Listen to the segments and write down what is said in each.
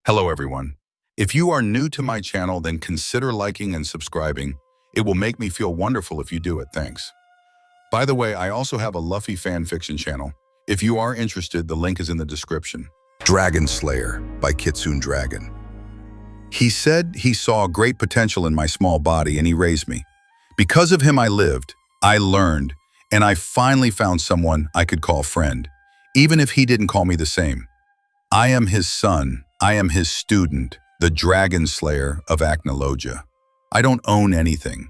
Hello everyone. If you are new to my channel, then consider liking and subscribing. It will make me feel wonderful if you do it, thanks. By the way, I also have a Luffy fan fiction channel. If you are interested, the link is in the description. Dragonslayer by KitsuneDragon. He said he saw great potential in my small body and he raised me. Because of him I lived, I learned, and I finally found someone I could call friend, even if he didn't call me the same. I am his son. I am his student, the Dragonslayer of Acnologia. I don't own anything.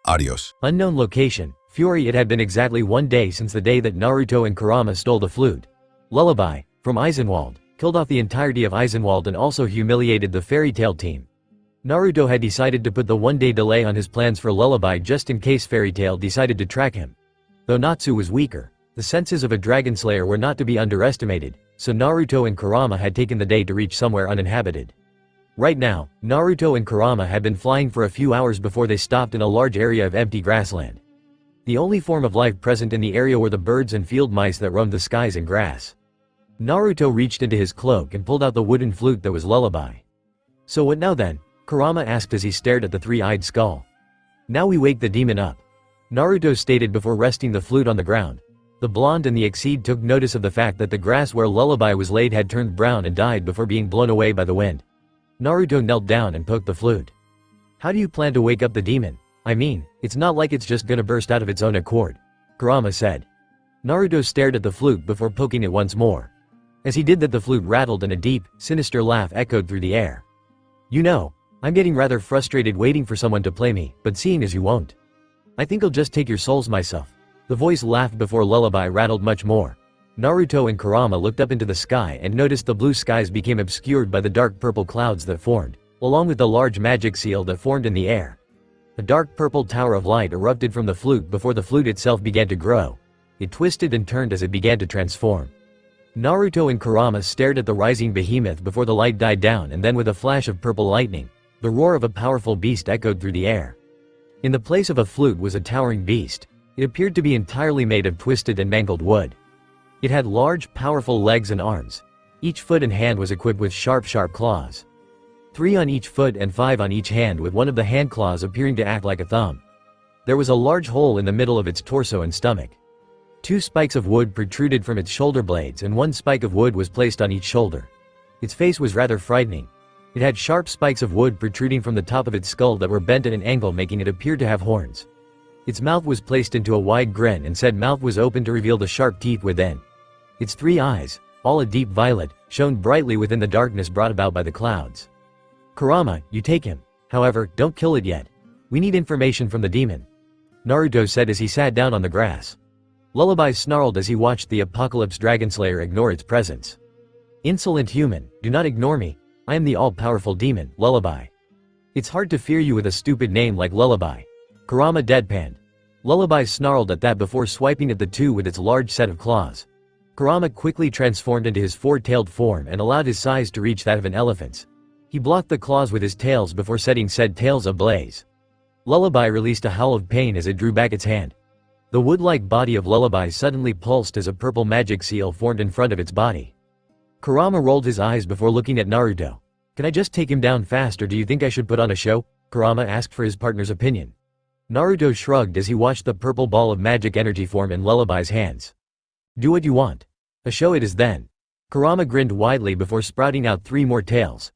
Adios. Unknown location. Fury. It had been exactly 1 day since the day that Naruto and Kurama stole the flute. Lullaby, from Eisenwald, killed off the entirety of Eisenwald and also humiliated the fairy tale team. Naruto had decided to put the 1-day delay on his plans for Lullaby just in case Fairy Tail decided to track him. Though Natsu was weaker, the senses of a Dragonslayer were not to be underestimated, so Naruto and Kurama had taken the day to reach somewhere uninhabited. Right now, Naruto and Kurama had been flying for a few hours before they stopped in a large area of empty grassland. The only form of life present in the area were the birds and field mice that roamed the skies and grass. Naruto reached into his cloak and pulled out the wooden flute that was Lullaby. "So what now then?" Kurama asked as he stared at the three-eyed skull. "Now we wake the demon up," Naruto stated before resting the flute on the ground. The blonde and the Exceed took notice of the fact that the grass where Lullaby was laid had turned brown and died before being blown away by the wind. Naruto knelt down and poked the flute. "How do you plan to wake up the demon? I mean, it's not like it's just gonna burst out of its own accord," Kurama said. Naruto stared at the flute before poking it once more. As he did that, the flute rattled and a deep, sinister laugh echoed through the air. "You know, I'm getting rather frustrated waiting for someone to play me, but seeing as you won't, I think I'll just take your souls myself." The voice laughed before Lullaby rattled much more. Naruto and Kurama looked up into the sky and noticed the blue skies became obscured by the dark purple clouds that formed, along with the large magic seal that formed in the air. A dark purple tower of light erupted from the flute before the flute itself began to grow. It twisted and turned as it began to transform. Naruto and Kurama stared at the rising behemoth before the light died down, and then with a flash of purple lightning, the roar of a powerful beast echoed through the air. In the place of a flute was a towering beast. It appeared to be entirely made of twisted and mangled wood. It had large, powerful legs and arms. Each foot and hand was equipped with sharp claws. 3 on each foot and 5 on each hand, with one of the hand claws appearing to act like a thumb. There was a large hole in the middle of its torso and stomach. 2 spikes of wood protruded from its shoulder blades and 1 spike of wood was placed on each shoulder. Its face was rather frightening. It had sharp spikes of wood protruding from the top of its skull that were bent at an angle, making it appear to have horns. Its mouth was placed into a wide grin, and said mouth was open to reveal the sharp teeth within. Its 3 eyes, all a deep violet, shone brightly within the darkness brought about by the clouds. "Kurama, you take him. However, don't kill it yet. We need information from the demon," Naruto said as he sat down on the grass. Lullaby snarled as he watched the Apocalypse Dragonslayer ignore its presence. "Insolent human, do not ignore me. I am the all-powerful demon, Lullaby. It's hard to fear you with a stupid name like Lullaby," Kurama deadpanned. Lullaby snarled at that before swiping at the two with its large set of claws. Kurama quickly transformed into his 4-tailed form and allowed his size to reach that of an elephant's. He blocked the claws with his tails before setting said tails ablaze. Lullaby released a howl of pain as it drew back its hand. The wood-like body of Lullaby suddenly pulsed as a purple magic seal formed in front of its body. Kurama rolled his eyes before looking at Naruto. "Can I just take him down fast, or do you think I should put on a show?" Kurama asked for his partner's opinion. Naruto shrugged as he watched the purple ball of magic energy form in Lullaby's hands. "Do what you want. A show it is then." Kurama grinned widely before sprouting out 3 more tails.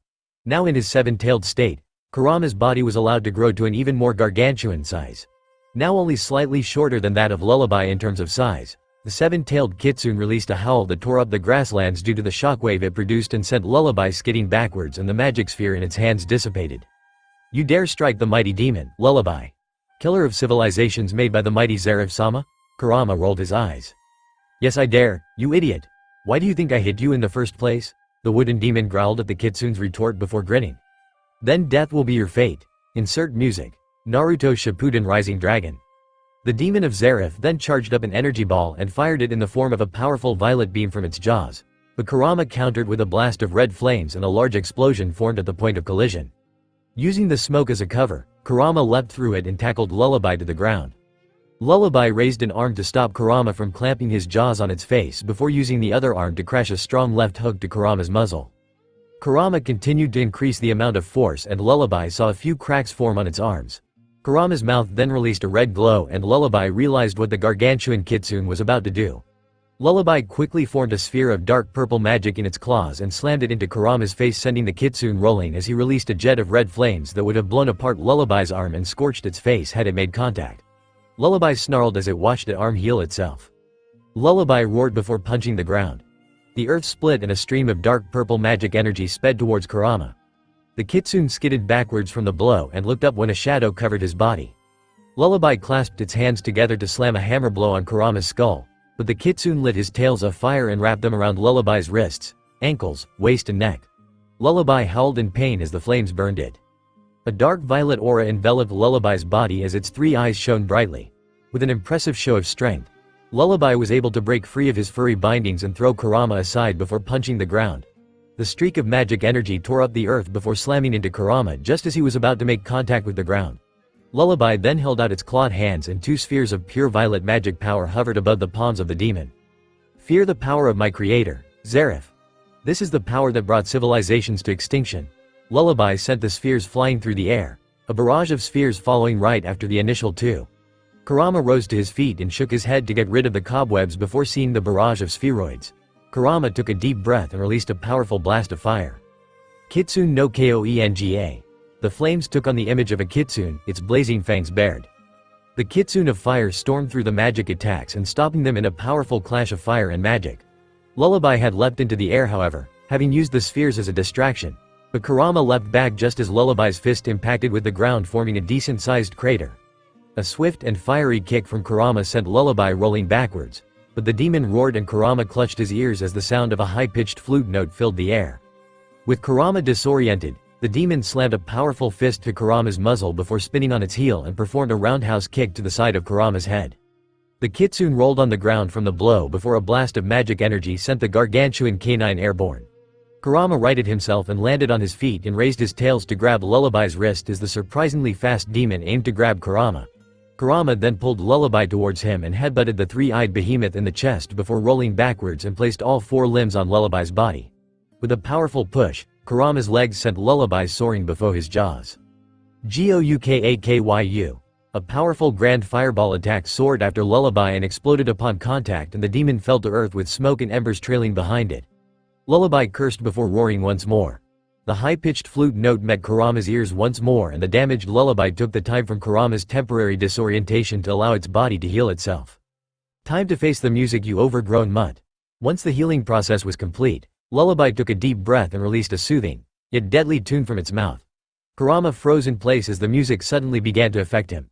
Now in his 7-tailed state, Kurama's body was allowed to grow to an even more gargantuan size. Now only slightly shorter than that of Lullaby in terms of size, the 7-tailed Kitsune released a howl that tore up the grasslands due to the shockwave it produced and sent Lullaby skidding backwards, and the magic sphere in its hands dissipated. "You dare strike the mighty demon, Lullaby? Killer of civilizations made by the mighty Zeref-sama?" Kurama rolled his eyes. "Yes, I dare, you idiot. Why do you think I hit you in the first place?" the wooden demon growled at the Kitsune's retort before grinning. "Then death will be your fate. Insert music. Naruto Shippuden Rising Dragon." The demon of Zeref then charged up an energy ball and fired it in the form of a powerful violet beam from its jaws, but Kurama countered with a blast of red flames and a large explosion formed at the point of collision. Using the smoke as a cover, Kurama leapt through it and tackled Lullaby to the ground. Lullaby raised an arm to stop Kurama from clamping his jaws on its face before using the other arm to crash a strong left hook to Kurama's muzzle. Kurama continued to increase the amount of force and Lullaby saw a few cracks form on its arms. Kurama's mouth then released a red glow and Lullaby realized what the gargantuan kitsune was about to do. Lullaby quickly formed a sphere of dark purple magic in its claws and slammed it into Kurama's face, sending the kitsune rolling as he released a jet of red flames that would have blown apart Lullaby's arm and scorched its face had it made contact. Lullaby snarled as it watched the arm heal itself. Lullaby roared before punching the ground. The earth split and a stream of dark purple magic energy sped towards Kurama. The kitsune skidded backwards from the blow and looked up when a shadow covered his body. Lullaby clasped its hands together to slam a hammer blow on Kurama's skull, but the kitsune lit his tails afire and wrapped them around Lullaby's wrists, ankles, waist and neck. Lullaby howled in pain as the flames burned it. A dark violet aura enveloped Lullaby's body as its three eyes shone brightly. With an impressive show of strength, Lullaby was able to break free of his furry bindings and throw Kurama aside before punching the ground. The streak of magic energy tore up the earth before slamming into Kurama just as he was about to make contact with the ground. Lullaby then held out its clawed hands and two spheres of pure violet magic power hovered above the palms of the demon. Fear the power of my creator, Zareth. This is the power that brought civilizations to extinction. Lullaby sent the spheres flying through the air, a barrage of spheres following right after the initial two. Kurama rose to his feet and shook his head to get rid of the cobwebs before seeing the barrage of spheroids. Kurama took a deep breath and released a powerful blast of fire. Kitsune no Koenga. The flames took on the image of a kitsune, its blazing fangs bared. The kitsune of fire stormed through the magic attacks and stopping them in a powerful clash of fire and magic. Lullaby had leapt into the air however, having used the spheres as a distraction, but Kurama leapt back just as Lullaby's fist impacted with the ground, forming a decent-sized crater. A swift and fiery kick from Kurama sent Lullaby rolling backwards, but the demon roared and Kurama clutched his ears as the sound of a high-pitched flute note filled the air. With Kurama disoriented, the demon slammed a powerful fist to Kurama's muzzle before spinning on its heel and performed a roundhouse kick to the side of Kurama's head. The kitsune rolled on the ground from the blow before a blast of magic energy sent the gargantuan canine airborne. Kurama righted himself and landed on his feet and raised his tails to grab Lullaby's wrist as the surprisingly fast demon aimed to grab Kurama. Kurama then pulled Lullaby towards him and headbutted the three-eyed behemoth in the chest before rolling backwards and placed all four limbs on Lullaby's body. With a powerful push, Kurama's legs sent Lullaby soaring before his jaws. Goukakyu. A powerful grand fireball attack soared after Lullaby and exploded upon contact and the demon fell to earth with smoke and embers trailing behind it. Lullaby cursed before roaring once more. The high-pitched flute note met Kurama's ears once more and the damaged Lullaby took the time from Kurama's temporary disorientation to allow its body to heal itself. Time to face the music, you overgrown mutt. Once the healing process was complete, Lullaby took a deep breath and released a soothing, yet deadly tune from its mouth. Kurama froze in place as the music suddenly began to affect him.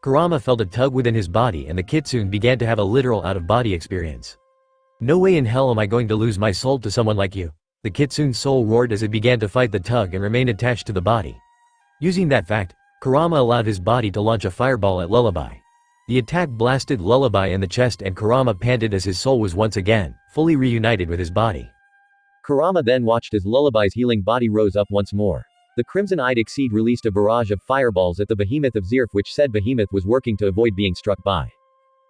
Kurama felt a tug within his body and the kitsune began to have a literal out-of-body experience. No way in hell am I going to lose my soul to someone like you, the kitsune's soul roared as it began to fight the tug and remain attached to the body. Using that fact, Kurama allowed his body to launch a fireball at Lullaby. The attack blasted Lullaby in the chest and Kurama panted as his soul was once again, fully reunited with his body. Kurama then watched as Lullaby's healing body rose up once more. The crimson-eyed Exceed released a barrage of fireballs at the behemoth of Zirf, which said behemoth was working to avoid being struck by.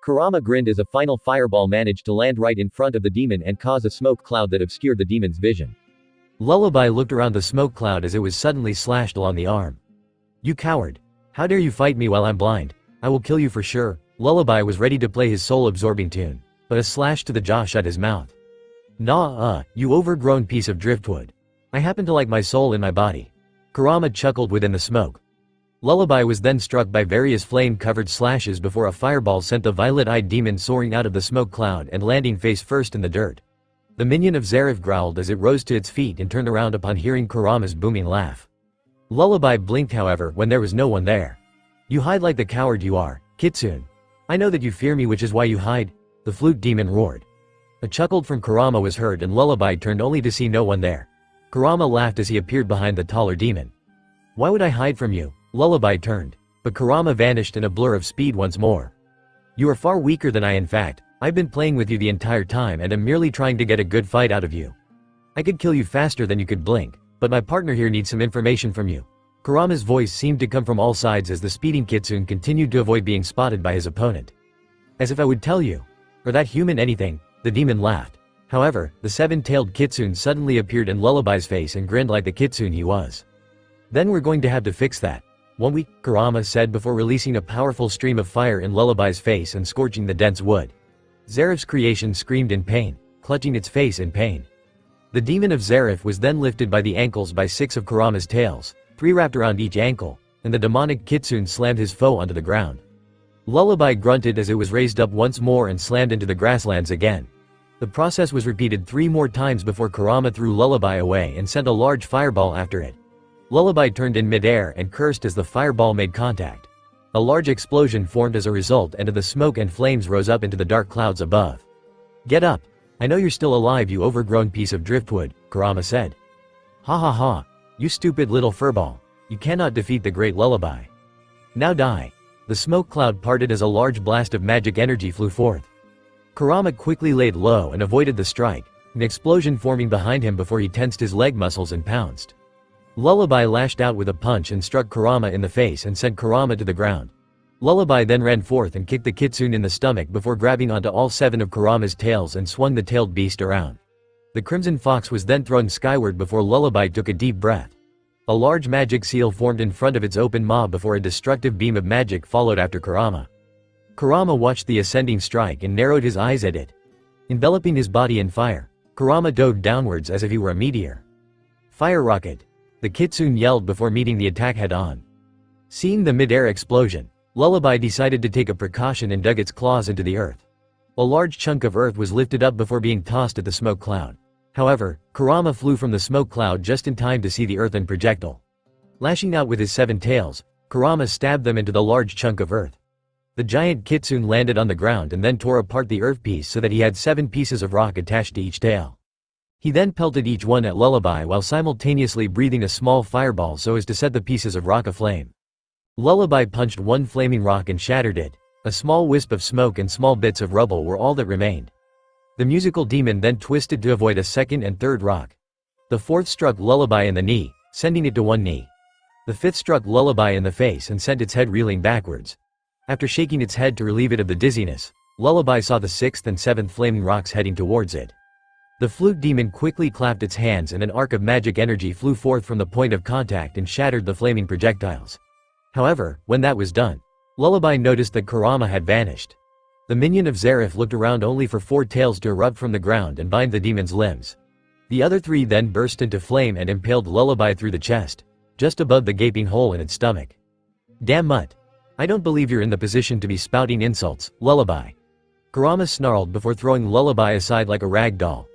Kurama grinned as a final fireball managed to land right in front of the demon and cause a smoke cloud that obscured the demon's vision. Lullaby looked around the smoke cloud as it was suddenly slashed along the arm. You coward! How dare you fight me while I'm blind? I will kill you for sure. Lullaby was ready to play his soul-absorbing tune, but a slash to the jaw shut his mouth. Nah, you overgrown piece of driftwood. I happen to like my soul in my body. Kurama chuckled within the smoke. Lullaby was then struck by various flame-covered slashes before a fireball sent the violet-eyed demon soaring out of the smoke cloud and landing face first in the dirt. The minion of Zareth growled as it rose to its feet and turned around upon hearing Kurama's booming laugh. Lullaby blinked however when there was no one there. You hide like the coward you are, Kitsune. I know that you fear me, which is why you hide, the flute demon roared. A chuckle from Kurama was heard and Lullaby turned only to see no one there. Kurama laughed as he appeared behind the taller demon. Why would I hide from you? Lullaby turned, but Kurama vanished in a blur of speed once more. You are far weaker than I. In fact, I've been playing with you the entire time and am merely trying to get a good fight out of you. I could kill you faster than you could blink, but my partner here needs some information from you. Kurama's voice seemed to come from all sides as the speeding Kitsune continued to avoid being spotted by his opponent. As if I would tell you, or that human anything, the demon laughed. However, the seven-tailed kitsune suddenly appeared in Lullaby's face and grinned like the kitsune he was. "Then we're going to have to fix that, won't we?" Kurama said before releasing a powerful stream of fire in Lullaby's face and scorching the dense wood. Zeref's creation screamed in pain, clutching its face in pain. The demon of Zeref was then lifted by the ankles by 6 of Kurama's tails, 3 wrapped around each ankle, and the demonic kitsune slammed his foe onto the ground. Lullaby grunted as it was raised up once more and slammed into the grasslands again. The process was repeated 3 more times before Kurama threw Lullaby away and sent a large fireball after it. Lullaby turned in midair and cursed as the fireball made contact. A large explosion formed as a result, and the smoke and flames rose up into the dark clouds above. "Get up! I know you're still alive, you overgrown piece of driftwood," Kurama said. "Ha ha ha, you stupid little furball. You cannot defeat the great Lullaby. Now die." The smoke cloud parted as a large blast of magic energy flew forth. Kurama quickly laid low and avoided the strike, an explosion forming behind him before he tensed his leg muscles and pounced. Lullaby lashed out with a punch and struck Kurama in the face and sent Kurama to the ground. Lullaby then ran forth and kicked the kitsune in the stomach before grabbing onto all 7 of Kurama's tails and swung the tailed beast around. The crimson fox was then thrown skyward before Lullaby took a deep breath. A large magic seal formed in front of its open maw before a destructive beam of magic followed after Kurama. Kurama watched the ascending strike and narrowed his eyes at it. Enveloping his body in fire, Kurama dove downwards as if he were a meteor. "Fire rocket!" the kitsune yelled before meeting the attack head-on. Seeing the mid-air explosion, Lullaby decided to take a precaution and dug its claws into the earth. A large chunk of earth was lifted up before being tossed at the smoke cloud. However, Kurama flew from the smoke cloud just in time to see the earthen projectile. Lashing out with his 7 tails, Kurama stabbed them into the large chunk of earth. The giant kitsune landed on the ground and then tore apart the earth piece so that he had 7 pieces of rock attached to each tail. He then pelted each one at Lullaby while simultaneously breathing a small fireball so as to set the pieces of rock aflame. Lullaby punched one flaming rock and shattered it. A small wisp of smoke and small bits of rubble were all that remained. The musical demon then twisted to avoid a second and third rock. The 4th struck Lullaby in the knee, sending it to one knee. The 5th struck Lullaby in the face and sent its head reeling backwards. After shaking its head to relieve it of the dizziness, Lullaby saw the 6th and 7th flaming rocks heading towards it. The flute demon quickly clapped its hands and an arc of magic energy flew forth from the point of contact and shattered the flaming projectiles. However, when that was done, Lullaby noticed that Kurama had vanished. The minion of Zeref looked around only for 4 tails to erupt from the ground and bind the demon's limbs. The other 3 then burst into flame and impaled Lullaby through the chest, just above the gaping hole in its stomach. "Damn mutt. I don't believe you're in the position to be spouting insults, Lullaby." Kurama snarled before throwing Lullaby aside like a rag doll.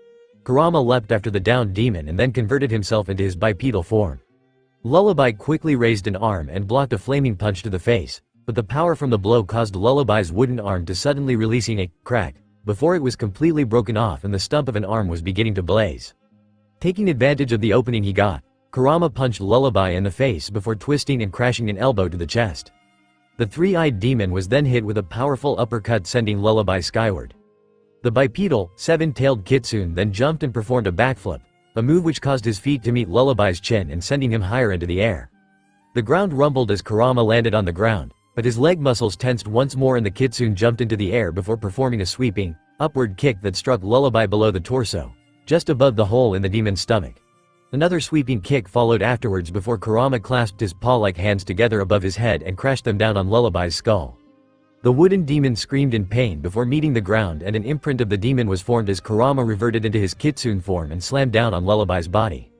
Kurama leapt after the downed demon and then converted himself into his bipedal form. Lullaby quickly raised an arm and blocked a flaming punch to the face, but the power from the blow caused Lullaby's wooden arm to suddenly releasing a crack, before it was completely broken off and the stump of an arm was beginning to blaze. Taking advantage of the opening he got, Kurama punched Lullaby in the face before twisting and crashing an elbow to the chest. The 3-eyed demon was then hit with a powerful uppercut sending Lullaby skyward. The bipedal, 7-tailed kitsune then jumped and performed a backflip, a move which caused his feet to meet Lullaby's chin and sending him higher into the air. The ground rumbled as Kurama landed on the ground, but his leg muscles tensed once more and the kitsune jumped into the air before performing a sweeping, upward kick that struck Lullaby below the torso, just above the hole in the demon's stomach. Another sweeping kick followed afterwards before Kurama clasped his paw-like hands together above his head and crashed them down on Lullaby's skull. The wooden demon screamed in pain before meeting the ground and an imprint of the demon was formed as Kurama reverted into his kitsune form and slammed down on Lullaby's body.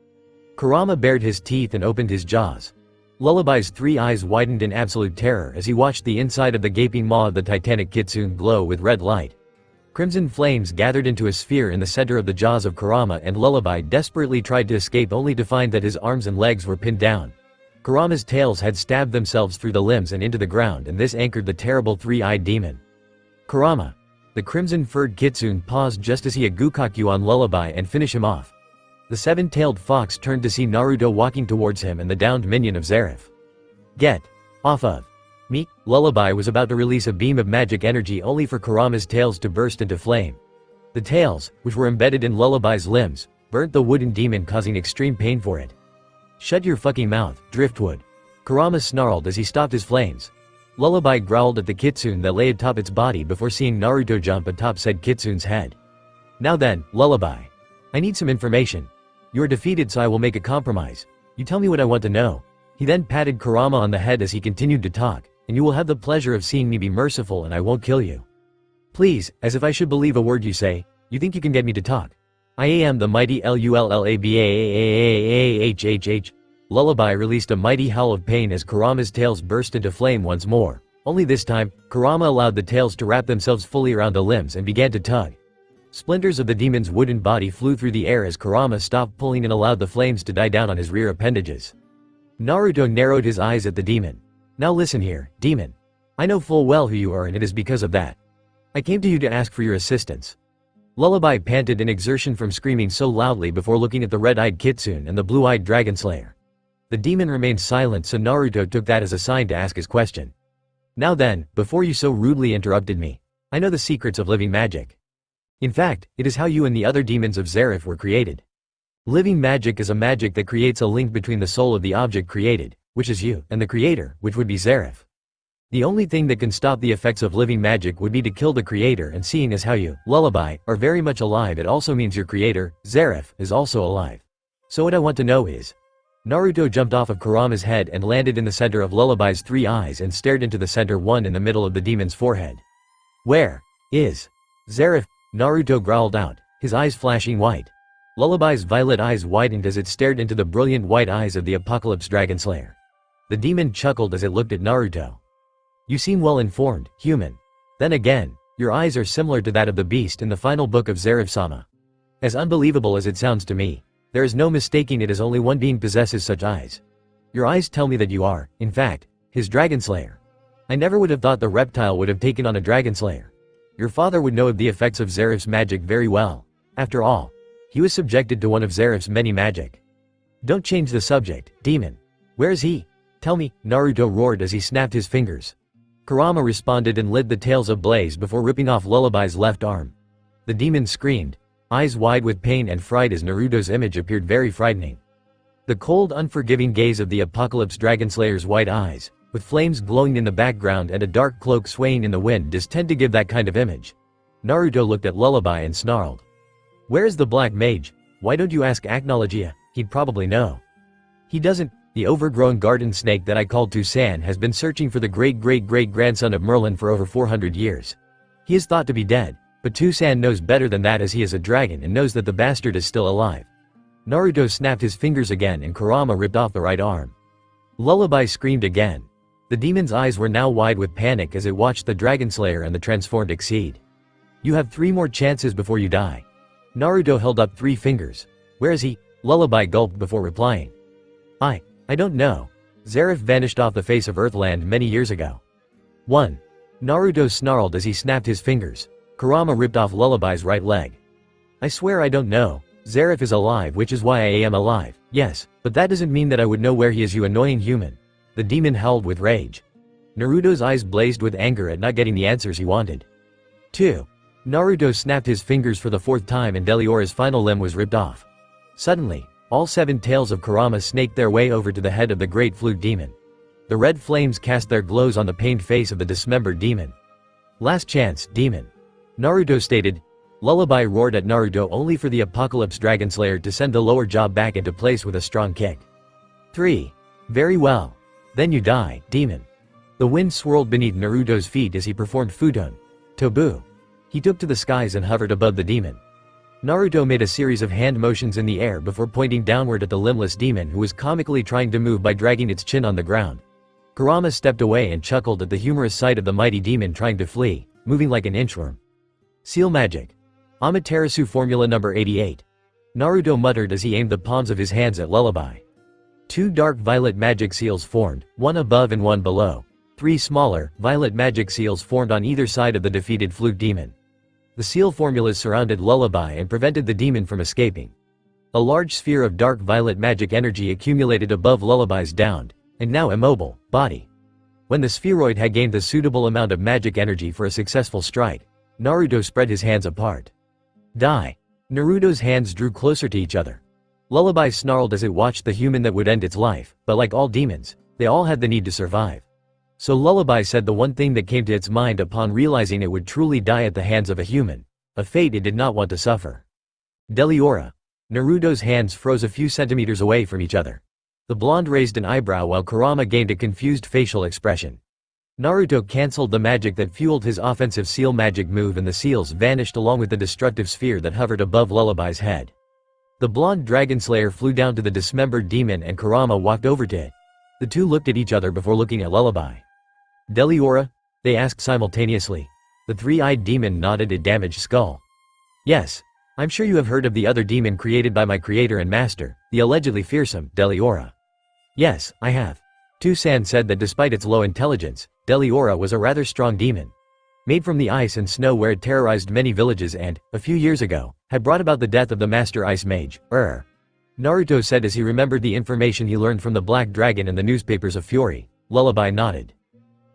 Kurama bared his teeth and opened his jaws. Lullaby's 3 eyes widened in absolute terror as he watched the inside of the gaping maw of the titanic kitsune glow with red light. Crimson flames gathered into a sphere in the center of the jaws of Kurama and Lullaby desperately tried to escape only to find that his arms and legs were pinned down. Kurama's tails had stabbed themselves through the limbs and into the ground and this anchored the terrible 3-eyed demon. Kurama. The crimson-furred kitsune paused just as he had Gukaku on Lullaby and finish him off. The 7-tailed fox turned to see Naruto walking towards him and the downed minion of Zeref. "Get off of me!" Lullaby was about to release a beam of magic energy only for Kurama's tails to burst into flame. The tails, which were embedded in Lullaby's limbs, burnt the wooden demon causing extreme pain for it. "Shut your fucking mouth, driftwood!" Kurama snarled as he stopped his flames. Lullaby growled at the kitsune that lay atop its body before seeing Naruto jump atop said kitsune's head. Now then, Lullaby. I need some information. You are defeated, so I will make a compromise. You tell me what I want to know. He then patted Kurama on the head as he continued to talk, and you will have the pleasure of seeing me be merciful and I won't kill you. Please, as if I should believe a word you say, you think you can get me to talk. I am the mighty Lullaby. Lullaby released a mighty howl of pain as Kurama's tails burst into flame once more. Only this time, Kurama allowed the tails to wrap themselves fully around the limbs and began to tug. Splinters of the demon's wooden body flew through the air as Kurama stopped pulling and allowed the flames to die down on his rear appendages. Naruto narrowed his eyes at the demon. Now listen here, demon. I know full well who you are, and it is because of that I came to you to ask for your assistance. Lullaby panted in exertion from screaming so loudly before looking at the red-eyed Kitsune and the blue-eyed Dragonslayer. The demon remained silent, so Naruto took that as a sign to ask his question. Now then, before you so rudely interrupted me, I know the secrets of living magic. In fact, it is how you and the other demons of Zerif were created. Living magic is a magic that creates a link between the soul of the object created, which is you, and the creator, which would be Zerif. The only thing that can stop the effects of living magic would be to kill the creator, and seeing as how you, Lullaby, are very much alive, it also means your creator, Zerif, is also alive. So what I want to know is... Naruto jumped off of Kurama's head and landed in the center of Lullaby's three eyes and stared into the center one in the middle of the demon's forehead. Where is Zerif? Naruto growled out, his eyes flashing white. Lullaby's violet eyes widened as it stared into the brilliant white eyes of the Apocalypse Dragonslayer. The demon chuckled as it looked at Naruto. You seem well informed, human. Then again, your eyes are similar to that of the beast in the final book of Zerif-sama. As unbelievable as it sounds to me, there is no mistaking it, as only one being possesses such eyes. Your eyes tell me that you are, in fact, his Dragonslayer. I never would have thought the reptile would have taken on a Dragonslayer. Your father would know of the effects of Zerif's magic very well. After all, he was subjected to one of Zerif's many magic. Don't change the subject, demon. Where is he? Tell me, Naruto roared as he snapped his fingers. Kurama responded and lit the tails ablaze before ripping off Lullaby's left arm. The demon screamed, eyes wide with pain and fright as Naruto's image appeared very frightening. The cold, unforgiving gaze of the Apocalypse Dragonslayer's white eyes, with flames glowing in the background and a dark cloak swaying in the wind, does tend to give that kind of image. Naruto looked at Lullaby and snarled. Where is the black mage? Why don't you ask Acnologia? He'd probably know. He doesn't. The overgrown garden snake that I called Toussaint has been searching for the great-great-great-grandson of Merlin for over 400 years. He is thought to be dead, but Toussaint knows better than that, as he is a dragon and knows that the bastard is still alive. Naruto snapped his fingers again and Kurama ripped off the right arm. Lullaby screamed again. The demon's eyes were now wide with panic as it watched the Dragonslayer and the transformed exceed. You have 3 more chances before you die. Naruto held up 3 fingers. Where is he? Lullaby gulped before replying. I don't know. Zerif vanished off the face of Earthland many years ago. 1. Naruto snarled as he snapped his fingers. Kurama ripped off Lullaby's right leg. I swear I don't know. Zerif is alive, which is why I am alive. Yes, but that doesn't mean that I would know where he is, you annoying human. The demon howled with rage. Naruto's eyes blazed with anger at not getting the answers he wanted. 2. Naruto snapped his fingers for the 4th time and Deliora's final limb was ripped off. Suddenly, all 7 tails of Kurama snaked their way over to the head of the great flute demon. The red flames cast their glows on the pained face of the dismembered demon. Last chance, demon. Naruto stated. Lullaby roared at Naruto only for the Apocalypse Dragonslayer to send the lower jaw back into place with a strong kick. 3. Very well. Then you die, demon. The wind swirled beneath Naruto's feet as he performed Futon. Tobu. He took to the skies and hovered above the demon. Naruto made a series of hand motions in the air before pointing downward at the limbless demon, who was comically trying to move by dragging its chin on the ground. Kurama stepped away and chuckled at the humorous sight of the mighty demon trying to flee, moving like an inchworm. Seal magic. Amaterasu formula number 88. Naruto muttered as he aimed the palms of his hands at Lullaby. 2 dark violet magic seals formed, one above and one below. 3 smaller, violet magic seals formed on either side of the defeated flute demon. The seal formulas surrounded Lullaby and prevented the demon from escaping. A large sphere of dark violet magic energy accumulated above Lullaby's downed, and now immobile, body. When the spheroid had gained the suitable amount of magic energy for a successful strike, Naruto spread his hands apart. Die. Naruto's hands drew closer to each other. Lullaby snarled as it watched the human that would end its life, but like all demons, they all had the need to survive. So Lullaby said the one thing that came to its mind upon realizing it would truly die at the hands of a human. a fate it did not want to suffer. Deliora. Naruto's hands froze a few centimeters away from each other. The blonde raised an eyebrow while Kurama gained a confused facial expression. Naruto cancelled the magic that fueled his offensive seal magic move and the seals vanished along with the destructive sphere that hovered above Lullaby's head. The blonde Dragonslayer flew down to the dismembered demon and Kurama walked over to it. The two looked at each other before looking at Lullaby. Deliora? They asked simultaneously. The three-eyed demon nodded a damaged skull. Yes. I'm sure you have heard of the other demon created by my creator and master, the allegedly fearsome Deliora. Yes, I have. Tusan said that despite its low intelligence, Deliora was a rather strong demon. Made from the ice and snow where it terrorized many villages and, a few years ago, had brought about the death of the master ice mage, Naruto said as he remembered the information he learned from the Black Dragon and the newspapers of Fury. Lullaby nodded.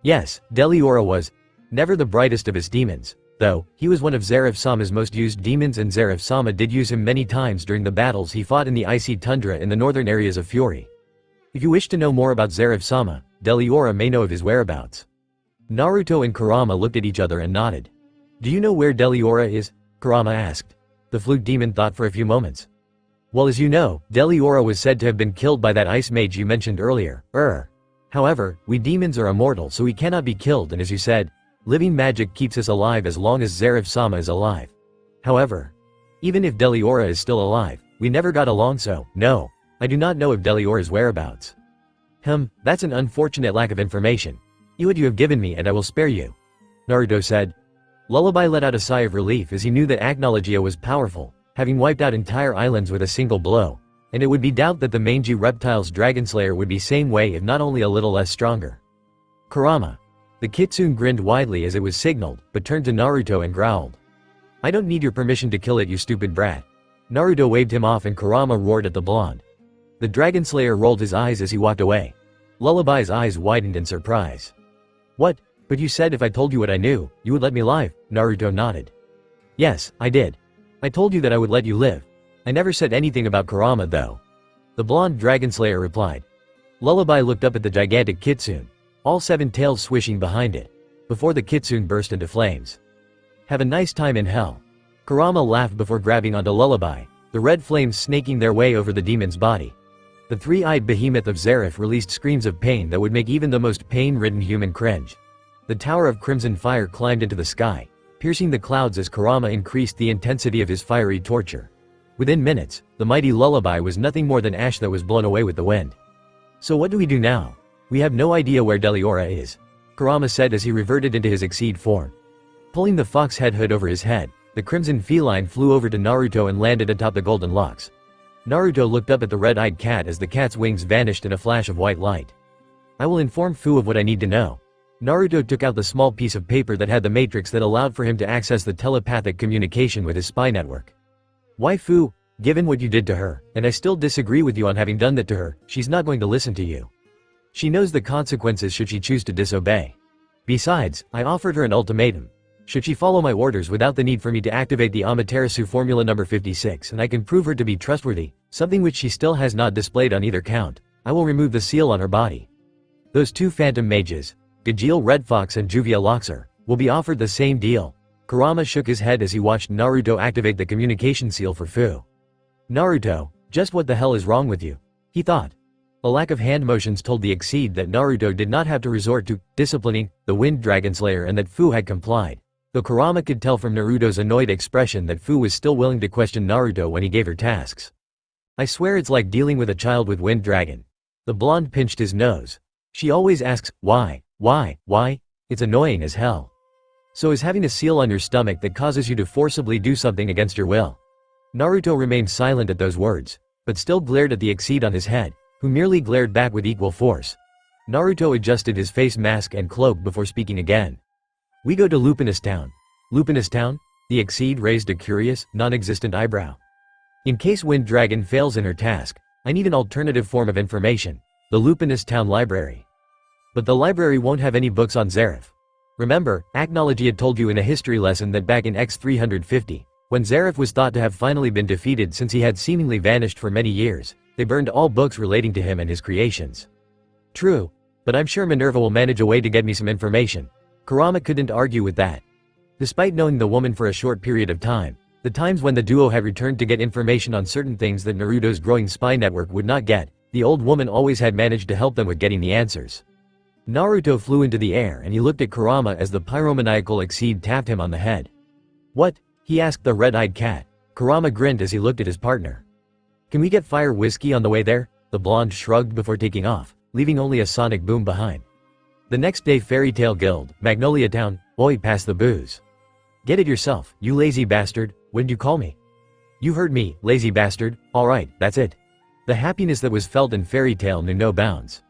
Yes, Deliora was never the brightest of his demons, though, he was one of Zeref-sama's most used demons and Zeref-sama did use him many times during the battles he fought in the icy tundra in the northern areas of Fury. If you wish to know more about Zeref-sama, Deliora may know of his whereabouts. Naruto and Kurama looked at each other and nodded. Do you know where Deliora is? Kurama asked. The flute demon thought for a few moments. Well, as you know, Deliora was said to have been killed by that ice mage you mentioned earlier, However, we demons are immortal so we cannot be killed and as you said, living magic keeps us alive as long as Zeref-sama is alive. However, even if Deliora is still alive, we never got along so, no. I do not know of Deliora's whereabouts. That's an unfortunate lack of information. Eat what you have given me and I will spare you. Naruto said. Lullaby let out a sigh of relief as he knew that Agnologia was powerful, having wiped out entire islands with a single blow, and it would be doubt that the mangy reptile's Dragonslayer would be same way if not only a little less stronger. Kurama. The kitsune grinned widely as it was signaled, but turned to Naruto and growled. I don't need your permission to kill it, you stupid brat. Naruto waved him off and Kurama roared at the blonde. The Dragonslayer rolled his eyes as he walked away. Lullaby's eyes widened in surprise. What? But you said if I told you what I knew, you would let me live, Naruto nodded. Yes, I did. I told you that I would let you live. I never said anything about Kurama though. The blonde Dragonslayer replied. Lullaby looked up at the gigantic kitsune, all 7 tails swishing behind it, before the kitsune burst into flames. Have a nice time in hell. Kurama laughed before grabbing onto Lullaby, the red flames snaking their way over the demon's body. The three-eyed behemoth of Zeref released screams of pain that would make even the most pain-ridden human cringe. The tower of crimson fire climbed into the sky, piercing the clouds as Kurama increased the intensity of his fiery torture. Within minutes, the mighty Lullaby was nothing more than ash that was blown away with the wind. So what do we do now? We have no idea where Deliora is, Kurama said as he reverted into his Exceed form. Pulling the fox head hood over his head, the crimson feline flew over to Naruto and landed atop the golden locks. Naruto looked up at the red-eyed cat as the cat's wings vanished in a flash of white light. I will inform Fu of what I need to know. Naruto took out the small piece of paper that had the matrix that allowed for him to access the telepathic communication with his spy network. Why Fu, given what you did to her, and I still disagree with you on having done that to her, she's not going to listen to you. She knows the consequences should she choose to disobey. Besides, I offered her an ultimatum. Should she follow my orders without the need for me to activate the Amaterasu Formula number 56 and I can prove her to be trustworthy, something which she still has not displayed on either count, I will remove the seal on her body. Those 2 phantom mages, Gajeel Red Fox and Juvia Loxer, will be offered the same deal. Kurama shook his head as he watched Naruto activate the communication seal for Fu. Naruto, just what the hell is wrong with you? He thought. A lack of hand motions told the Exceed that Naruto did not have to resort to disciplining the Wind Dragonslayer and that Fu had complied. Though Kurama could tell from Naruto's annoyed expression that Fu was still willing to question Naruto when he gave her tasks. I swear it's like dealing with a child with Wind Dragon. The blonde pinched his nose. She always asks, why? It's annoying as hell. So is having a seal on your stomach that causes you to forcibly do something against your will. Naruto remained silent at those words, but still glared at the Exceed on his head, who merely glared back with equal force. Naruto adjusted his face mask and cloak before speaking again. We go to Lupinous Town. Lupinous Town? The Exceed raised a curious, non-existent eyebrow. In case Wind Dragon fails in her task, I need an alternative form of information, the Lupinous Town Library. But the library won't have any books on Zeref. Remember, Agnology had told you in a history lesson that back in X350, when Zeref was thought to have finally been defeated since he had seemingly vanished for many years, they burned all books relating to him and his creations. True, but I'm sure Minerva will manage a way to get me some information. Kurama couldn't argue with that. Despite knowing the woman for a short period of time, the times when the duo had returned to get information on certain things that Naruto's growing spy network would not get, the old woman always had managed to help them with getting the answers. Naruto flew into the air and he looked at Kurama as the pyromaniacal exceed tapped him on the head. "What?" he asked the red-eyed cat. Kurama grinned as he looked at his partner. "Can we get fire whiskey on the way there?" The blonde shrugged before taking off, leaving only a sonic boom behind. The next day, Fairy Tail Guild, Magnolia Town. "Oi, pass the booze." "Get it yourself, you lazy bastard, what'd you call me?" "You heard me, lazy bastard, alright, that's it." The happiness that was felt in Fairy Tail knew no bounds.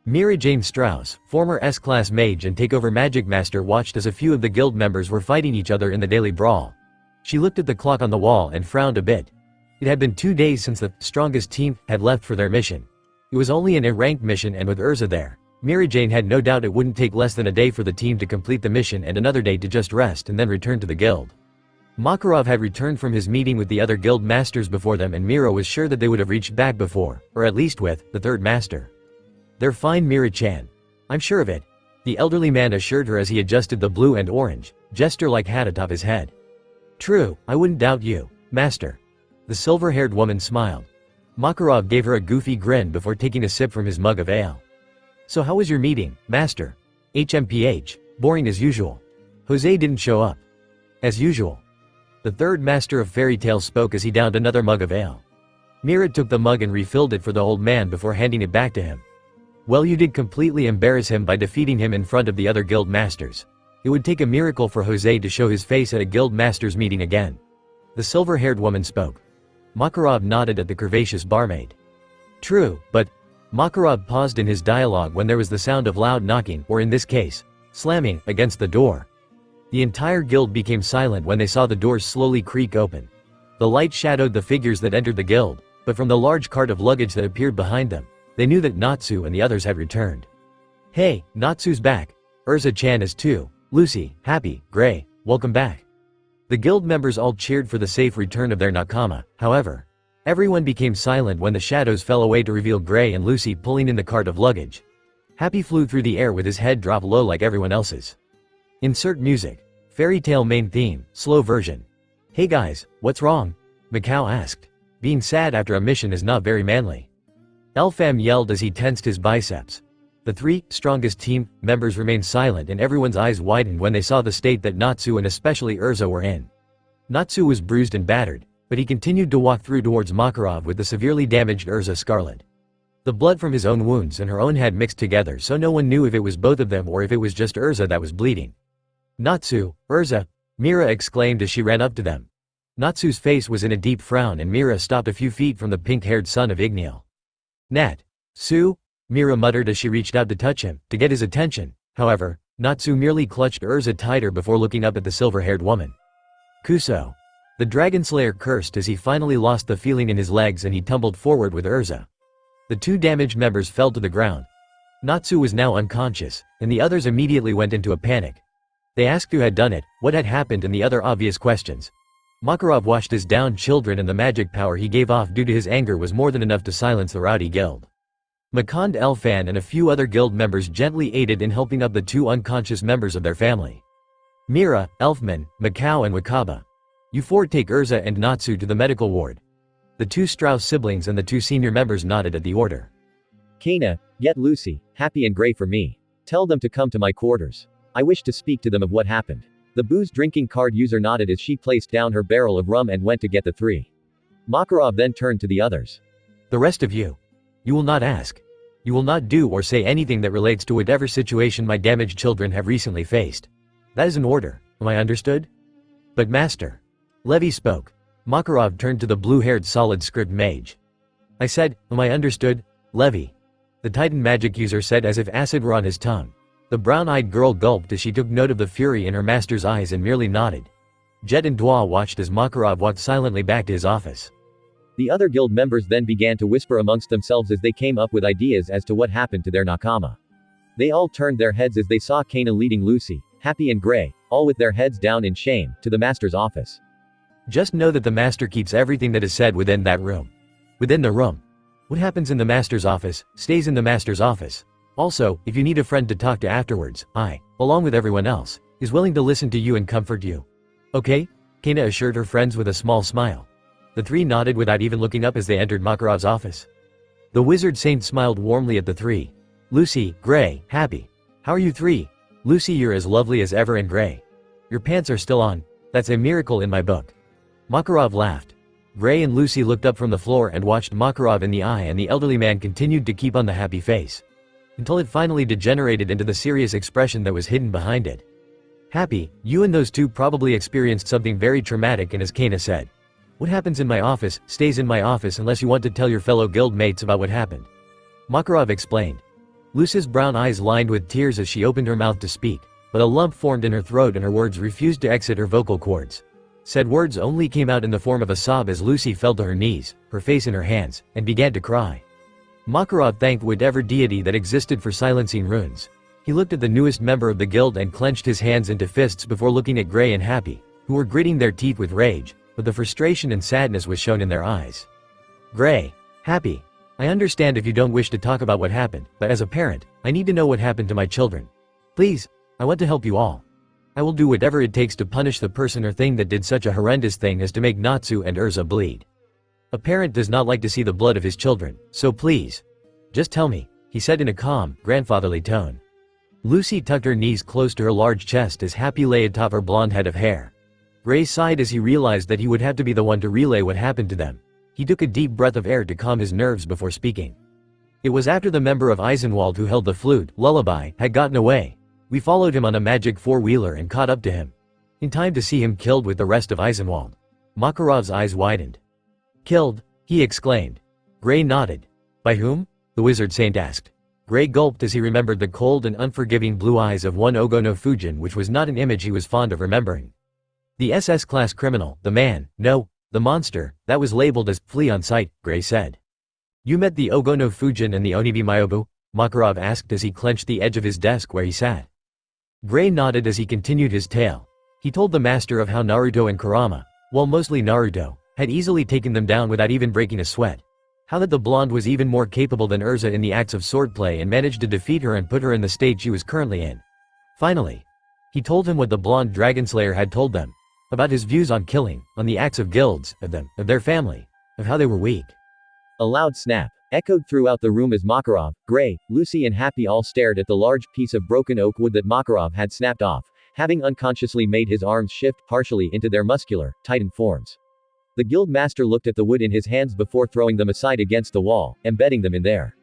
Mira Jane Strauss, former S-Class mage and takeover magic master, watched as a few of the guild members were fighting each other in the daily brawl. She looked at the clock on the wall and frowned a bit. It had been 2 days since the strongest team had left for their mission. It was only an A-ranked mission, and with Urza there, Mira Jane had no doubt it wouldn't take less than a day for the team to complete the mission and another day to just rest and then return to the guild. Makarov had returned from his meeting with the other guild masters before them, and Mira was sure that they would have reached back before, or at least with, the third master. "They're fine, Mira-chan. I'm sure of it," the elderly man assured her as he adjusted the blue and orange gesture-like hat atop his head. "True, I wouldn't doubt you, master." The silver-haired woman smiled. Makarov gave her a goofy grin before taking a sip from his mug of ale. "So how was your meeting, master?" "HMPH, boring as usual. Jose didn't show up." "As usual." The third master of Fairy Tail spoke as he downed another mug of ale. Mira took the mug and refilled it for the old man before handing it back to him. "Well, you did completely embarrass him by defeating him in front of the other guild masters. It would take a miracle for Jose to show his face at a guild masters meeting again." The silver-haired woman spoke. Makarov nodded at the curvaceous barmaid. "True, but..." Makarov paused in his dialogue when there was the sound of loud knocking, or in this case, slamming, against the door. The entire guild became silent when they saw the doors slowly creak open. The light shadowed the figures that entered the guild, but from the large cart of luggage that appeared behind them, they knew that Natsu and the others had returned. "Hey, Natsu's back. Urza-chan is too. Lucy, Happy, Gray, welcome back." The guild members all cheered for the safe return of their nakama. However, everyone became silent when the shadows fell away to reveal Gray and Lucy pulling in the cart of luggage. Happy flew through the air with his head dropped low like everyone else's. Insert music. Fairy Tail main theme, slow version. "Hey guys, what's wrong?" Mikao asked. Being sad after a mission is not very manly. Elfam yelled as he tensed his biceps. The 3 strongest team members remained silent, and everyone's eyes widened when they saw the state that Natsu and especially Urza were in. Natsu was bruised and battered, but he continued to walk through towards Makarov with the severely damaged Urza scarlet. The blood from his own wounds and her own had mixed together, so no one knew if it was both of them or if it was just Urza that was bleeding. "Natsu, Urza!" Mira exclaimed as she ran up to them. Natsu's face was in a deep frown, and Mira stopped a few feet from the pink-haired son of Igniel. "Nat. Su?" Mira muttered as she reached out to touch him, to get his attention. However, Natsu merely clutched Urza tighter before looking up at the silver-haired woman. "Kuso." The Dragonslayer cursed as he finally lost the feeling in his legs and he tumbled forward with Urza. The 2 damaged members fell to the ground. Natsu was now unconscious, and the others immediately went into a panic. They asked who had done it, what had happened, and the other obvious questions. Makarov watched his downed children, and the magic power he gave off due to his anger was more than enough to silence the rowdy guild. Makand Elfan and a few other guild members gently aided in helping up the 2 unconscious members of their family. Mira, Elfman, Mikao and Wakaba. "You 4 take Urza and Natsu to the medical ward." The 2 Strauss siblings and the 2 senior members nodded at the order. "Kana, get Lucy, Happy and Gray for me. Tell them to come to my quarters. I wish to speak to them of what happened." The booze drinking card user nodded as she placed down her barrel of rum and went to get the 3. Makarov then turned to the others. "The rest of you. You will not ask. You will not do or say anything that relates to whatever situation my damaged children have recently faced. That is an order, am I understood?" "But master." Levi spoke. Makarov turned to the blue-haired solid script mage. "I said, am I understood, Levi?" The Titan magic user said as if acid were on his tongue. The brown-eyed girl gulped as she took note of the fury in her master's eyes and merely nodded. Jet and Dwa watched as Makarov walked silently back to his office. The other guild members then began to whisper amongst themselves as they came up with ideas as to what happened to their nakama. They all turned their heads as they saw Kana leading Lucy, Happy and Gray, all with their heads down in shame, to the master's office. Just know that the master keeps everything that is said within that room. Within the room. What happens in the master's office, stays in the master's office. Also, if you need a friend to talk to afterwards, I, along with everyone else, is willing to listen to you and comfort you. Okay? Kana assured her friends with a small smile. The three nodded without even looking up as they entered Makarov's office. The wizard saint smiled warmly at the three. Lucy, Gray, Happy. How are you three? Lucy, you're as lovely as ever, and Gray, your pants are still on. That's a miracle in my book. Makarov laughed. Gray and Lucy looked up from the floor and watched Makarov in the eye, and the elderly man continued to keep on the happy face, until it finally degenerated into the serious expression that was hidden behind it. Happy, you and those two probably experienced something very traumatic, and as Kana said, what happens in my office, stays in my office unless you want to tell your fellow guild mates about what happened. Makarov explained. Lucy's brown eyes lined with tears as she opened her mouth to speak, but a lump formed in her throat and her words refused to exit her vocal cords. Said words only came out in the form of a sob as Lucy fell to her knees, her face in her hands, and began to cry. Makarov thanked whatever deity that existed for silencing runes. He looked at the newest member of the guild and clenched his hands into fists before looking at Gray and Happy, who were gritting their teeth with rage, but the frustration and sadness was shown in their eyes. Gray, Happy, I understand if you don't wish to talk about what happened, but as a parent, I need to know what happened to my children. Please, I want to help you all. I will do whatever it takes to punish the person or thing that did such a horrendous thing as to make Natsu and Urza bleed. A parent does not like to see the blood of his children, so please, just tell me, he said in a calm, grandfatherly tone. Lucy tucked her knees close to her large chest as Happy lay atop her blonde head of hair. Gray sighed as he realized that he would have to be the one to relay what happened to them. He took a deep breath of air to calm his nerves before speaking. It was after the member of Eisenwald who held the flute, Lullaby, had gotten away. We followed him on a magic four-wheeler and caught up to him, in time to see him killed with the rest of Eisenwald. Makarov's eyes widened. Killed? He exclaimed. Gray nodded. By whom? The wizard saint asked. Gray gulped as he remembered the cold and unforgiving blue eyes of one Ogo no Fujin, which was not an image he was fond of remembering. The SS-class criminal, the man, no, the monster, that was labeled as "flee on sight," Gray said. You met the Ogo no Fujin and the Onibi Mayobu? Makarov asked as he clenched the edge of his desk where he sat. Gray nodded as he continued his tale. He told the master of how Naruto and Kurama, well mostly Naruto, had easily taken them down without even breaking a sweat. How that the blonde was even more capable than Urza in the acts of swordplay and managed to defeat her and put her in the state she was currently in. Finally, he told him what the blonde Dragonslayer had told them, about his views on killing, on the acts of guilds, of them, of their family, of how they were weak. A loud snap echoed throughout the room as Makarov, Gray, Lucy and Happy all stared at the large piece of broken oak wood that Makarov had snapped off, having unconsciously made his arms shift partially into their muscular, tightened forms. The guild master looked at the wood in his hands before throwing them aside against the wall, embedding them in there.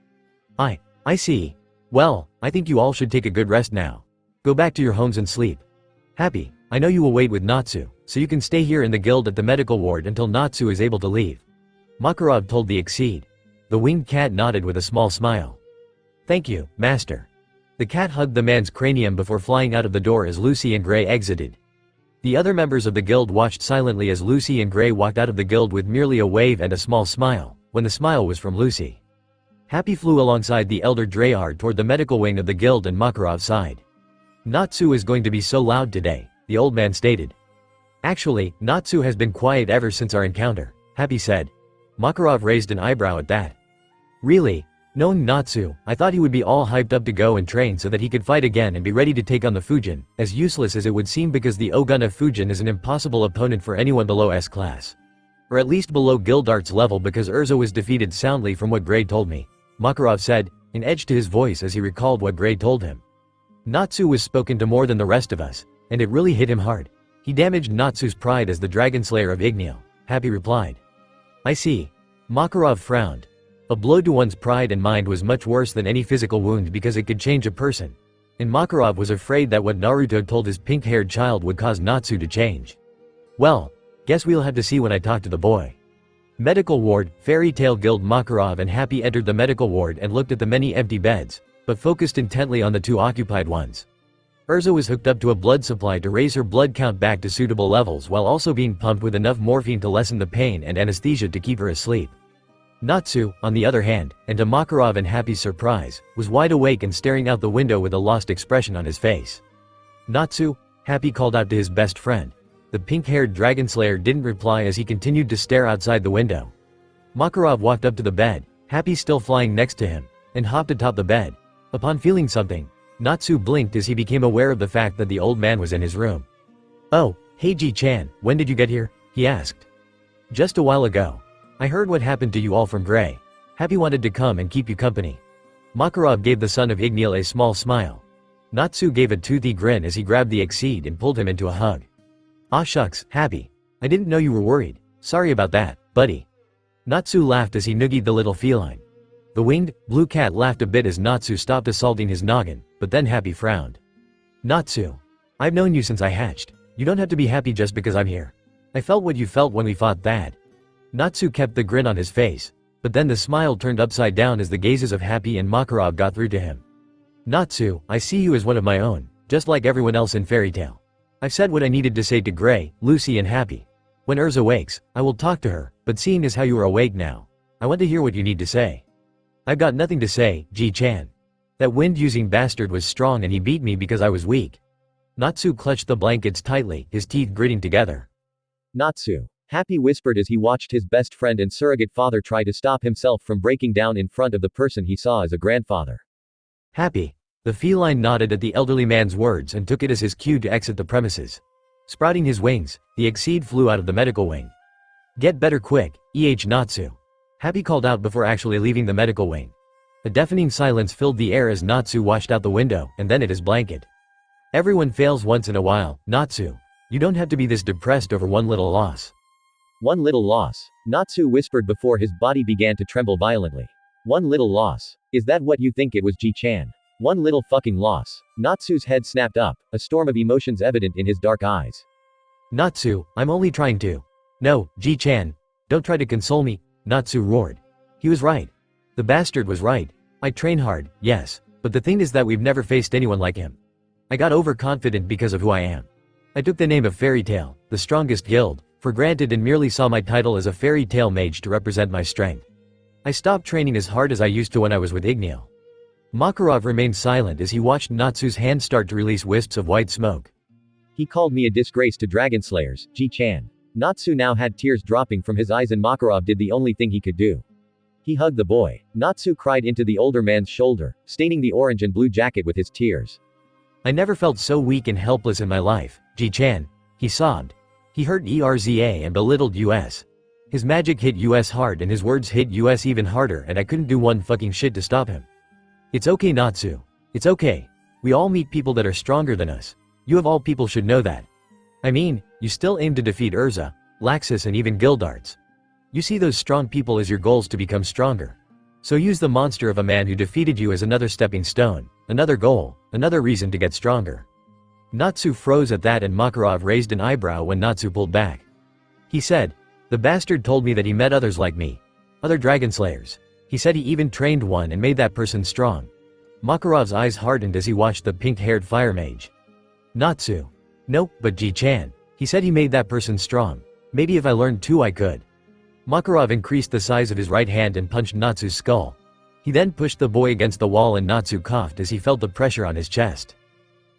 I see. Well, I think you all should take a good rest now. Go back to your homes and sleep. Happy, I know you will wait with Natsu, so you can stay here in the guild at the medical ward until Natsu is able to leave. Makarov told the Exceed. The winged cat nodded with a small smile. Thank you, master. The cat hugged the man's cranium before flying out of the door as Lucy and Gray exited. The other members of the guild watched silently as Lucy and Gray walked out of the guild with merely a wave and a small smile, when the smile was from Lucy. Happy flew alongside the elder Dreyard toward the medical wing of the guild and Makarov sighed. Natsu is going to be so loud today, the old man stated. Actually, Natsu has been quiet ever since our encounter, Happy said. Makarov raised an eyebrow at that. Really? Knowing Natsu, I thought he would be all hyped up to go and train so that he could fight again and be ready to take on the Fujin, as useless as it would seem because the Oguna Fujin is an impossible opponent for anyone below S-class. Or at least below Guildarts level because Urza was defeated soundly from what Gray told me, Makarov said, an edge to his voice as he recalled what Gray told him. Natsu was spoken to more than the rest of us, and it really hit him hard. He damaged Natsu's pride as the Dragonslayer of Igneo, Happy replied. I see. Makarov frowned. A blow to one's pride and mind was much worse than any physical wound because it could change a person. And Makarov was afraid that what Naruto told his pink-haired child would cause Natsu to change. Well, guess we'll have to see when I talk to the boy. Medical ward, Fairy Tail Guild. Makarov and Happy entered the medical ward and looked at the many empty beds, but focused intently on the two occupied ones. Urza was hooked up to a blood supply to raise her blood count back to suitable levels while also being pumped with enough morphine to lessen the pain and anesthesia to keep her asleep. Natsu, on the other hand, and to Makarov and Happy's surprise, was wide awake and staring out the window with a lost expression on his face. Natsu, Happy called out to his best friend. The pink-haired Dragonslayer didn't reply as he continued to stare outside the window. Makarov walked up to the bed, Happy still flying next to him, and hopped atop the bed. Upon feeling something, Natsu blinked as he became aware of the fact that the old man was in his room. "Oh, hey Ji-chan, when did you get here?" he asked. "Just a while ago. I heard what happened to you all from Gray. Happy wanted to come and keep you company." Makarov gave the son of Ignil a small smile. Natsu gave a toothy grin as he grabbed the Exceed and pulled him into a hug. "Aw shucks, Happy. I didn't know you were worried. Sorry about that, buddy." Natsu laughed as he noogied the little feline. The winged, blue cat laughed a bit as Natsu stopped assaulting his noggin, but then Happy frowned. "Natsu. I've known you since I hatched. You don't have to be happy just because I'm here. I felt what you felt when we fought Thad." Natsu kept the grin on his face, but then the smile turned upside down as the gazes of Happy and Makarov got through to him. "Natsu, I see you as one of my own, just like everyone else in Fairy Tail. I've said what I needed to say to Gray, Lucy and Happy. When Urza wakes, I will talk to her, but seeing as how you are awake now, I want to hear what you need to say." "I've got nothing to say, Ji-chan. That wind-using bastard was strong and he beat me because I was weak." Natsu clutched the blankets tightly, his teeth gritting together. "Natsu," Happy whispered as he watched his best friend and surrogate father try to stop himself from breaking down in front of the person he saw as a grandfather. "Happy." The feline nodded at the elderly man's words and took it as his cue to exit the premises. Sprouting his wings, the Exceed flew out of the medical wing. "Get better quick, Natsu," Happy called out before actually leaving the medical wing. A deafening silence filled the air as Natsu washed out the window, and then at his blanket. "Everyone fails once in a while, Natsu. You don't have to be this depressed over one little loss." "One little loss," Natsu whispered before his body began to tremble violently. "One little loss. Is that what you think it was, Ji-chan? One little fucking loss." Natsu's head snapped up, a storm of emotions evident in his dark eyes. "Natsu, I'm only trying to." "No, Ji-chan. Don't try to console me," Natsu roared. He was right. The bastard was right. I train hard, yes, but the thing is that we've never faced anyone like him. I got overconfident because of who I am. I took the name of Fairy Tail, the strongest guild, for granted and merely saw my title as a fairy tale mage to represent my strength. I stopped training as hard as I used to when I was with Ignil. Makarov remained silent as he watched Natsu's hand start to release wisps of white smoke. "He called me a disgrace to Dragonslayers, Ji-chan." Natsu now had tears dropping from his eyes and Makarov did the only thing he could do. He hugged the boy. Natsu cried into the older man's shoulder, staining the orange and blue jacket with his tears. "I never felt so weak and helpless in my life, Ji-chan," he sobbed. He hurt Erza and belittled us. His magic hit us hard and his words hit us even harder and I couldn't do one fucking shit to stop him. "It's okay Natsu. It's okay. We all meet people that are stronger than us. You of all people should know that. I mean, you still aim to defeat Urza, Laxus and even Gildarts. You see those strong people as your goals to become stronger. So use the monster of a man who defeated you as another stepping stone, another goal, another reason to get stronger." Natsu froze at that and Makarov raised an eyebrow when Natsu pulled back. He said, "The bastard told me that he met others like me. Other Dragonslayers. He said he even trained one and made that person strong." Makarov's eyes hardened as he watched the pink-haired fire mage. "Natsu. Nope, but Ji-chan. He said he made that person strong. Maybe if I learned too I could." Makarov increased the size of his right hand and punched Natsu's skull. He then pushed the boy against the wall and Natsu coughed as he felt the pressure on his chest.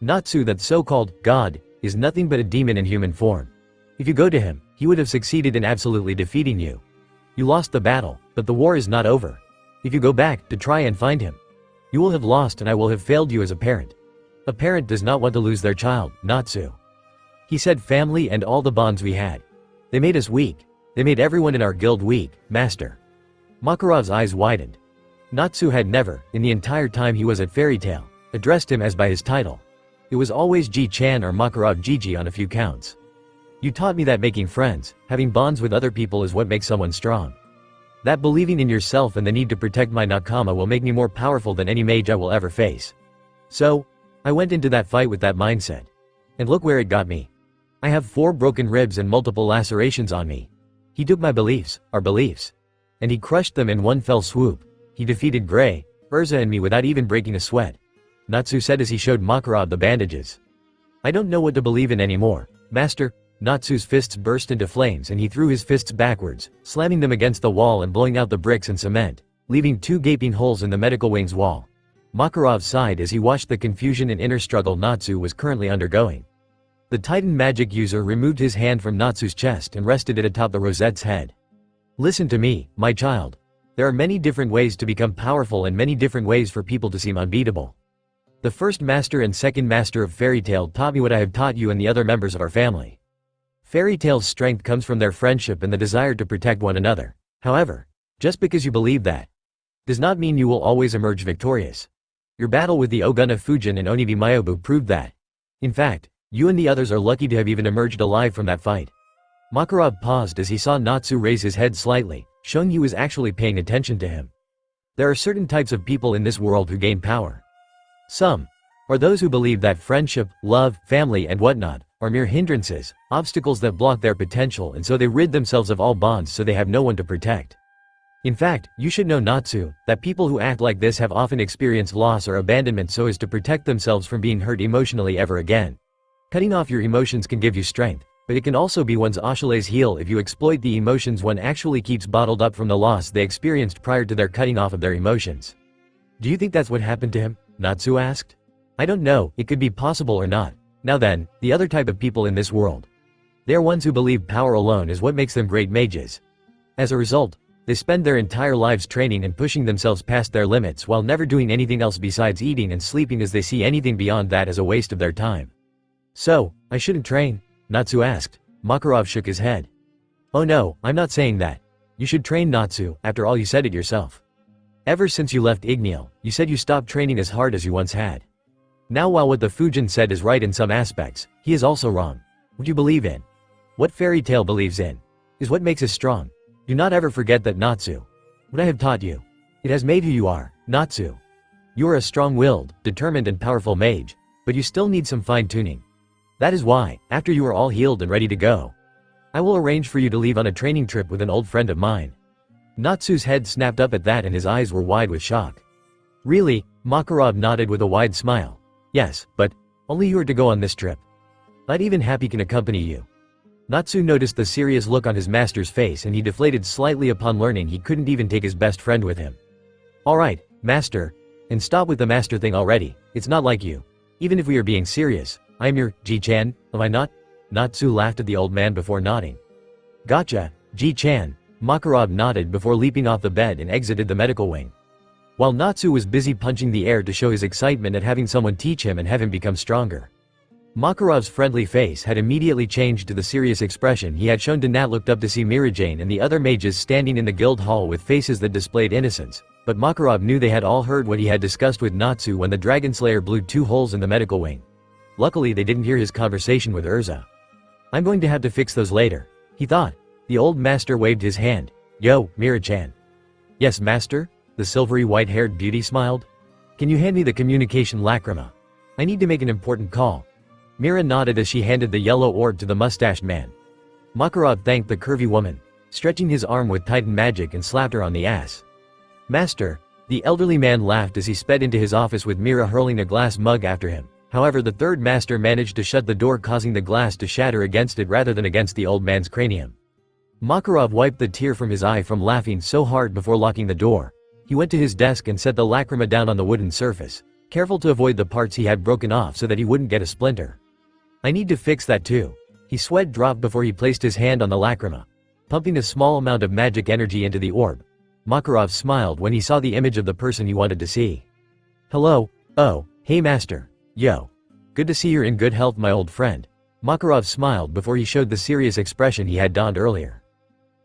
"Natsu, that so-called God, is nothing but a demon in human form. If you go to him, he would have succeeded in absolutely defeating you. You lost the battle, but the war is not over. If you go back to try and find him, you will have lost and I will have failed you as a parent. A parent does not want to lose their child, Natsu." He said family and all the bonds we had. They made us weak. They made everyone in our guild weak, master. Makarov's eyes widened. Natsu had never, in the entire time he was at Fairy Tail, addressed him as by his title. It was always Ji-chan or Makarov Gigi on a few counts. "You taught me that making friends, having bonds with other people is what makes someone strong. That believing in yourself and the need to protect my nakama will make me more powerful than any mage I will ever face. So, I went into that fight with that mindset. And look where it got me. I have 4 broken ribs and multiple lacerations on me. He took my beliefs, our beliefs, and he crushed them in one fell swoop. He defeated Gray, Urza and me without even breaking a sweat," Natsu said as he showed Makarov the bandages. "I don't know what to believe in anymore, master." Natsu's fists burst into flames and he threw his fists backwards, slamming them against the wall and blowing out the bricks and cement, leaving 2 gaping holes in the medical wing's wall. Makarov sighed as he watched the confusion and inner struggle Natsu was currently undergoing. The Titan magic user removed his hand from Natsu's chest and rested it atop the rosette's head. "Listen to me, my child. There are many different ways to become powerful and many different ways for people to seem unbeatable. The first master and second master of fairy tale taught me what I have taught you and the other members of our family. Fairy tale's strength comes from their friendship and the desire to protect one another. However, just because you believe that does not mean you will always emerge victorious. Your battle with the Oguna Fujin and Onibi Mayobu proved that. In fact, you and the others are lucky to have even emerged alive from that fight. Makarov paused as he saw Natsu raise his head slightly, showing he was actually paying attention to him. There are certain types of people in this world who gain power. Some are those who believe that friendship, love, family and whatnot are mere hindrances, obstacles that block their potential, and so they rid themselves of all bonds so they have no one to protect. In fact, you should know, Natsu, that people who act like this have often experienced loss or abandonment so as to protect themselves from being hurt emotionally ever again. Cutting off your emotions can give you strength, but it can also be one's Achilles heel if you exploit the emotions one actually keeps bottled up from the loss they experienced prior to their cutting off of their emotions. Do you think that's what happened to him? Natsu asked. I don't know, it could be possible or not. Now then, the other type of people in this world. They are ones who believe power alone is what makes them great mages. As a result, they spend their entire lives training and pushing themselves past their limits while never doing anything else besides eating and sleeping, as they see anything beyond that as a waste of their time. So, I shouldn't train? Natsu asked. Makarov shook his head. Oh no, I'm not saying that. You should train, Natsu, after all you said it yourself. Ever since you left Igneel, you said you stopped training as hard as you once had. Now while what the Fujin said is right in some aspects, he is also wrong. What you believe in, what fairy tale believes in, is what makes us strong. Do not ever forget that, Natsu. What I have taught you, it has made who you are, Natsu. You are a strong-willed, determined and powerful mage, but you still need some fine-tuning. That is why, after you are all healed and ready to go, I will arrange for you to leave on a training trip with an old friend of mine. Natsu's head snapped up at that and his eyes were wide with shock. Really? Makarov nodded with a wide smile. Yes, but only you are to go on this trip. Not even Happy can accompany you. Natsu noticed the serious look on his master's face and he deflated slightly upon learning he couldn't even take his best friend with him. Alright, master. And stop with the master thing already, it's not like you. Even if we are being serious, I am your Ji-chan, am I not? Natsu laughed at the old man before nodding. Gotcha, Ji-chan. Makarov nodded before leaping off the bed and exited the medical wing. While Natsu was busy punching the air to show his excitement at having someone teach him and have him become stronger, Makarov's friendly face had immediately changed to the serious expression he had shown to Nat. Looked up to see Mirajane and the other mages standing in the guild hall with faces that displayed innocence, but Makarov knew they had all heard what he had discussed with Natsu when the Dragonslayer blew 2 holes in the medical wing. Luckily they didn't hear his conversation with Urza. I'm going to have to fix those later, he thought. The old master waved his hand. Yo, Mirachan. Yes, master? The silvery white-haired beauty smiled. Can you hand me the communication lacrima? I need to make an important call. Mira nodded as she handed the yellow orb to the mustached man. Makarov thanked the curvy woman, stretching his arm with Titan magic and slapped her on the ass. Master, the elderly man laughed as he sped into his office with Mira hurling a glass mug after him. However, the third master managed to shut the door, causing the glass to shatter against it rather than against the old man's cranium. Makarov wiped the tear from his eye from laughing so hard before locking the door. He went to his desk and set the lacrima down on the wooden surface, careful to avoid the parts he had broken off so that he wouldn't get a splinter. I need to fix that too. His sweat dropped before he placed his hand on the lacrima, pumping a small amount of magic energy into the orb. Makarov smiled when he saw the image of the person he wanted to see. Hello, oh, hey master, yo. Good to see you're in good health, my old friend. Makarov smiled before he showed the serious expression he had donned earlier.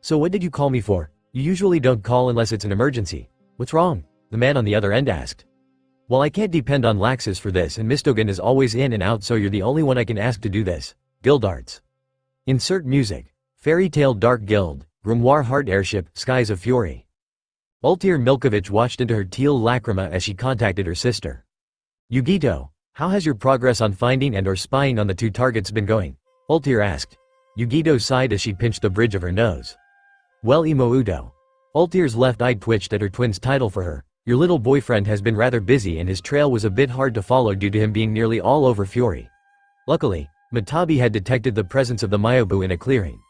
So what did you call me for? You usually don't call unless it's an emergency. What's wrong? The man on the other end asked. Well, I can't depend on Laxus for this and Mistogan is always in and out, so you're the only one I can ask to do this. Guildarts. Insert music. Fairy Tale Dark Guild, Grimoire Heart Airship, Skies of Fury. Ultir Milkovich watched into her teal lacrima as she contacted her sister. Yugito, how has your progress on finding and or spying on the 2 targets been going? Ultir asked. Yugito sighed as she pinched the bridge of her nose. Well, Imoudo. Ultir's left eye twitched at her twin's title for her. Your little boyfriend has been rather busy and his trail was a bit hard to follow due to him being nearly all over Fury. Luckily, Matabi had detected the presence of the Mayobu in a clearing.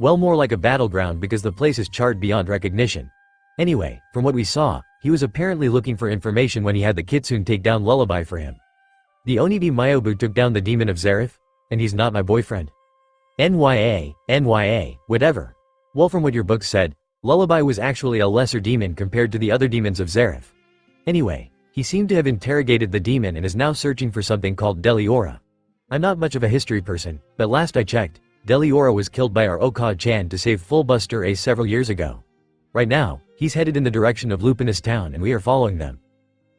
Well, more like a battleground because the place is charred beyond recognition. Anyway, from what we saw, he was apparently looking for information when he had the Kitsune take down Lullaby for him. The Onibi Mayobu took down the demon of Zareth? And he's not my boyfriend? NYA, whatever. Well, from what your book said, Lullaby was actually a lesser demon compared to the other demons of Zareth. Anyway, He seemed to have interrogated the demon and is now searching for something called Deliora. I'm not much of a history person, but last I checked, Deliora was killed by our Hokage-chan to save Fullbuster Ace several years ago. Right now, he's headed in the direction of Lupinous Town and we are following them.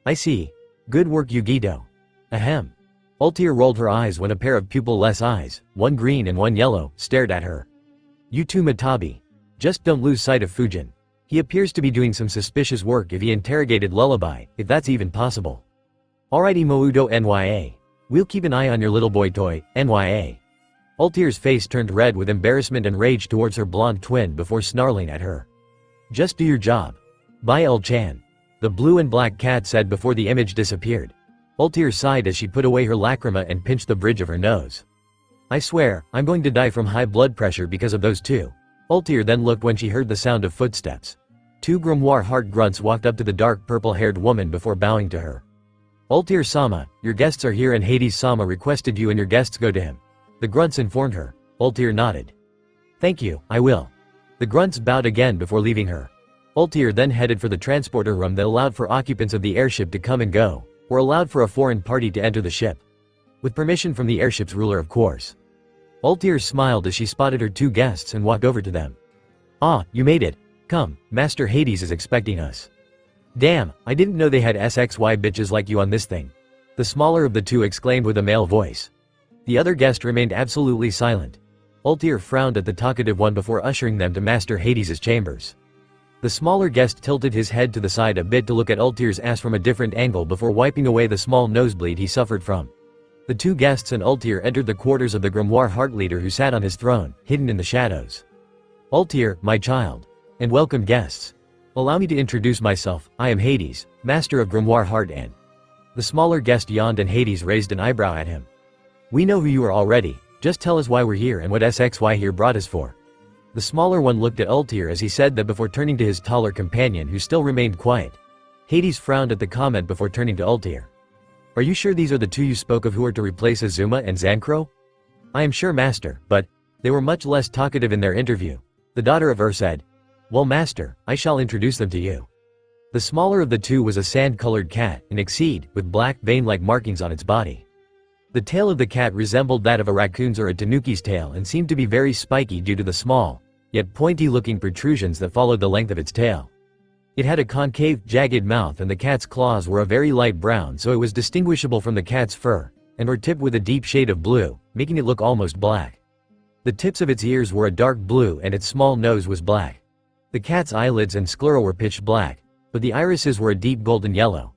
I see. Good work, Yugito. Ahem. Altair rolled her eyes when a pair of pupil-less eyes, one green and one yellow, stared at her. You too, Matabi. Just don't lose sight of Fujin. He appears to be doing some suspicious work if he interrogated Lullaby, if that's even possible. Alrighty Moudo NYA. We'll keep an eye on your little boy toy, NYA. Altair's face turned red with embarrassment and rage towards her blonde twin before snarling at her. Just do your job. Bye L-chan. The blue and black cat said before the image disappeared. Altair sighed as she put away her lacrima and pinched the bridge of her nose. I swear, I'm going to die from high blood pressure because of those two. Altair then looked when she heard the sound of footsteps. Two grimoire heart grunts walked up to the dark purple-haired woman before bowing to her. Altair-sama, your guests are here and Hades-sama requested you and your guests go to him. The grunts informed her. Altair nodded. Thank you, I will. The grunts bowed again before leaving her. Altair then headed for the transporter room that allowed for occupants of the airship to come and go, or allowed for a foreign party to enter the ship. With permission from the airship's ruler, of course. Altair smiled as she spotted her two guests and walked over to them. Ah, you made it. Come, Master Hades is expecting us. Damn, I didn't know they had SXY bitches like you on this thing. The smaller of the two exclaimed with a male voice. The other guest remained absolutely silent. Altair frowned at the talkative one before ushering them to Master Hades' chambers. The smaller guest tilted his head to the side a bit to look at Altair's ass from a different angle before wiping away the small nosebleed he suffered from. The two guests and Altair entered the quarters of the grimoire heart leader who sat on his throne, hidden in the shadows. Altair, my child. And welcome guests. Allow me to introduce myself, I am Hades, master of grimoire heart and... The smaller guest yawned and Hades raised an eyebrow at him. We know who you are already, just tell us why we're here and what SXY here brought us for. The smaller one looked at Altair as he said that before turning to his taller companion who still remained quiet. Hades frowned at the comment before turning to Altair. Are you sure these are the two you spoke of who are to replace Azuma and Zancro? I am sure, master, but... They were much less talkative in their interview. The daughter of said, well master, I shall introduce them to you. The smaller of the two was a sand-colored cat, an exceed, with black, vein-like markings on its body. The tail of the cat resembled that of a raccoon's or a tanuki's tail and seemed to be very spiky due to the small, yet pointy-looking protrusions that followed the length of its tail. It had a concave, jagged mouth and the cat's claws were a very light brown so it was distinguishable from the cat's fur, and were tipped with a deep shade of blue, making it look almost black. The tips of its ears were a dark blue and its small nose was black. The cat's eyelids and sclera were pitch black, but the irises were a deep golden yellow.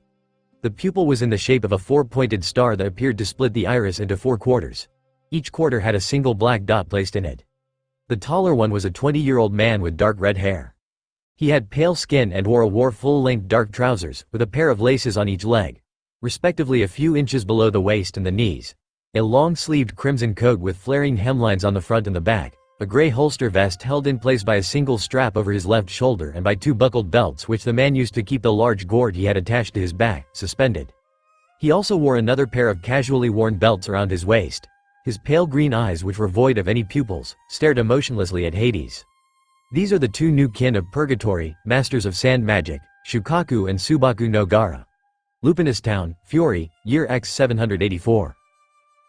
The pupil was in the shape of a four-pointed star that appeared to split the iris into 4 quarters. Each quarter had a single black dot placed in it. The taller one was a 20-year-old man with dark red hair. He had pale skin and wore full-length dark trousers, with a pair of laces on each leg, respectively a few inches below the waist and the knees, a long-sleeved crimson coat with flaring hemlines on the front and the back, a gray holster vest held in place by a single strap over his left shoulder and by 2 buckled belts which the man used to keep the large gourd he had attached to his back, suspended. He also wore another pair of casually worn belts around his waist. His pale green eyes, which were void of any pupils, stared emotionlessly at Hades. These are the 2 new kin of Purgatory, masters of sand magic, Shukaku and Subaku no Gara. Lupinous Town, Fury, year X 784.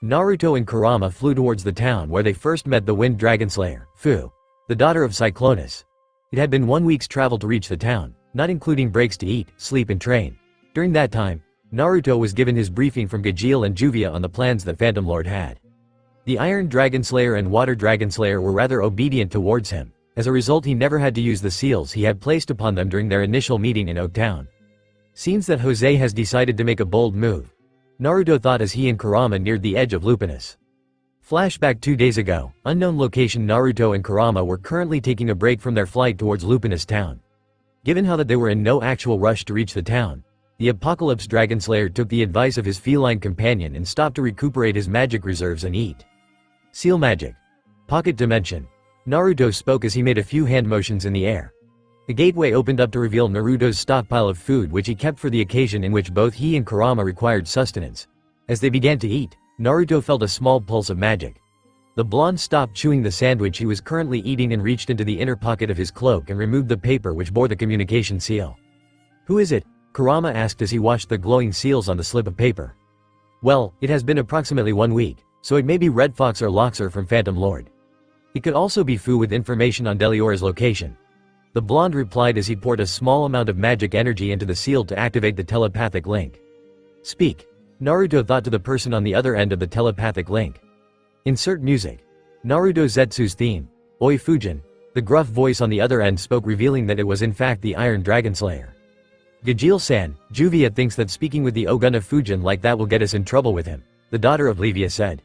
Naruto and Kurama flew towards the town where they first met the Wind Dragonslayer, Fu, the daughter of Cyclonus. It had been 1 week's travel to reach the town, not including breaks to eat, sleep and train. During that time, Naruto was given his briefing from Gajeel and Juvia on the plans that Phantom Lord had. The Iron Dragonslayer and Water Dragonslayer were rather obedient towards him. As a result, he never had to use the seals he had placed upon them during their initial meeting in Oak Town. Seems that Jose has decided to make a bold move. Naruto thought as he and Kurama neared the edge of Lupinous. Flashback 2 days ago, unknown location. Naruto and Kurama were currently taking a break from their flight towards Lupinous Town. Given how that they were in no actual rush to reach the town, the Apocalypse Dragonslayer took the advice of his feline companion and stopped to recuperate his magic reserves and eat. Seal magic. Pocket dimension. Naruto spoke as he made a few hand motions in the air. The gateway opened up to reveal Naruto's stockpile of food which he kept for the occasion in which both he and Kurama required sustenance. As they began to eat, Naruto felt a small pulse of magic. The blonde stopped chewing the sandwich he was currently eating and reached into the inner pocket of his cloak and removed the paper which bore the communication seal. Who is it? Kurama asked as he watched the glowing seals on the slip of paper. Well, it has been approximately 1 week, so it may be Red Fox or Loxer from Phantom Lord. It could also be Fu with information on Deliora's location. The blonde replied as he poured a small amount of magic energy into the seal to activate the telepathic link. Speak. Naruto thought to the person on the other end of the telepathic link. Insert music. Naruto Zetsu's theme. Oi Fujin. The gruff voice on the other end spoke, revealing that it was in fact the Iron Dragonslayer. Gajeel-san, Juvia thinks that speaking with the Oguna Fujin like that will get us in trouble with him, the daughter of Levia said.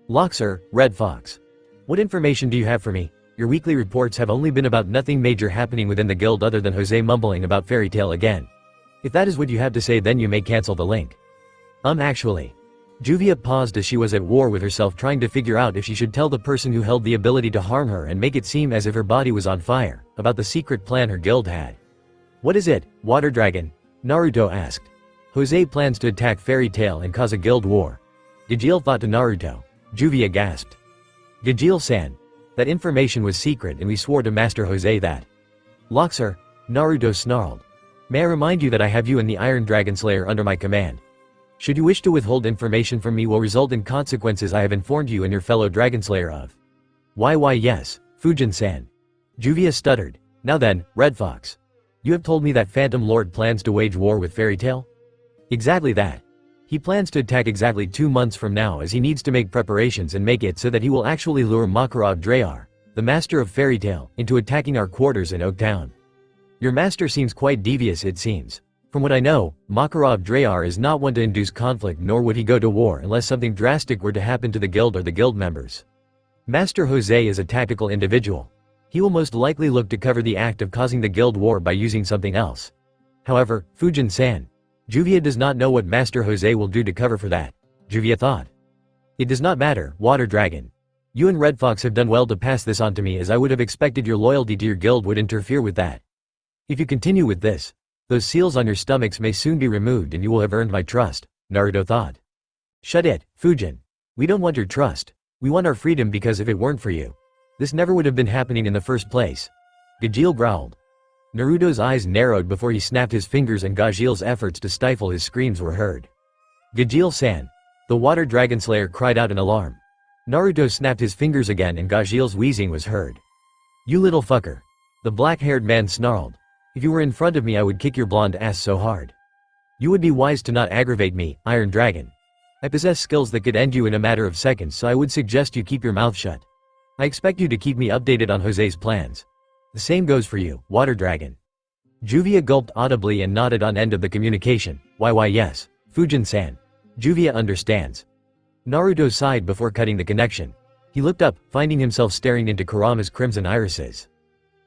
Loxer, Red Fox. What information do you have for me? Your weekly reports have only been about nothing major happening within the guild other than Jose mumbling about fairy tale again. If that is what you have to say, then you may cancel the link. Actually. Juvia paused as she was at war with herself, trying to figure out if she should tell the person who held the ability to harm her and make it seem as if her body was on fire, about the secret plan her guild had. What is it, Water Dragon? Naruto asked. Jose plans to attack Fairy Tail and cause a guild war. Gajeel thought to Naruto. Juvia gasped. Gajeel-san. That information was secret and we swore to Master Jose that. Loxer, Naruto snarled. May I remind you that I have you and the Iron Dragonslayer under my command. Should you wish to withhold information from me will result in consequences I have informed you and your fellow Dragonslayer of. Why yes, Fujin-san. Juvia stuttered. Now then, Red Fox. You have told me that Phantom Lord plans to wage war with Fairy Tail? Exactly that. He plans to attack exactly 2 months from now, as he needs to make preparations and make it so that he will actually lure Makarov Drayar, the master of Fairy Tail, into attacking our quarters in Oak Town. Your master seems quite devious, it seems. From what I know, Makarov Drayar is not one to induce conflict, nor would he go to war unless something drastic were to happen to the guild or the guild members. Master Jose is a tactical individual. He will most likely look to cover the act of causing the guild war by using something else. However, Fujin-san, Juvia does not know what Master Jose will do to cover for that, Juvia thought. It does not matter, Water Dragon. You and Red Fox have done well to pass this on to me, as I would have expected your loyalty to your guild would interfere with that. If you continue with this, those seals on your stomachs may soon be removed and you will have earned my trust, Naruto thought. Shut it, Fujin. We don't want your trust. We want our freedom, because if it weren't for you, this never would have been happening in the first place. Gajeel growled. Naruto's eyes narrowed before he snapped his fingers, and Gajeel's efforts to stifle his screams were heard. Gajeel-san. The Water Dragonslayer cried out in alarm. Naruto snapped his fingers again and Gajeel's wheezing was heard. You little fucker. The black-haired man snarled. If you were in front of me I would kick your blonde ass so hard. You would be wise to not aggravate me, Iron Dragon. I possess skills that could end you in a matter of seconds, so I would suggest you keep your mouth shut. I expect you to keep me updated on Jose's plans. The same goes for you, Water Dragon. Juvia gulped audibly and nodded on end of the communication. Why yes, Fujin-san. Juvia understands. Naruto sighed before cutting the connection. He looked up, finding himself staring into Kurama's crimson irises.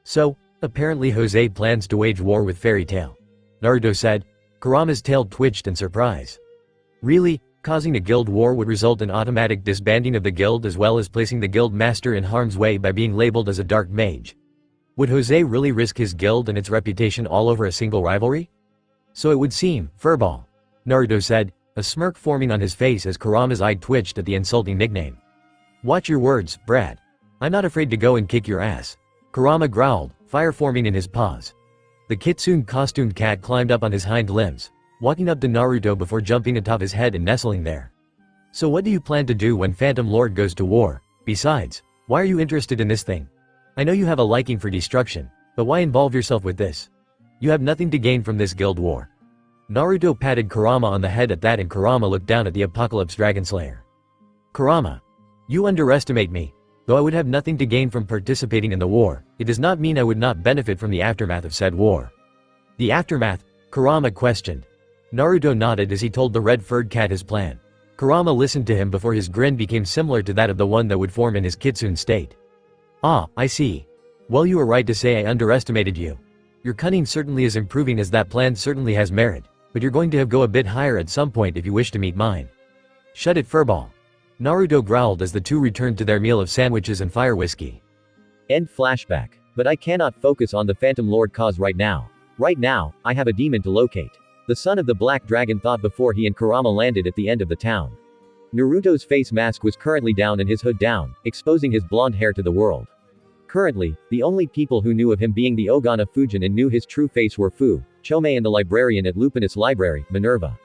So, apparently Jose plans to wage war with Fairy Tail, Naruto said. Kurama's tail twitched in surprise. Really? Causing a guild war would result in automatic disbanding of the guild, as well as placing the guild master in harm's way by being labeled as a dark mage. Would Jose really risk his guild and its reputation all over a single rivalry? So it would seem, furball, Naruto said, a smirk forming on his face as Kurama's eye twitched at the insulting nickname. Watch your words, Brad. I'm not afraid to go and kick your ass, Kurama growled, fire forming in his paws. The kitsune-costumed cat climbed up on his hind limbs, walking up to Naruto before jumping atop his head and nestling there. So what do you plan to do when Phantom Lord goes to war? Besides, why are you interested in this thing? I know you have a liking for destruction, but why involve yourself with this? You have nothing to gain from this guild war. Naruto patted Kurama on the head at that, and Kurama looked down at the Apocalypse Dragonslayer. Kurama, you underestimate me. Though I would have nothing to gain from participating in the war, it does not mean I would not benefit from the aftermath of said war. The aftermath? Kurama questioned. Naruto nodded as he told the red-furred cat his plan. Kurama listened to him before his grin became similar to that of the one that would form in his kitsune state. Ah, I see. Well, you were right to say I underestimated you. Your cunning certainly is improving, as that plan certainly has merit, but you're going to have go a bit higher at some point if you wish to meet mine. Shut it, furball. Naruto growled as the two returned to their meal of sandwiches and fire whiskey. End flashback. But I cannot focus on the Phantom Lord cause right now. Right now, I have a demon to locate. The son of the Black Dragon thought before he and Kurama landed at the end of the town. Naruto's face mask was currently down and his hood down, exposing his blonde hair to the world. Currently, the only people who knew of him being the Ogana Fujin and knew his true face were Fu, Chomei and the librarian at Lupinus Library, Minerva.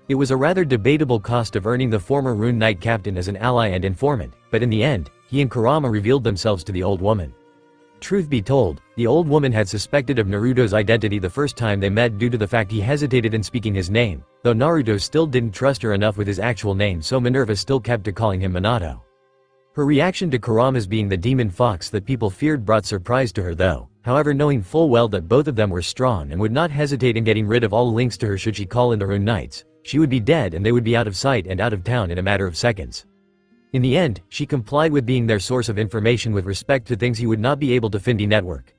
It was a rather debatable cost of earning the former Rune Knight captain as an ally and informant, but in the end, he and Kurama revealed themselves to the old woman. Truth be told, the old woman had suspected of Naruto's identity the first time they met due to the fact he hesitated in speaking his name, though Naruto still didn't trust her enough with his actual name, so Minerva still kept to calling him Minato. Her reaction to Kurama's being the demon fox that people feared brought surprise to her though, however, knowing full well that both of them were strong and would not hesitate in getting rid of all links to her should she call in the Rune Knights, she would be dead and they would be out of sight and out of town in a matter of seconds. In the end, she complied with being their source of information with respect to things he would not be able to find in network.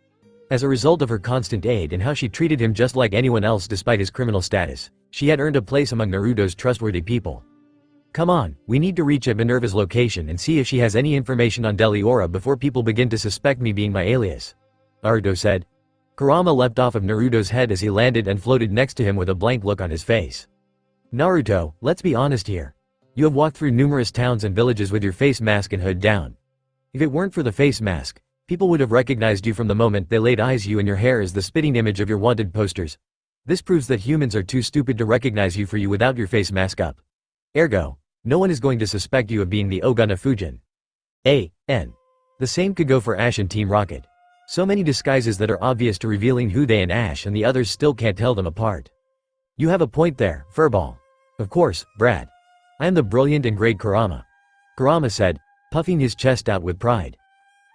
As a result of her constant aid and how she treated him just like anyone else despite his criminal status, she had earned a place among Naruto's trustworthy people. Come on, we need to reach at Minerva's location and see if she has any information on Deliora before people begin to suspect me being my alias, Naruto said. Kurama leapt off of Naruto's head as he landed and floated next to him with a blank look on his face. Naruto, let's be honest here. You have walked through numerous towns and villages with your face mask and hood down. If it weren't for the face mask, people would have recognized you from the moment they laid eyes on you, and your hair is the spitting image of your wanted posters. This proves that humans are too stupid to recognize you for you without your face mask up. Ergo, no one is going to suspect you of being the Ogana Fujin. A.N. The same could go for Ash and Team Rocket. So many disguises that are obvious to revealing who they and Ash and the others still can't tell them apart. You have a point there, Furball. Of course, Brad. I am the brilliant and great Kurama. Kurama said, puffing his chest out with pride.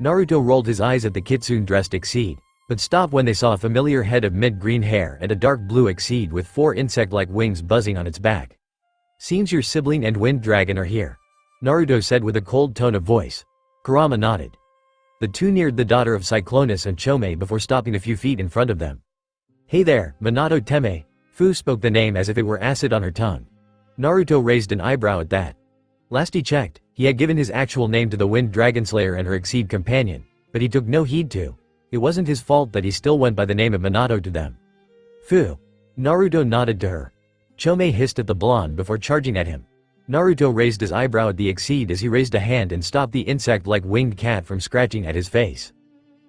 Naruto rolled his eyes at the kitsune-dressed Exceed, but stopped when they saw a familiar head of mint-green hair and a dark blue Exceed with 4 insect-like wings buzzing on its back. Seems your sibling and Wind Dragon are here, Naruto said with a cold tone of voice. Kurama nodded. The two neared the daughter of Cyclonus and Chomei before stopping a few feet in front of them. Hey there, Minato Teme. Fu spoke the name as if it were acid on her tongue. Naruto raised an eyebrow at that. Last he checked, he had given his actual name to the Wind Dragonslayer and her Exceed companion, but he took no heed to. It wasn't his fault that he still went by the name of Minato to them. Fu. Naruto nodded to her. Chomei hissed at the blonde before charging at him. Naruto raised his eyebrow at the Exceed as he raised a hand and stopped the insect-like winged cat from scratching at his face.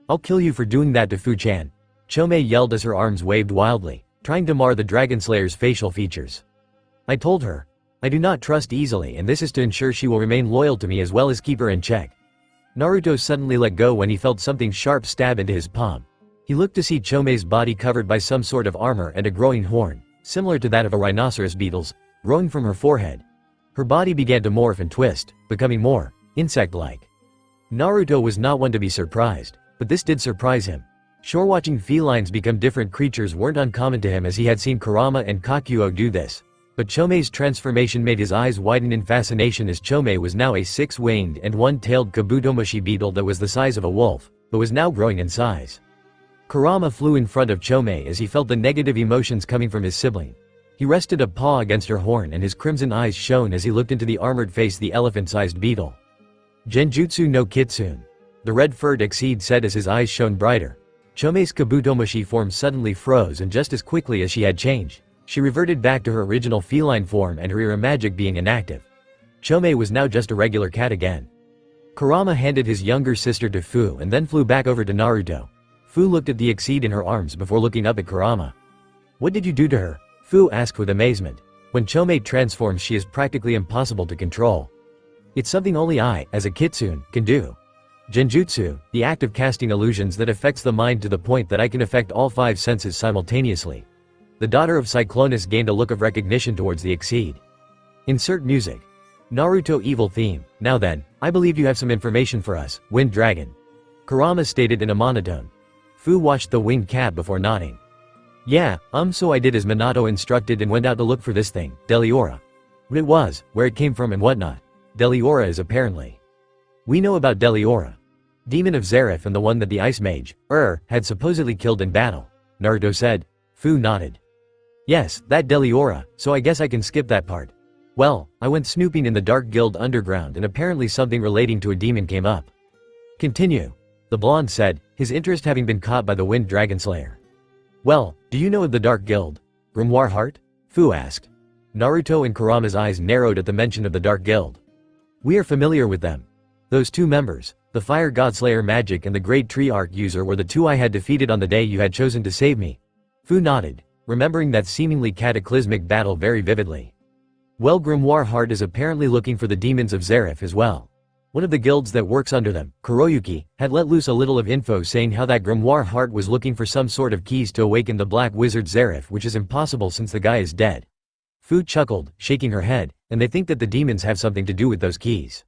I'll kill you for doing that to Fu-chan. Chomei yelled as her arms waved wildly, trying to mar the Dragonslayer's facial features. I told her. I do not trust easily, and this is to ensure she will remain loyal to me as well as keep her in check. Naruto suddenly let go when he felt something sharp stab into his palm. He looked to see Chomei's body covered by some sort of armor and a growing horn, similar to that of a rhinoceros beetle's, growing from her forehead. Her body began to morph and twist, becoming more insect-like. Naruto was not one to be surprised, but this did surprise him. Sure, watching felines become different creatures weren't uncommon to him as he had seen Kurama and Kakuo do this. But Chomei's transformation made his eyes widen in fascination as Chomei was now a 6-winged and 1-tailed kabutomushi beetle that was the size of a wolf, but was now growing in size. Kurama flew in front of Chomei as he felt the negative emotions coming from his sibling. He rested a paw against her horn and his crimson eyes shone as he looked into the armored face of the elephant-sized beetle. Genjutsu no Kitsune. The red-furred Exceed said as his eyes shone brighter. Chomei's kabutomushi form suddenly froze, and just as quickly as she had changed, she reverted back to her original feline form and her era magic being inactive. Chomei was now just a regular cat again. Kurama handed his younger sister to Fu and then flew back over to Naruto. Fu looked at the Exceed in her arms before looking up at Kurama. What did you do to her? Fu asked with amazement. When Chomei transforms, she is practically impossible to control. It's something only I, as a kitsune, can do. Genjutsu, the act of casting illusions that affects the mind to the point that I can affect all 5 senses simultaneously. The daughter of Cyclonus gained a look of recognition towards the Exceed. Insert music. Naruto evil theme. Now then, I believe you have some information for us, Wind Dragon. Kurama stated in a monotone. Fu watched the winged cat before nodding. Yeah, so I did as Minato instructed and went out to look for this thing, Deliora. What it was, where it came from and whatnot. Deliora is apparently. We know about Deliora. Demon of Zareth and the one that the Ice Mage, had supposedly killed in battle, Naruto said. Fu nodded. Yes, that Deliora, so I guess I can skip that part. Well, I went snooping in the Dark Guild underground and apparently something relating to a demon came up. Continue. The blonde said, his interest having been caught by the Wind Dragonslayer. Well, do you know of the Dark Guild? Grimoire Heart? Fu asked. Naruto and Kurama's eyes narrowed at the mention of the Dark Guild. We are familiar with them. Those 2 members, the Fire Godslayer Magic and the Great Tree Arc User, were the 2 I had defeated on the day you had chosen to save me. Fu nodded. remembering that seemingly cataclysmic battle very vividly. Well, Grimoire Heart is apparently looking for the demons of Zareth as well. One of the guilds that works under them, Kuroyuki, had let loose a little of info saying how that Grimoire Heart was looking for some sort of keys to awaken the Black Wizard Zareth, which is impossible since the guy is dead. Fu chuckled, shaking her head, and they think that the demons have something to do with those keys.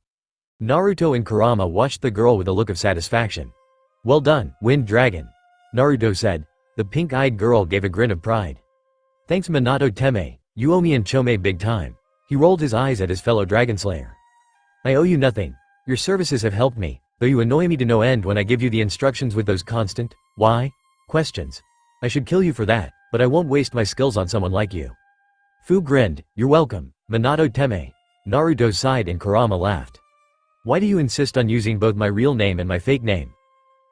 Naruto and Kurama watched the girl with a look of satisfaction. Well done, Wind Dragon, Naruto said. The pink-eyed girl gave a grin of pride. Thanks Minato Teme, you owe me and Chome big time. He rolled his eyes at his fellow Dragonslayer. I owe you nothing. Your services have helped me, though you annoy me to no end when I give you the instructions with those constant, why? Questions. I should kill you for that, but I won't waste my skills on someone like you. Fu grinned, you're welcome, Minato Teme. Naruto sighed and Kurama laughed. Why do you insist on using both my real name and my fake name?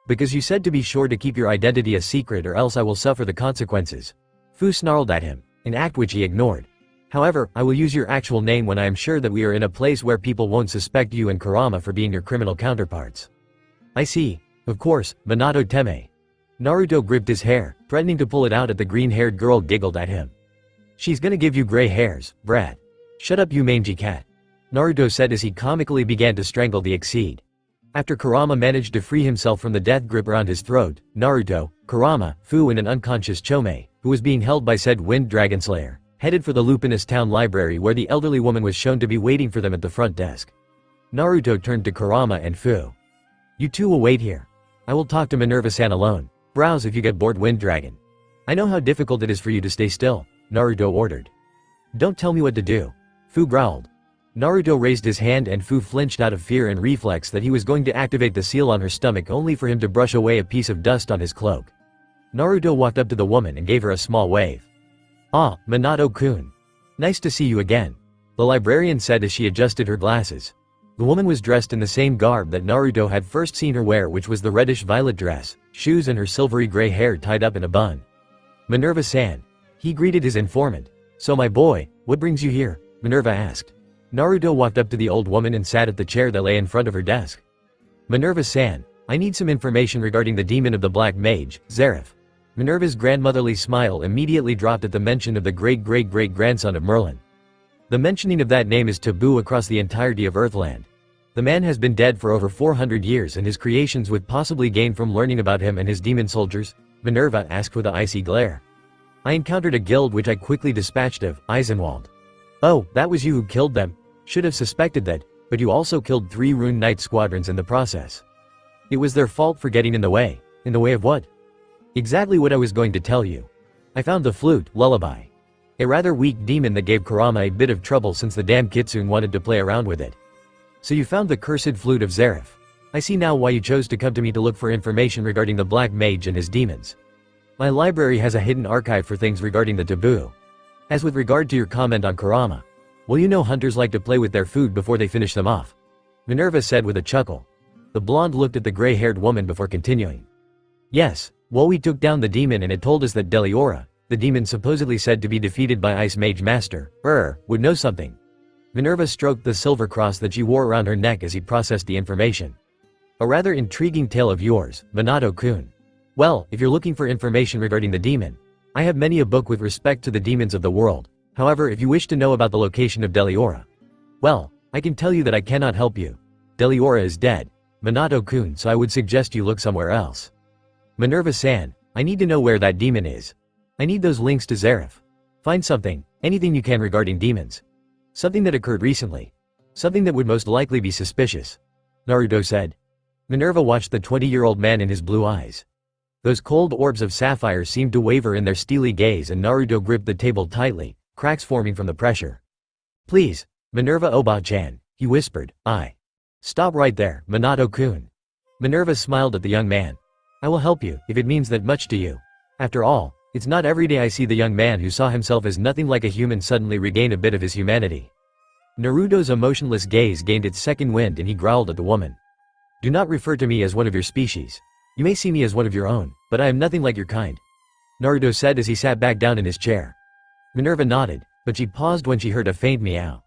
Because you said to be sure to keep your identity a secret or else I will suffer the consequences. Fu snarled at him, an act which he ignored. However, I will use your actual name when I am sure that we are in a place where people won't suspect you and Kurama for being your criminal counterparts. I see. Of course, Minato Teme. Naruto gripped his hair, threatening to pull it out at the green-haired girl giggled at him. She's gonna give you gray hairs, brat. Shut up you mangy cat. Naruto said as he comically began to strangle the Exceed. After Kurama managed to free himself from the death grip around his throat, Naruto, Kurama, Fu and an unconscious Chome, who was being held by said Wind Dragonslayer, headed for the Lupinous Town Library where the elderly woman was shown to be waiting for them at the front desk. Naruto turned to Kurama and Fu. You two will wait here. I will talk to Minerva-san alone. Browse if you get bored Wind Dragon. I know how difficult it is for you to stay still, Naruto ordered. Don't tell me what to do. Fu growled. Naruto raised his hand and Fu flinched out of fear and reflex that he was going to activate the seal on her stomach only for him to brush away a piece of dust on his cloak. Naruto walked up to the woman and gave her a small wave. Ah, Minato-kun. Nice to see you again, the librarian said as she adjusted her glasses. The woman was dressed in the same garb that Naruto had first seen her wear, which was the reddish-violet dress, shoes and her silvery gray hair tied up in a bun. Minerva-san. He greeted his informant. So my boy, what brings you here? Minerva asked. Naruto walked up to the old woman and sat at the chair that lay in front of her desk. Minerva-san, I need some information regarding the demon of the Black Mage, Zareth. Minerva's grandmotherly smile immediately dropped at the mention of the great-great-great-grandson of Merlin. The mentioning of that name is taboo across the entirety of Earthland. The man has been dead for over 400 years and his creations would possibly gain from learning about him and his demon soldiers, Minerva asked with an icy glare. I encountered a guild which I quickly dispatched of, Eisenwald. Oh, that was you who killed them? Should have suspected that, but you also killed 3 Rune Knight squadrons in the process. It was their fault for getting in the way. In the way of what? Exactly what I was going to tell you. I found the flute, Lullaby. A rather weak demon that gave Kurama a bit of trouble since the damn Kitsune wanted to play around with it. So you found the cursed flute of Zareth. I see now why you chose to come to me to look for information regarding the Black Mage and his demons. My library has a hidden archive for things regarding the taboo. As with regard to your comment on Kurama, well, you know hunters like to play with their food before they finish them off, Minerva said with a chuckle. The blonde looked at the gray-haired woman before continuing. Yes, well, we took down the demon and it told us that Deliora, the demon supposedly said to be defeated by Ice Mage Master, would know something. Minerva stroked the silver cross that she wore around her neck as he processed the information. A rather intriguing tale of yours, Minato-kun. Well, if you're looking for information regarding the demon, I have many a book with respect to the demons of the world. However, if you wish to know about the location of Deliora, well, I can tell you that I cannot help you. Deliora is dead, Minato-kun, so I would suggest you look somewhere else. Minerva-san, I need to know where that demon is. I need those links to Zareth. Find something, anything you can regarding demons. Something that occurred recently. Something that would most likely be suspicious, Naruto said. Minerva watched the 20-year-old man in his blue eyes. Those cold orbs of sapphire seemed to waver in their steely gaze and Naruto gripped the table tightly, cracks forming from the pressure. Please, Minerva Oba-chan, he whispered, Stop right there, Minato-kun. Minerva smiled at the young man. I will help you, if it means that much to you. After all, it's not every day I see the young man who saw himself as nothing like a human suddenly regain a bit of his humanity. Naruto's emotionless gaze gained its second wind and he growled at the woman. Do not refer to me as one of your species. You may see me as one of your own, but I am nothing like your kind, Naruto said as he sat back down in his chair. Minerva nodded, but she paused when she heard a faint meow.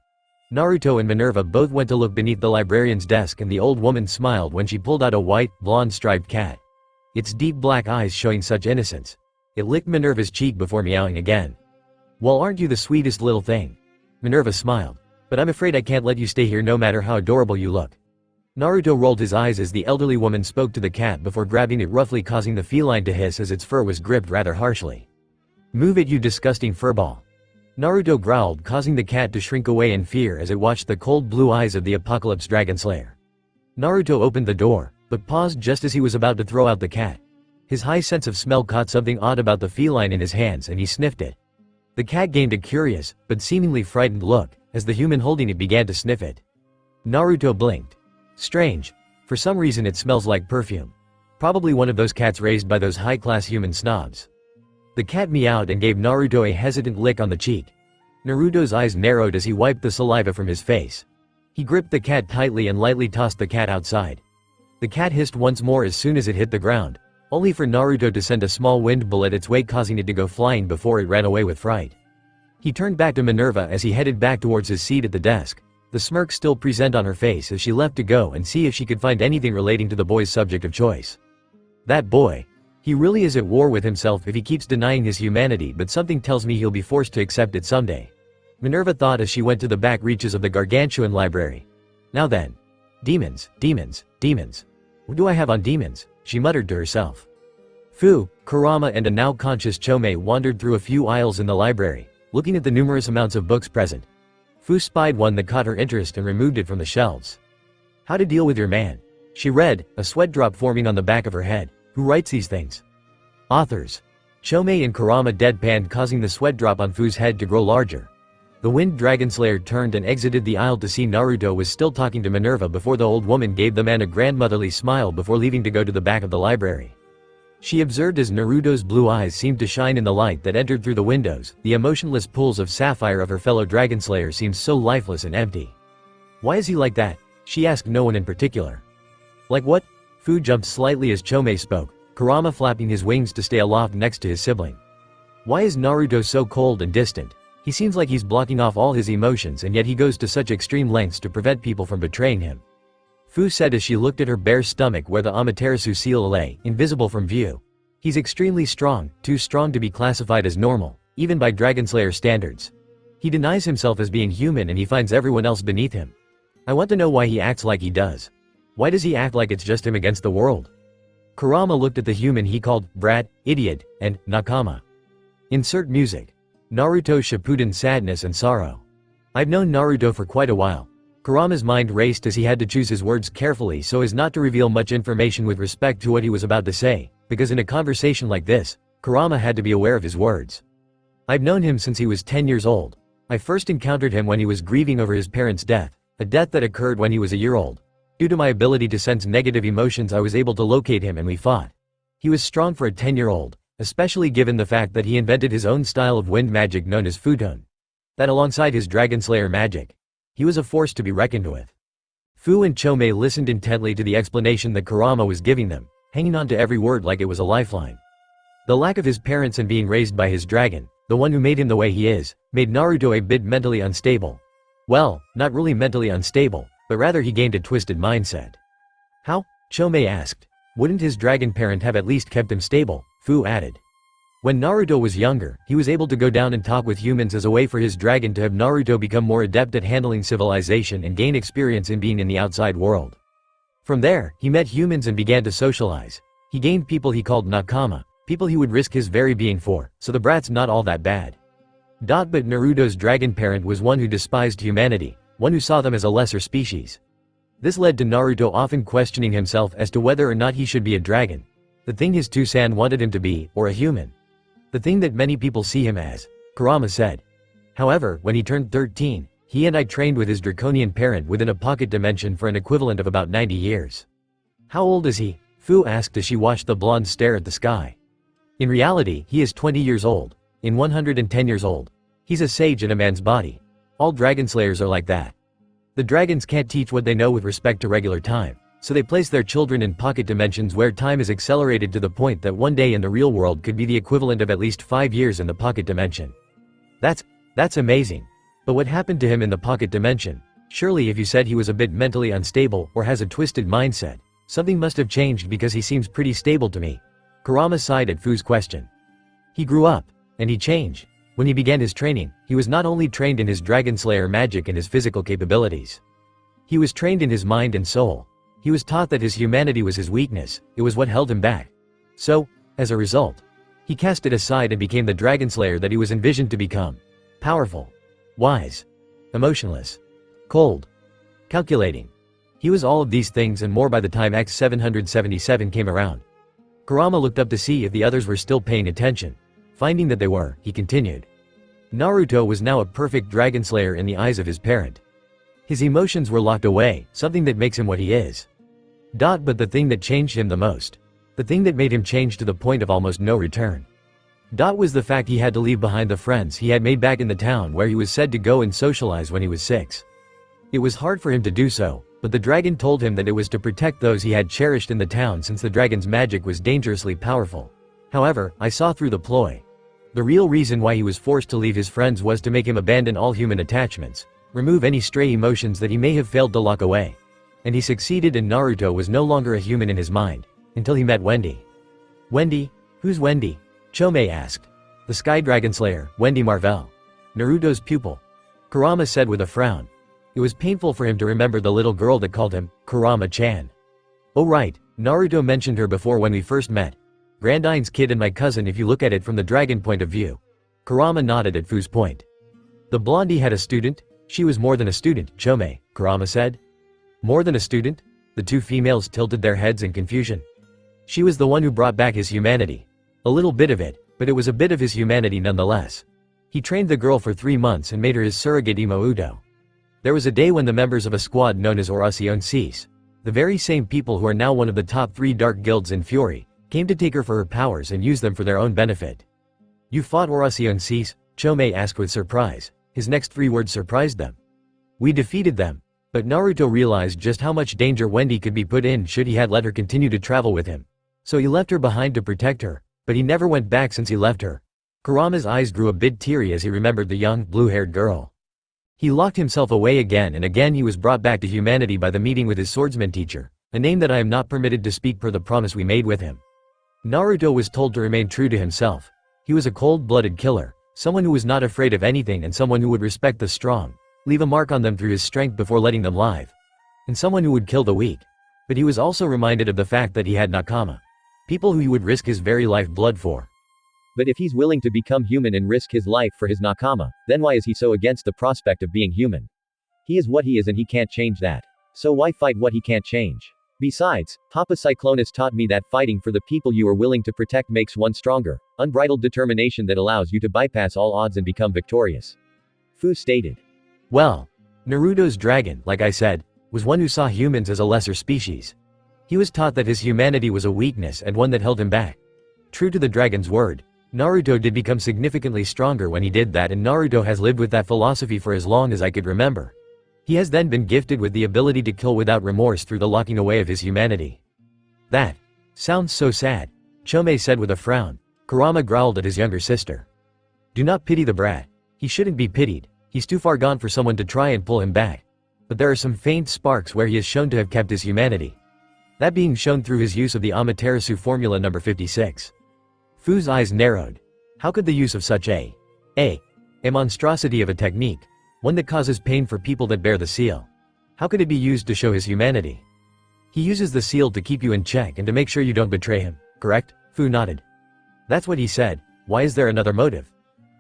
Naruto and Minerva both went to look beneath the librarian's desk and the old woman smiled when she pulled out a white, blonde striped cat. Its deep black eyes showing such innocence. It licked Minerva's cheek before meowing again. "Well, aren't you the sweetest little thing?" Minerva smiled. "But I'm afraid I can't let you stay here no matter how adorable you look." Naruto rolled his eyes as the elderly woman spoke to the cat before grabbing it roughly, causing the feline to hiss as its fur was gripped rather harshly. "Move it, you disgusting furball." Naruto growled, causing the cat to shrink away in fear as it watched the cold blue eyes of the Apocalypse Dragonslayer. Naruto opened the door, but paused just as he was about to throw out the cat. His high sense of smell caught something odd about the feline in his hands and he sniffed it. The cat gained a curious, but seemingly frightened look, as the human holding it began to sniff it. Naruto blinked. Strange. For some reason it smells like perfume. Probably one of those cats raised by those high-class human snobs. The cat meowed and gave Naruto a hesitant lick on the cheek. Naruto's eyes narrowed as he wiped the saliva from his face. He gripped the cat tightly and lightly tossed the cat outside. The cat hissed once more as soon as it hit the ground, only for Naruto to send a small wind bullet its way, causing it to go flying before it ran away with fright. He turned back to Minerva as he headed back towards his seat at the desk, the smirk still present on her face as she left to go and see if she could find anything relating to the boy's subject of choice. That boy. He really is at war with himself if he keeps denying his humanity, but something tells me he'll be forced to accept it someday. Minerva thought as she went to the back reaches of the gargantuan library. Now then. Demons, demons, demons. What do I have on demons? She muttered to herself. Fu, Kurama and a now conscious Chome wandered through a few aisles in the library, looking at the numerous amounts of books present. Fu spied one that caught her interest and removed it from the shelves. How to deal with your man. She read, a sweat drop forming on the back of her head. Who writes these things? Authors. Chome and Kurama deadpanned, causing the sweat drop on Fu's head to grow larger. The Wind Dragonslayer turned and exited the aisle to see Naruto was still talking to Minerva before the old woman gave the man a grandmotherly smile before leaving to go to the back of the library. She observed as Naruto's blue eyes seemed to shine in the light that entered through the windows. The emotionless pools of sapphire of her fellow Dragonslayer seemed so lifeless and empty. Why is he like that? She asked no one in particular. Like what? Fu jumped slightly as Chome spoke, Kurama flapping his wings to stay aloft next to his sibling. Why is Naruto so cold and distant? He seems like he's blocking off all his emotions, and yet he goes to such extreme lengths to prevent people from betraying him. Fu said as she looked at her bare stomach where the Amaterasu seal lay, invisible from view. He's extremely strong, too strong to be classified as normal, even by Dragonslayer standards. He denies himself as being human and he finds everyone else beneath him. I want to know why he acts like he does. Why does he act like it's just him against the world? Kurama looked at the human he called brat, idiot, and nakama. Insert music. Naruto Shippuden sadness and sorrow. I've known Naruto for quite a while. Kurama's mind raced as he had to choose his words carefully so as not to reveal much information with respect to what he was about to say, because in a conversation like this, Kurama had to be aware of his words. I've known him since he was 10 years old. I first encountered him when he was grieving over his parents' death, a death that occurred when he was a year old. Due to my ability to sense negative emotions, I was able to locate him and we fought. He was strong for a 10-year-old. Especially given the fact that he invented his own style of wind magic known as futon. That alongside his Dragonslayer magic, he was a force to be reckoned with. Fu and Chome listened intently to the explanation that Kurama was giving them, hanging on to every word like it was a lifeline. The lack of his parents and being raised by his dragon, the one who made him the way he is, made Naruto a bit mentally unstable. Well, not really mentally unstable, but rather he gained a twisted mindset. How? Chome asked. Wouldn't his dragon parent have at least kept him stable? Fu added. When Naruto was younger, he was able to go down and talk with humans as a way for his dragon to have Naruto become more adept at handling civilization and gain experience in being in the outside world. From there, he met humans and began to socialize. He gained people he called nakama, people he would risk his very being for, so the brat's not all that bad. But Naruto's dragon parent was one who despised humanity, one who saw them as a lesser species. This led to Naruto often questioning himself as to whether or not he should be a dragon. The thing his Tusan wanted him to be, or a human. The thing that many people see him as, Kurama said. However, when he turned 13, he and I trained with his draconian parent within a pocket dimension for an equivalent of about 90 years. How old is he? Fu asked as she watched the blonde stare at the sky. In reality, he is 20 years old. In 110 years old. He's a sage in a man's body. All Dragonslayers are like that. The dragons can't teach what they know with respect to regular time. So they place their children in pocket dimensions where time is accelerated to the point that one day in the real world could be the equivalent of at least 5 years in the pocket dimension. That's amazing. But what happened to him in the pocket dimension? Surely if you said he was a bit mentally unstable or has a twisted mindset, something must have changed because he seems pretty stable to me. Kurama sighed at Fu's question. He grew up, and he changed. When he began his training, he was not only trained in his Dragonslayer magic and his physical capabilities. He was trained in his mind and soul. He was taught that his humanity was his weakness, it was what held him back. So, as a result, he cast it aside and became the Dragonslayer that he was envisioned to become. Powerful. Wise. Emotionless. Cold. Calculating. He was all of these things and more by the time Act 777 came around. Kurama looked up to see if the others were still paying attention. Finding that they were, he continued. Naruto was now a perfect Dragonslayer in the eyes of his parent. His emotions were locked away, something that makes him what he is. But the thing that changed him the most. The thing that made him change to the point of almost no return. Was the fact he had to leave behind the friends he had made back in the town where he was said to go and socialize when he was 6. It was hard for him to do so, but the dragon told him that it was to protect those he had cherished in the town since the dragon's magic was dangerously powerful. However, I saw through the ploy. The real reason why he was forced to leave his friends was to make him abandon all human attachments, remove any stray emotions that he may have failed to lock away. And he succeeded, and Naruto was no longer a human in his mind, until he met Wendy. Wendy? Who's Wendy? Chome asked. The Sky Dragonslayer, Wendy Marvell. Naruto's pupil. Kurama said with a frown. It was painful for him to remember the little girl that called him Kurama-chan. Oh right, Naruto mentioned her before when we first met. Grandine's kid and my cousin if you look at it from the dragon point of view. Kurama nodded at Fu's point. The blondie had a student? She was more than a student, Chome, Kurama said. More than a student? The two females tilted their heads in confusion. She was the one who brought back his humanity. A little bit of it, but it was a bit of his humanity nonetheless. He trained the girl for 3 months and made her his surrogate Imouto. There was a day when the members of a squad known as Orochimaru, the very same people who are now one of the top 3 dark guilds in Fury, came to take her for her powers and use them for their own benefit. You fought Orochimaru? Chome asked with surprise. His next 3 words surprised them. We defeated them. But Naruto realized just how much danger Wendy could be put in should he had let her continue to travel with him. So he left her behind to protect her, but he never went back since he left her. Kurama's eyes grew a bit teary as he remembered the young, blue-haired girl. He locked himself away again and again. He was brought back to humanity by the meeting with his swordsman teacher, a name that I am not permitted to speak per the promise we made with him. Naruto was told to remain true to himself. He was a cold-blooded killer, someone who was not afraid of anything and someone who would respect the strong, leave a mark on them through his strength before letting them live, and someone who would kill the weak. But he was also reminded of the fact that he had nakama, people who he would risk his very life blood for. But if he's willing to become human and risk his life for his nakama, then why is he so against the prospect of being human? He is what he is and he can't change that. So why fight what he can't change? Besides, Papa Cyclonus taught me that fighting for the people you are willing to protect makes one stronger, unbridled determination that allows you to bypass all odds and become victorious. Fu stated. Well, Naruto's dragon, like I said, was one who saw humans as a lesser species. He was taught that his humanity was a weakness and one that held him back. True to the dragon's word, Naruto did become significantly stronger when he did that, and Naruto has lived with that philosophy for as long as I could remember. He has then been gifted with the ability to kill without remorse through the locking away of his humanity. That sounds so sad, Chome said with a frown. Kurama growled at his younger sister. Do not pity the brat. He shouldn't be pitied. He's too far gone for someone to try and pull him back. But there are some faint sparks where he is shown to have kept his humanity. That being shown through his use of the Amaterasu formula number 56. Fu's eyes narrowed. How could the use of such a monstrosity of a technique, one that causes pain for people that bear the seal, how could it be used to show his humanity? He uses the seal to keep you in check and to make sure you don't betray him, correct? Fu nodded. That's what he said. Why is there another motive?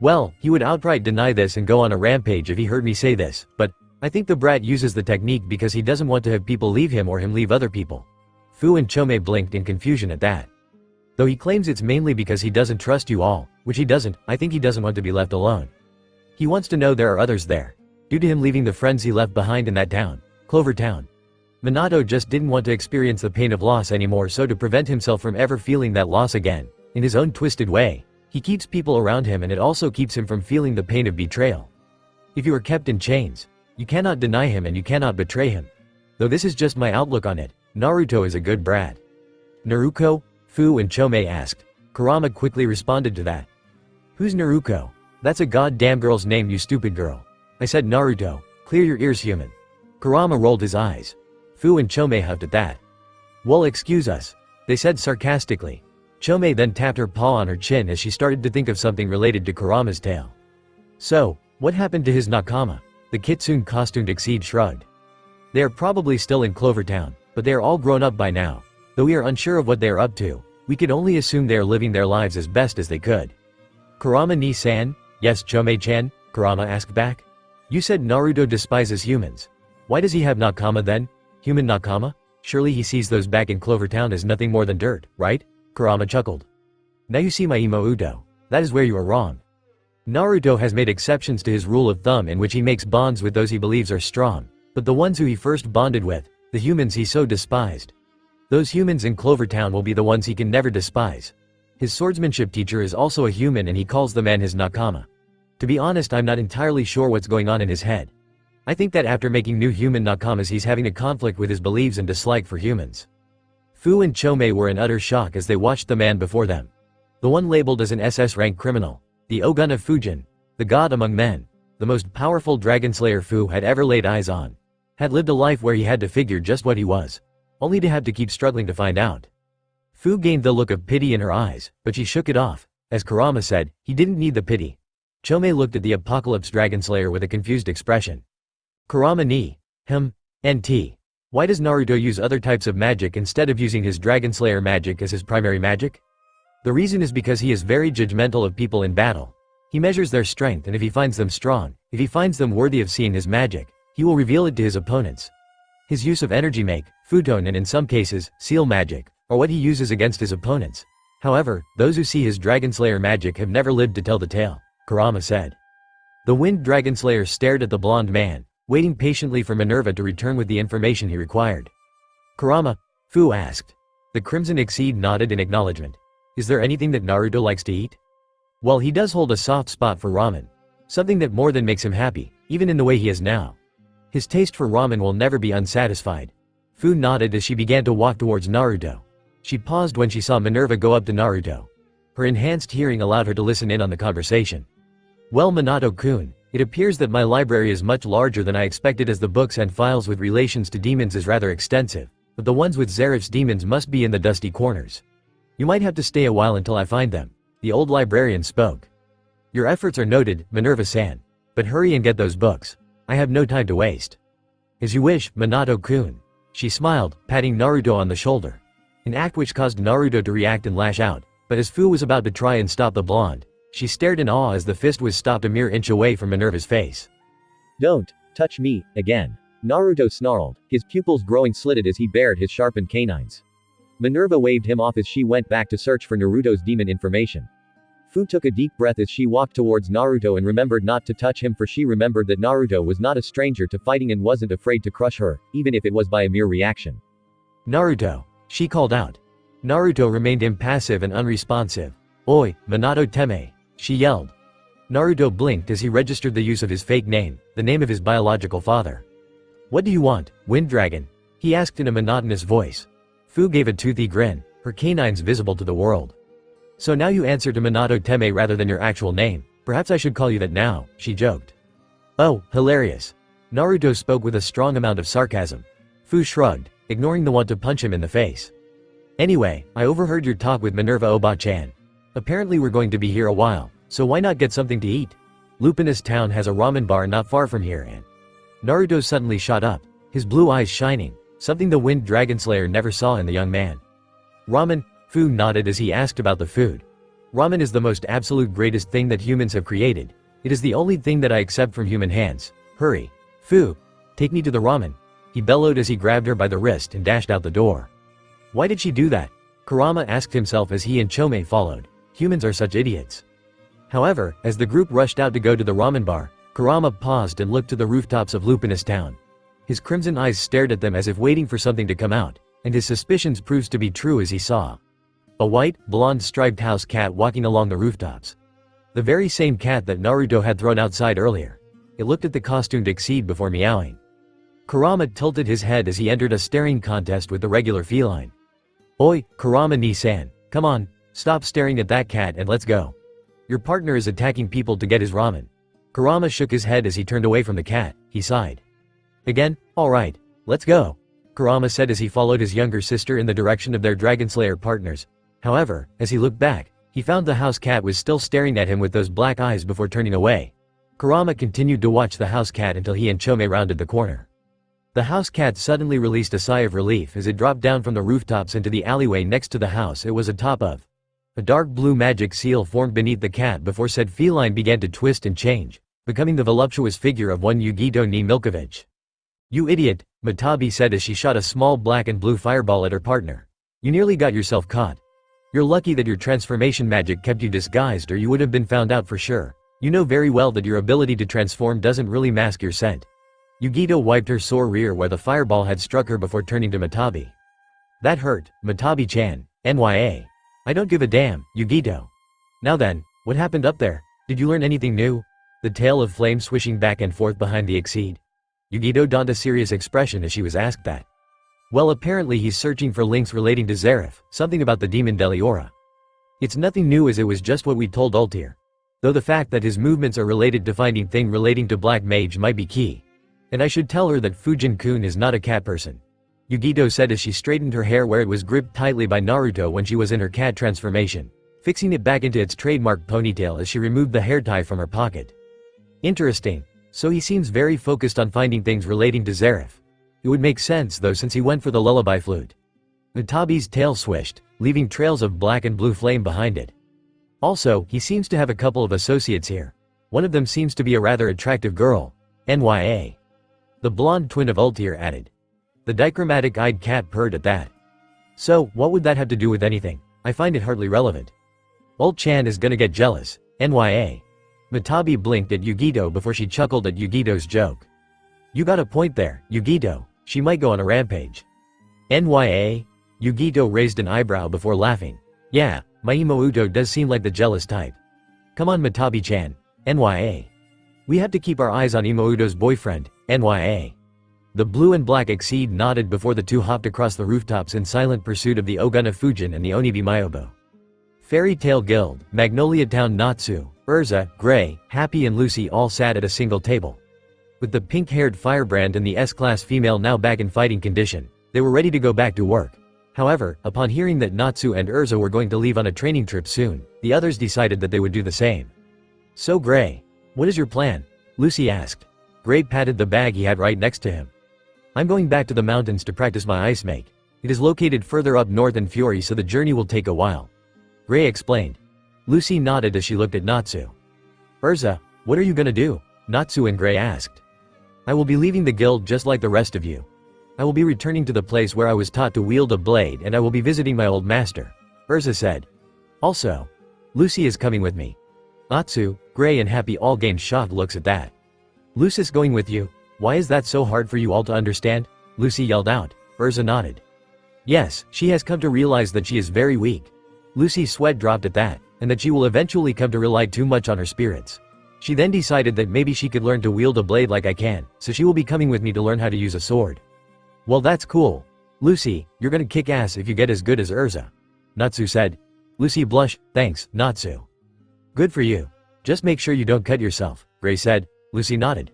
Well, he would outright deny this and go on a rampage if he heard me say this, but I think the brat uses the technique because he doesn't want to have people leave him or him leave other people. Fu and Chome blinked in confusion at that. Though he claims it's mainly because he doesn't trust you all, which he doesn't, I think he doesn't want to be left alone. He wants to know there are others there, due to him leaving the friends he left behind in that town, Clover Town. Minato just didn't want to experience the pain of loss anymore, so to prevent himself from ever feeling that loss again, in his own twisted way, he keeps people around him, and it also keeps him from feeling the pain of betrayal. If you are kept in chains, you cannot deny him and you cannot betray him. Though this is just my outlook on it, Naruto is a good brat. Naruko? Fu and Chome asked. Kurama quickly responded to that. Who's Naruko? That's a goddamn girl's name, you stupid girl. I said Naruto. Clear your ears, human. Kurama rolled his eyes. Fu and Chome huffed at that. Well, excuse us, they said sarcastically. Chome then tapped her paw on her chin as she started to think of something related to Kurama's tale. So, what happened to his nakama? The kitsune costumed Exceed shrugged. They are probably still in Clovertown, but they are all grown up by now. Though we are unsure of what they are up to, we could only assume they are living their lives as best as they could. Kurama ni-san? Yes, Chome-chan, Kurama asked back. You said Naruto despises humans. Why does he have nakama then? Human nakama? Surely he sees those back in Clovertown as nothing more than dirt, right? Kurama chuckled. Now you see my imo udo. That is where you are wrong. Naruto has made exceptions to his rule of thumb in which he makes bonds with those he believes are strong, but the ones who he first bonded with, the humans he so despised. Those humans in Clovertown will be the ones he can never despise. His swordsmanship teacher is also a human and he calls the man his nakama. To be honest, I'm not entirely sure what's going on in his head. I think that after making new human nakamas he's having a conflict with his beliefs and dislike for humans. Fu and Chome were in utter shock as they watched the man before them. The one labeled as an SS rank criminal, the Ogun of Fujin, the god among men, the most powerful Dragonslayer Fu had ever laid eyes on, had lived a life where he had to figure just what he was, only to have to keep struggling to find out. Fu gained the look of pity in her eyes, but she shook it off. As Kurama said, he didn't need the pity. Chome looked at the Apocalypse Dragonslayer with a confused expression. Kurama ni, nt. Why does Naruto use other types of magic instead of using his Dragonslayer magic as his primary magic? The reason is because he is very judgmental of people in battle. He measures their strength and if he finds them strong, if he finds them worthy of seeing his magic, he will reveal it to his opponents. His use of energy make, futon and in some cases, seal magic, are what he uses against his opponents. However, those who see his Dragonslayer magic have never lived to tell the tale, Kurama said. The Wind Dragonslayer stared at the blonde man, waiting patiently for Minerva to return with the information he required. Kurama? Fu asked. The Crimson Exceed nodded in acknowledgement. Is there anything that Naruto likes to eat? Well, he does hold a soft spot for ramen. Something that more than makes him happy, even in the way he is now. His taste for ramen will never be unsatisfied. Fu nodded as she began to walk towards Naruto. She paused when she saw Minerva go up to Naruto. Her enhanced hearing allowed her to listen in on the conversation. Well, Minato-kun, it appears that my library is much larger than I expected as the books and files with relations to demons is rather extensive, but the ones with Zerif's demons must be in the dusty corners. You might have to stay a while until I find them, the old librarian spoke. Your efforts are noted, Minerva-san. But hurry and get those books. I have no time to waste. As you wish, Minato-kun. She smiled, patting Naruto on the shoulder. An act which caused Naruto to react and lash out, but as Fu was about to try and stop the blonde, she stared in awe as the fist was stopped a mere inch away from Minerva's face. Don't touch me again. Naruto snarled, his pupils growing slitted as he bared his sharpened canines. Minerva waved him off as she went back to search for Naruto's demon information. Fu took a deep breath as she walked towards Naruto and remembered not to touch him, for she remembered that Naruto was not a stranger to fighting and wasn't afraid to crush her, even if it was by a mere reaction. Naruto, she called out. Naruto remained impassive and unresponsive. Oi, Minato Teme, she yelled. Naruto blinked as he registered the use of his fake name, the name of his biological father. What do you want, Wind Dragon? He asked in a monotonous voice. Fu gave a toothy grin, her canines visible to the world. So now you answer to Minato Teme rather than your actual name. Perhaps I should call you that now, she joked. Oh, hilarious. Naruto spoke with a strong amount of sarcasm. Fu shrugged, ignoring the want to punch him in the face. Anyway, I overheard your talk with Minerva Oba-chan. Apparently we're going to be here a while, so why not get something to eat? Lupinous Town has a ramen bar not far from here and… Naruto suddenly shot up, his blue eyes shining, something the Wind Dragonslayer never saw in the young man. Ramen? Fu nodded as he asked about the food. Ramen is the most absolute greatest thing that humans have created. It is the only thing that I accept from human hands. Hurry. Fu, take me to the ramen. He bellowed as he grabbed her by the wrist and dashed out the door. Why did she do that? Kurama asked himself as he and Chome followed. Humans are such idiots. However, as the group rushed out to go to the ramen bar, Kurama paused and looked to the rooftops of Lupinous Town. His crimson eyes stared at them as if waiting for something to come out, and his suspicions proved to be true as he saw a white, blonde striped house cat walking along the rooftops. The very same cat that Naruto had thrown outside earlier. It looked at the costumed Exceed before meowing. Kurama tilted his head as he entered a staring contest with the regular feline. Oi, Kurama ni-san, come on, stop staring at that cat and let's go. Your partner is attacking people to get his ramen. Kurama shook his head as he turned away from the cat. He sighed. Again? Alright, let's go, Kurama said as he followed his younger sister in the direction of their Dragonslayer partners. However, as he looked back, he found the house cat was still staring at him with those black eyes before turning away. Kurama continued to watch the house cat until he and Chome rounded the corner. The house cat suddenly released a sigh of relief as it dropped down from the rooftops into the alleyway next to the house it was atop of. A dark blue magic seal formed beneath the cat before said feline began to twist and change, becoming the voluptuous figure of one Yugito ni Milkovich. "You idiot," Matabi said as she shot a small black and blue fireball at her partner. "You nearly got yourself caught. You're lucky that your transformation magic kept you disguised or you would have been found out for sure. You know very well that your ability to transform doesn't really mask your scent." Yugito wiped her sore rear where the fireball had struck her before turning to Matabi. "That hurt, Matabi-chan, NYA. I don't give a damn, Yugito. Now then, what happened up there? Did you learn anything new?" The tail of flame swishing back and forth behind the exceed. Yugito donned a serious expression as she was asked that. Well, apparently he's searching for links relating to Zareth, something about the demon Deliora. It's nothing new as it was just what we told Altair. Though the fact that his movements are related to finding thing relating to Black Mage might be key. And I should tell her that Fujin-kun is not a cat person. Yugito said as she straightened her hair where it was gripped tightly by Naruto when she was in her cat transformation, fixing it back into its trademark ponytail as she removed the hair tie from her pocket. Interesting. So he seems very focused on finding things relating to Zareth. It would make sense though since he went for the lullaby flute. Matabi's tail swished, leaving trails of black and blue flame behind it. Also, he seems to have a couple of associates here. One of them seems to be a rather attractive girl. NYA. The blonde twin of Ultir added. The dichromatic-eyed cat purred at that. So, what would that have to do with anything? I find it hardly relevant. Ult-chan is gonna get jealous. NYA. Matabi blinked at Yugito before she chuckled at Yugito's joke. You got a point there, Yugito. She might go on a rampage. NYA? Yugito raised an eyebrow before laughing. Yeah, my Imouto does seem like the jealous type. Come on Matabi-chan. NYA. We have to keep our eyes on Imouto's boyfriend. NYA. The blue and black exceed nodded before the two hopped across the rooftops in silent pursuit of the Oguna Fujin and the Onibi Myobo. Fairy Tale Guild, Magnolia Town Natsu, Urza, Gray, Happy and Lucy all sat at a single table. With the pink-haired firebrand and the S-class female now back in fighting condition, they were ready to go back to work. However, upon hearing that Natsu and Urza were going to leave on a training trip soon, the others decided that they would do the same. So Gray, what is your plan? Lucy asked. Gray patted the bag he had right next to him. I'm going back to the mountains to practice my ice make. It is located further up north in Fury so the journey will take a while. Gray explained. Lucy nodded as she looked at Natsu. Urza, what are you gonna do? Natsu and Gray asked. I will be leaving the guild just like the rest of you. I will be returning to the place where I was taught to wield a blade and I will be visiting my old master, Urza said. Also, Lucy is coming with me. Natsu, Gray and Happy all gained shocked looks at that. Lucy's going with you? Why is that so hard for you all to understand? Lucy yelled out. Urza nodded. Yes, she has come to realize that she is very weak. Lucy's sweat dropped at that, and that she will eventually come to rely too much on her spirits. She then decided that maybe she could learn to wield a blade like I can, so she will be coming with me to learn how to use a sword. Well, that's cool. Lucy, you're gonna kick ass if you get as good as Urza. Natsu said. Lucy blushed. Thanks, Natsu. Good for you. Just make sure you don't cut yourself, Gray said. Lucy nodded.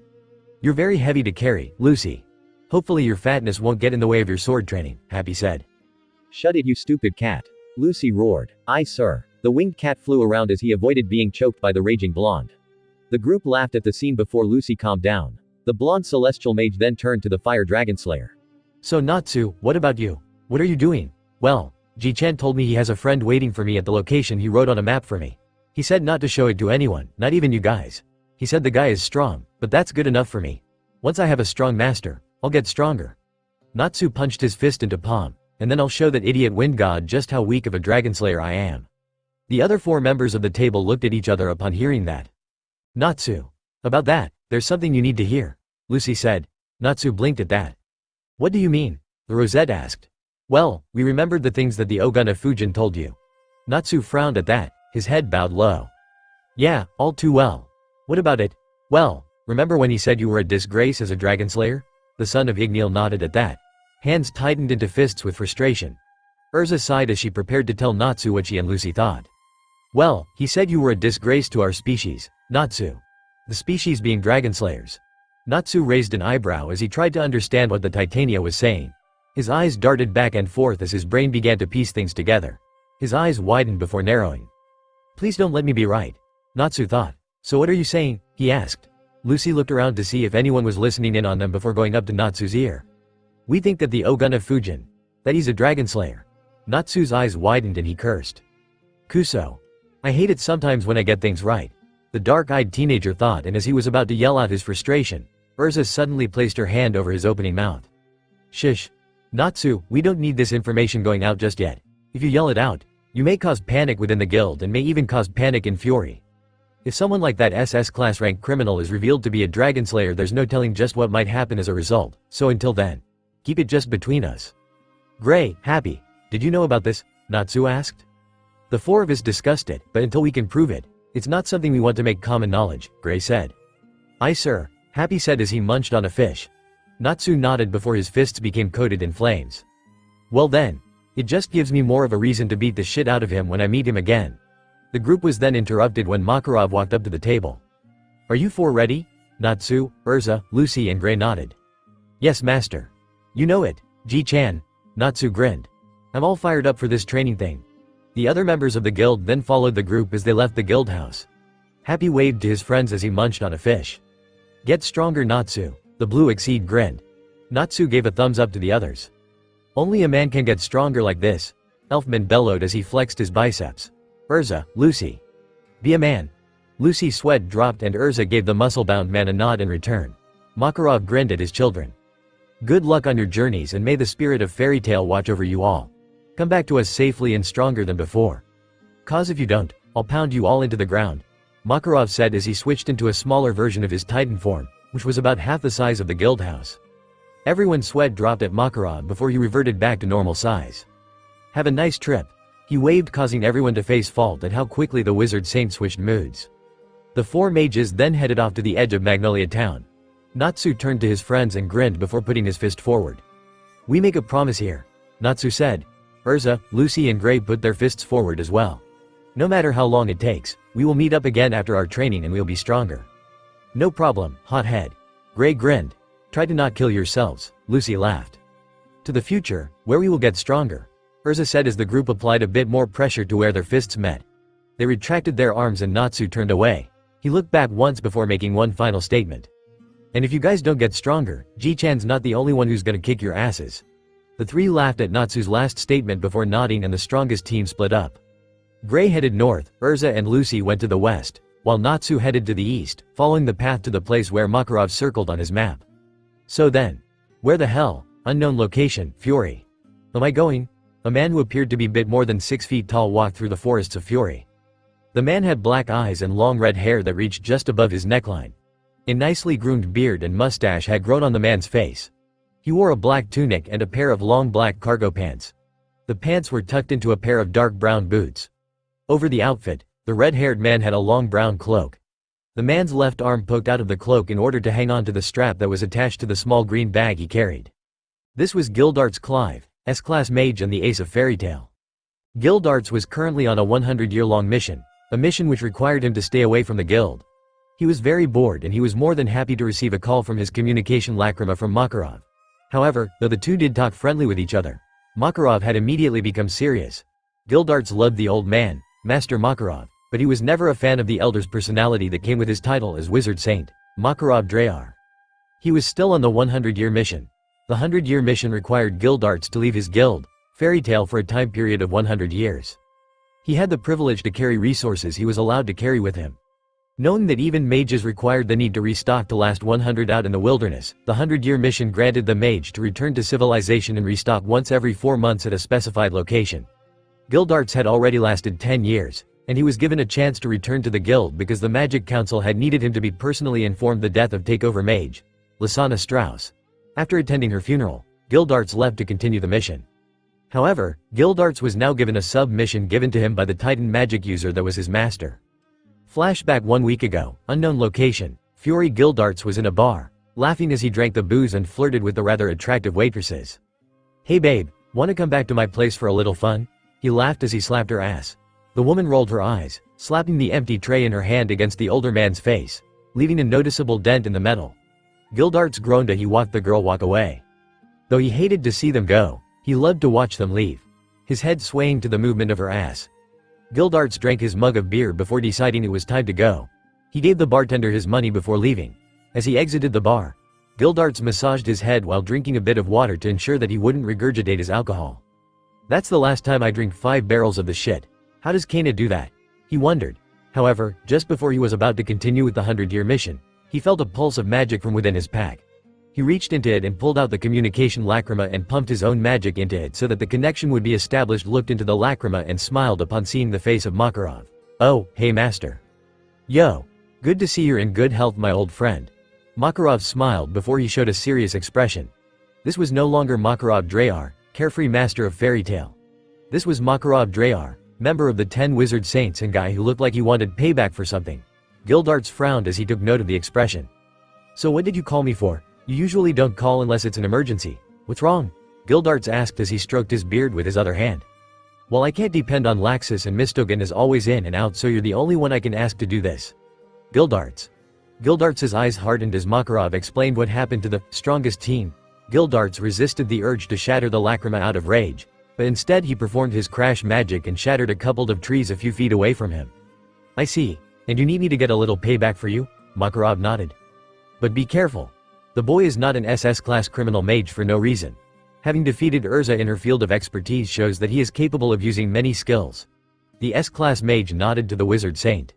You're very heavy to carry, Lucy. Hopefully your fatness won't get in the way of your sword training, Happy said. Shut it, you stupid cat. Lucy roared. Aye, sir. The winged cat flew around as he avoided being choked by the raging blonde. The group laughed at the scene before Lucy calmed down. The blonde celestial mage then turned to the fire Dragonslayer. So Natsu, what about you? What are you doing? Well, Ji-chan told me he has a friend waiting for me at the location he wrote on a map for me. He said not to show it to anyone, not even you guys. He said the guy is strong, but that's good enough for me. Once I have a strong master, I'll get stronger. Natsu punched his fist into palm, and then I'll show that idiot wind god just how weak of a Dragonslayer I am. The other four members of the table looked at each other upon hearing that. Natsu. About that, there's something you need to hear, Lucy said. Natsu blinked at that. What do you mean? The Rosette asked. Well, we remembered the things that the Oguna Fujin told you. Natsu frowned at that, his head bowed low. Yeah, all too well. What about it? Well, remember when he said you were a disgrace as a Dragonslayer? The son of Igneel nodded at that. Hands tightened into fists with frustration. Urza sighed as she prepared to tell Natsu what she and Lucy thought. Well, he said you were a disgrace to our species, Natsu. The species being Dragonslayers. Natsu raised an eyebrow as he tried to understand what the Titania was saying. His eyes darted back and forth as his brain began to piece things together. His eyes widened before narrowing. Please don't let me be right, Natsu thought. So what are you saying? He asked. Lucy looked around to see if anyone was listening in on them before going up to Natsu's ear. We think that the Oguna Fujin, that he's a Dragonslayer. Natsu's eyes widened and he cursed. Kuso. I hate it sometimes when I get things right, the dark-eyed teenager thought, and as he was about to yell out his frustration, Urza suddenly placed her hand over his opening mouth. Shush. Natsu, we don't need this information going out just yet. If you yell it out, you may cause panic within the guild and may even cause panic in fury. If someone like that SS class rank criminal is revealed to be a Dragonslayer, there's no telling just what might happen as a result, so until then, keep it just between us. Gray, Happy, did you know about this? Natsu asked. The four of us discussed it, but until we can prove it, it's not something we want to make common knowledge, Gray said. Aye sir, Happy said as he munched on a fish. Natsu nodded before his fists became coated in flames. Well then, it just gives me more of a reason to beat the shit out of him when I meet him again. The group was then interrupted when Makarov walked up to the table. Are you four ready? Natsu, Urza, Lucy and Gray nodded. Yes master. You know it, Ji-chan. Natsu grinned. I'm all fired up for this training thing. The other members of the guild then followed the group as they left the guild house. Happy waved to his friends as he munched on a fish. Get stronger Natsu, the blue exceed grinned. Natsu gave a thumbs up to the others. Only a man can get stronger like this, Elfman bellowed as he flexed his biceps. Urza, Lucy. Be a man. Lucy's sweat dropped and Urza gave the muscle-bound man a nod in return. Makarov grinned at his children. Good luck on your journeys and may the spirit of fairy tale watch over you all. Come back to us safely and stronger than before. Cause if you don't, I'll pound you all into the ground, Makarov said as he switched into a smaller version of his Titan form, which was about half the size of the guild house. Everyone's sweat dropped at Makarov before he reverted back to normal size. Have a nice trip. He waved, causing everyone to face fault at how quickly the wizard saint switched moods. The four mages then headed off to the edge of Magnolia Town. Natsu turned to his friends and grinned before putting his fist forward. We make a promise here, Natsu said. Urza, Lucy and Gray put their fists forward as well. No matter how long it takes, we will meet up again after our training and we'll be stronger. No problem, hothead. Gray grinned. Try to not kill yourselves, Lucy laughed. To the future, where we will get stronger, Urza said as the group applied a bit more pressure to where their fists met. They retracted their arms and Natsu turned away. He looked back once before making one final statement. And if you guys don't get stronger, Ji-chan's not the only one who's gonna kick your asses. The three laughed at Natsu's last statement before nodding and the strongest team split up. Gray headed north, Urza and Lucy went to the west, while Natsu headed to the east, following the path to the place where Makarov circled on his map. So then, where the hell? Unknown location, Fury. Am I going? A man who appeared to be bit more than 6 feet tall walked through the forests of Fury. The man had black eyes and long red hair that reached just above his neckline. A nicely groomed beard and mustache had grown on the man's face. He wore a black tunic and a pair of long black cargo pants. The pants were tucked into a pair of dark brown boots. Over the outfit, the red-haired man had a long brown cloak. The man's left arm poked out of the cloak in order to hang on to the strap that was attached to the small green bag he carried. This was Gildarts Clive, S-class mage and the ace of fairy tale. Gildarts was currently on a 100-year-long mission, a mission which required him to stay away from the guild. He was very bored and he was more than happy to receive a call from his communication lacrima from Makarov. However, though the two did talk friendly with each other, Makarov had immediately become serious. Gildarts loved the old man, Master Makarov, but he was never a fan of the elder's personality that came with his title as Wizard Saint, Makarov Dreyar. He was still on the 100-year mission. The 100-year mission required Gildarts to leave his guild, Fairy Tale, for a time period of 100 years. He had the privilege to carry resources he was allowed to carry with him. Knowing that even mages required the need to restock to last 100 out in the wilderness, the 100-year mission granted the mage to return to civilization and restock once every 4 months at a specified location. Gildarts had already lasted 10 years, and he was given a chance to return to the guild because the Magic Council had needed him to be personally informed the death of takeover mage, Lysana Strauss. After attending her funeral, Gildarts left to continue the mission. However, Gildarts was now given a sub-mission given to him by the Titan magic user that was his master. Flashback 1 week ago, unknown location, Fury. Gildarts was in a bar, laughing as he drank the booze and flirted with the rather attractive waitresses. Hey babe, wanna come back to my place for a little fun? He laughed as he slapped her ass. The woman rolled her eyes, slapping the empty tray in her hand against the older man's face, leaving a noticeable dent in the metal. Gildarts groaned as he watched the girl walk away. Though he hated to see them go, he loved to watch them leave. his head swaying to the movement of her ass. Gildarts drank his mug of beer before deciding it was time to go. He gave the bartender his money before leaving. As he exited the bar, Gildarts massaged his head while drinking a bit of water to ensure that he wouldn't regurgitate his alcohol. That's the last time I drink 5 barrels of the shit. How does Kana do that? He wondered. However, just before he was about to continue with the 100-year mission, he felt a pulse of magic from within his pack. He reached into it and pulled out the communication lacrima and pumped his own magic into it so that the connection would be established. Looked into the lacrima and smiled upon seeing the face of Makarov. Oh, hey master. Yo. Good to see you're in good health, my old friend. Makarov smiled before he showed a serious expression. This was no longer Makarov Drayar, carefree master of fairy tale. This was Makarov Drayar, member of the 10 wizard saints and guy who looked like he wanted payback for something. Gildarts frowned as he took note of the expression. So what did you call me for? You usually don't call unless it's an emergency. What's wrong? Gildarts asked as he stroked his beard with his other hand. Well, I can't depend on Laxus and Mistogan is always in and out, so you're the only one I can ask to do this. Gildarts. Gildarts' eyes hardened as Makarov explained what happened to the strongest team. Gildarts resisted the urge to shatter the lacrima out of rage, but instead he performed his crash magic and shattered a couple of trees a few feet away from him. I see. And you need me to get a little payback for you? Makarov nodded. But be careful. The boy is not an SS-class criminal mage for no reason. Having defeated Urza in her field of expertise shows that he is capable of using many skills. The S-class mage nodded to the wizard saint.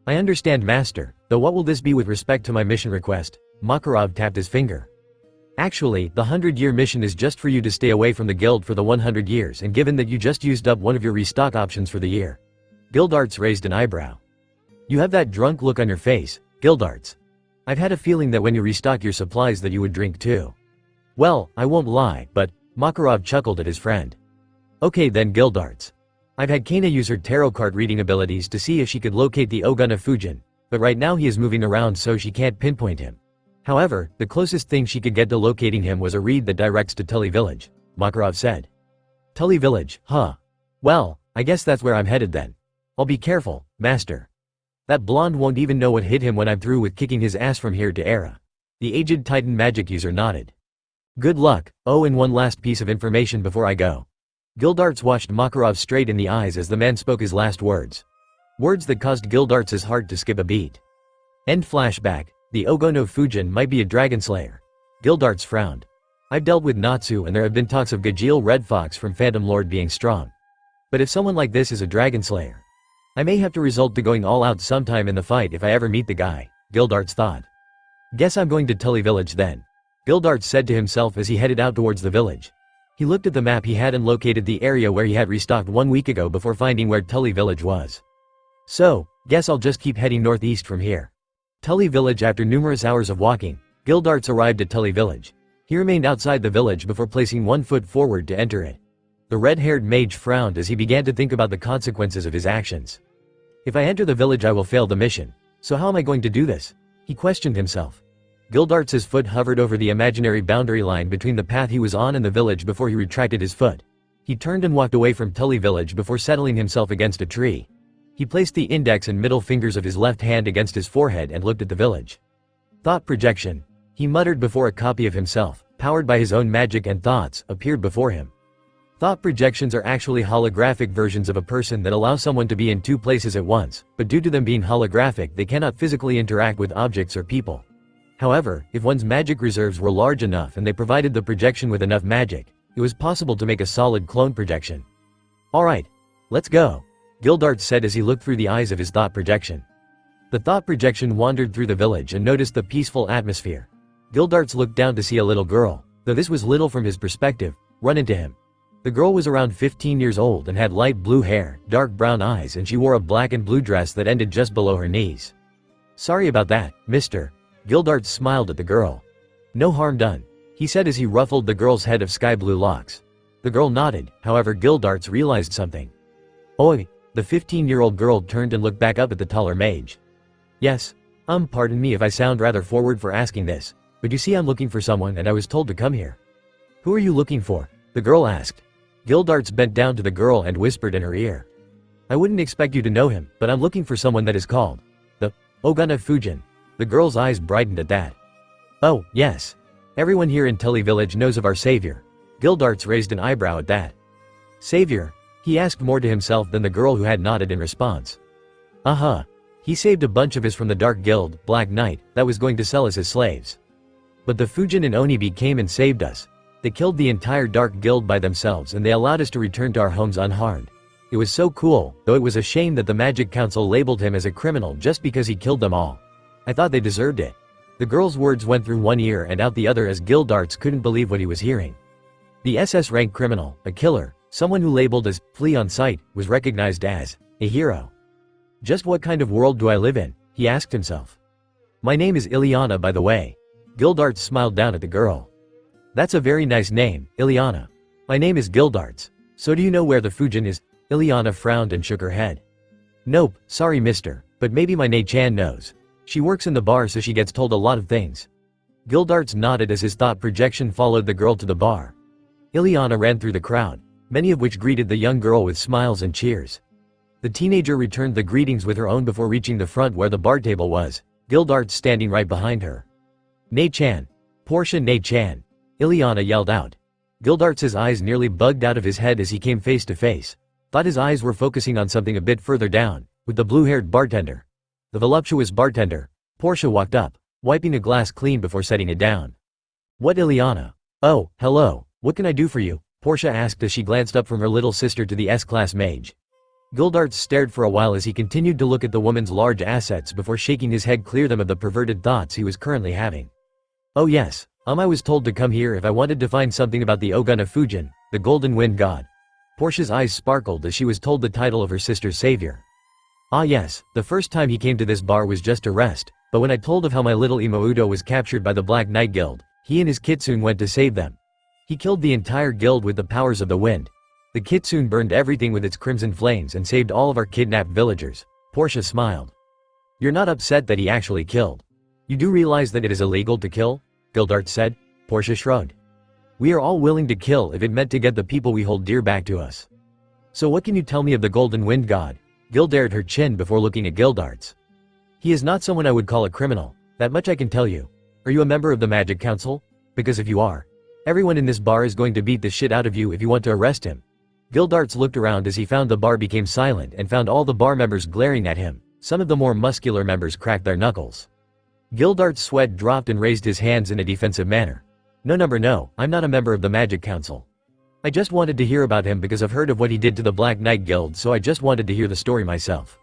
I understand, master, though what will this be with respect to my mission request? Makarov tapped his finger. Actually, the 100-year mission is just for you to stay away from the guild for the 100 years, and given that you just used up one of your restock options for the year. Gildarts raised an eyebrow. You have that drunk look on your face, Gildarts. I've had a feeling that when you restock your supplies that you would drink too. Well, I won't lie, but, Makarov chuckled at his friend. Okay then, Gildarts. I've had Kana use her tarot card reading abilities to see if she could locate the Ogana Fujin, but right now he is moving around so she can't pinpoint him. However, the closest thing she could get to locating him was a reed that directs to Tully Village, Makarov said. Tully Village, huh? Well, I guess that's where I'm headed then. I'll be careful, master. That blonde won't even know what hit him when I'm through with kicking his ass from here to Era. The aged Titan magic user nodded. Good luck. Oh, and one last piece of information before I go. Gildarts watched Makarov straight in the eyes as the man spoke his last words. Words that caused Gildarts' heart to skip a beat. End flashback. The Ogono Fujin might be a Dragonslayer. Gildarts frowned. I've dealt with Natsu and there have been talks of Gajeel Red Fox from Phantom Lord being strong. But if someone like this is a Dragonslayer, I may have to resort to going all out sometime in the fight if I ever meet the guy, Gildarts thought. Guess I'm going to Tully Village then. Gildarts said to himself as he headed out towards the village. He looked at the map he had and located the area where he had restocked 1 week ago before finding where Tully Village was. So, guess I'll just keep heading northeast from here. Tully Village. After numerous hours of walking, Gildarts arrived at Tully Village. He remained outside the village before placing 1 foot forward to enter it. The red-haired mage frowned as he began to think about the consequences of his actions. If I enter the village I will fail the mission, so how am I going to do this? He questioned himself. Gildarts' foot hovered over the imaginary boundary line between the path he was on and the village before he retracted his foot. He turned and walked away from Tully Village before settling himself against a tree. He placed the index and middle fingers of his left hand against his forehead and looked at the village. Thought projection. He muttered before a copy of himself, powered by his own magic and thoughts, appeared before him. Thought projections are actually holographic versions of a person that allow someone to be in 2 places at once, but due to them being holographic they cannot physically interact with objects or people. However, if one's magic reserves were large enough and they provided the projection with enough magic, it was possible to make a solid clone projection. Alright. Let's go. Gildarts said as he looked through the eyes of his thought projection. The thought projection wandered through the village and noticed the peaceful atmosphere. Gildarts looked down to see a little girl, though this was little from his perspective, run into him. The girl was around 15 years old and had light blue hair, dark brown eyes, and she wore a black and blue dress that ended just below her knees. Sorry about that, mister. Gildarts smiled at the girl. No harm done, he said as he ruffled the girl's head of sky blue locks. The girl nodded, however Gildarts realized something. Oi! The 15-year-old girl turned and looked back up at the taller mage. Yes. Pardon me if I sound rather forward for asking this, but you see I'm looking for someone and I was told to come here. Who are you looking for? The girl asked. Gildarts bent down to the girl and whispered in her ear. I wouldn't expect you to know him, but I'm looking for someone that is called the Ogana Fujin. The girl's eyes brightened at that. Oh, yes. Everyone here in Tully Village knows of our savior. Gildarts raised an eyebrow at that. Savior? He asked more to himself than the girl who had nodded in response. He saved a bunch of us from the Dark Guild, Black Knight, that was going to sell us as slaves. But the Fujin and Onibi came and saved us. They killed the entire Dark Guild by themselves and they allowed us to return to our homes unharmed. It was so cool, though it was a shame that the Magic Council labeled him as a criminal just because he killed them all. I thought they deserved it. The girl's words went through one ear and out the other as Gildarts couldn't believe what he was hearing. The SS rank criminal, a killer, someone who labeled as "flea on sight," was recognized as a hero. Just what kind of world do I live in? He asked himself. My name is Ileana, by the way. Gildarts smiled down at the girl. That's a very nice name, Ileana. My name is Gildarts. So do you know where the Fujin is? Ileana frowned and shook her head. Nope, sorry mister, but maybe my Nei-chan knows. She works in the bar so she gets told a lot of things. Gildarts nodded as his thought projection followed the girl to the bar. Ileana ran through the crowd, many of which greeted the young girl with smiles and cheers. The teenager returned the greetings with her own before reaching the front where the bar table was, Gildarts standing right behind her. Nei-chan. Portia Nei-chan. Ileana yelled out. Gildarts' eyes nearly bugged out of his head as he came face to face. Thought his eyes were focusing on something a bit further down, with the blue-haired bartender. The voluptuous bartender. Portia walked up, wiping a glass clean before setting it down. What, Ileana? Oh, hello, what can I do for you? Portia asked as she glanced up from her little sister to the S-class mage. Gildarts stared for a while as he continued to look at the woman's large assets before shaking his head clear them of the perverted thoughts he was currently having. Oh yes, I was told to come here if I wanted to find something about the Oguna Fujin, the Golden Wind God. Portia's eyes sparkled as she was told the title of her sister's savior. Ah yes, the first time he came to this bar was just to rest, but when I told of how my little Imoudo was captured by the Black Knight Guild, he and his kitsune went to save them. He killed the entire guild with the powers of the wind. The kitsune burned everything with its crimson flames and saved all of our kidnapped villagers. Portia smiled. You're not upset that he actually killed. You do realize that it is illegal to kill? Gildarts said. Portia shrugged. We are all willing to kill if it meant to get the people we hold dear back to us. So what can you tell me of the Golden Wind God? Gil dared her chin before looking at Gildarts. He is not someone I would call a criminal, that much I can tell you. Are you a member of the Magic Council? Because if you are, everyone in this bar is going to beat the shit out of you if you want to arrest him. Gildarts looked around as he found the bar became silent and found all the bar members glaring at him. Some of the more muscular members cracked their knuckles. Gildarts' sweat dropped and raised his hands in a defensive manner. No, I'm not a member of the Magic Council. I just wanted to hear about him because I've heard of what he did to the Black Knight Guild, so I just wanted to hear the story myself.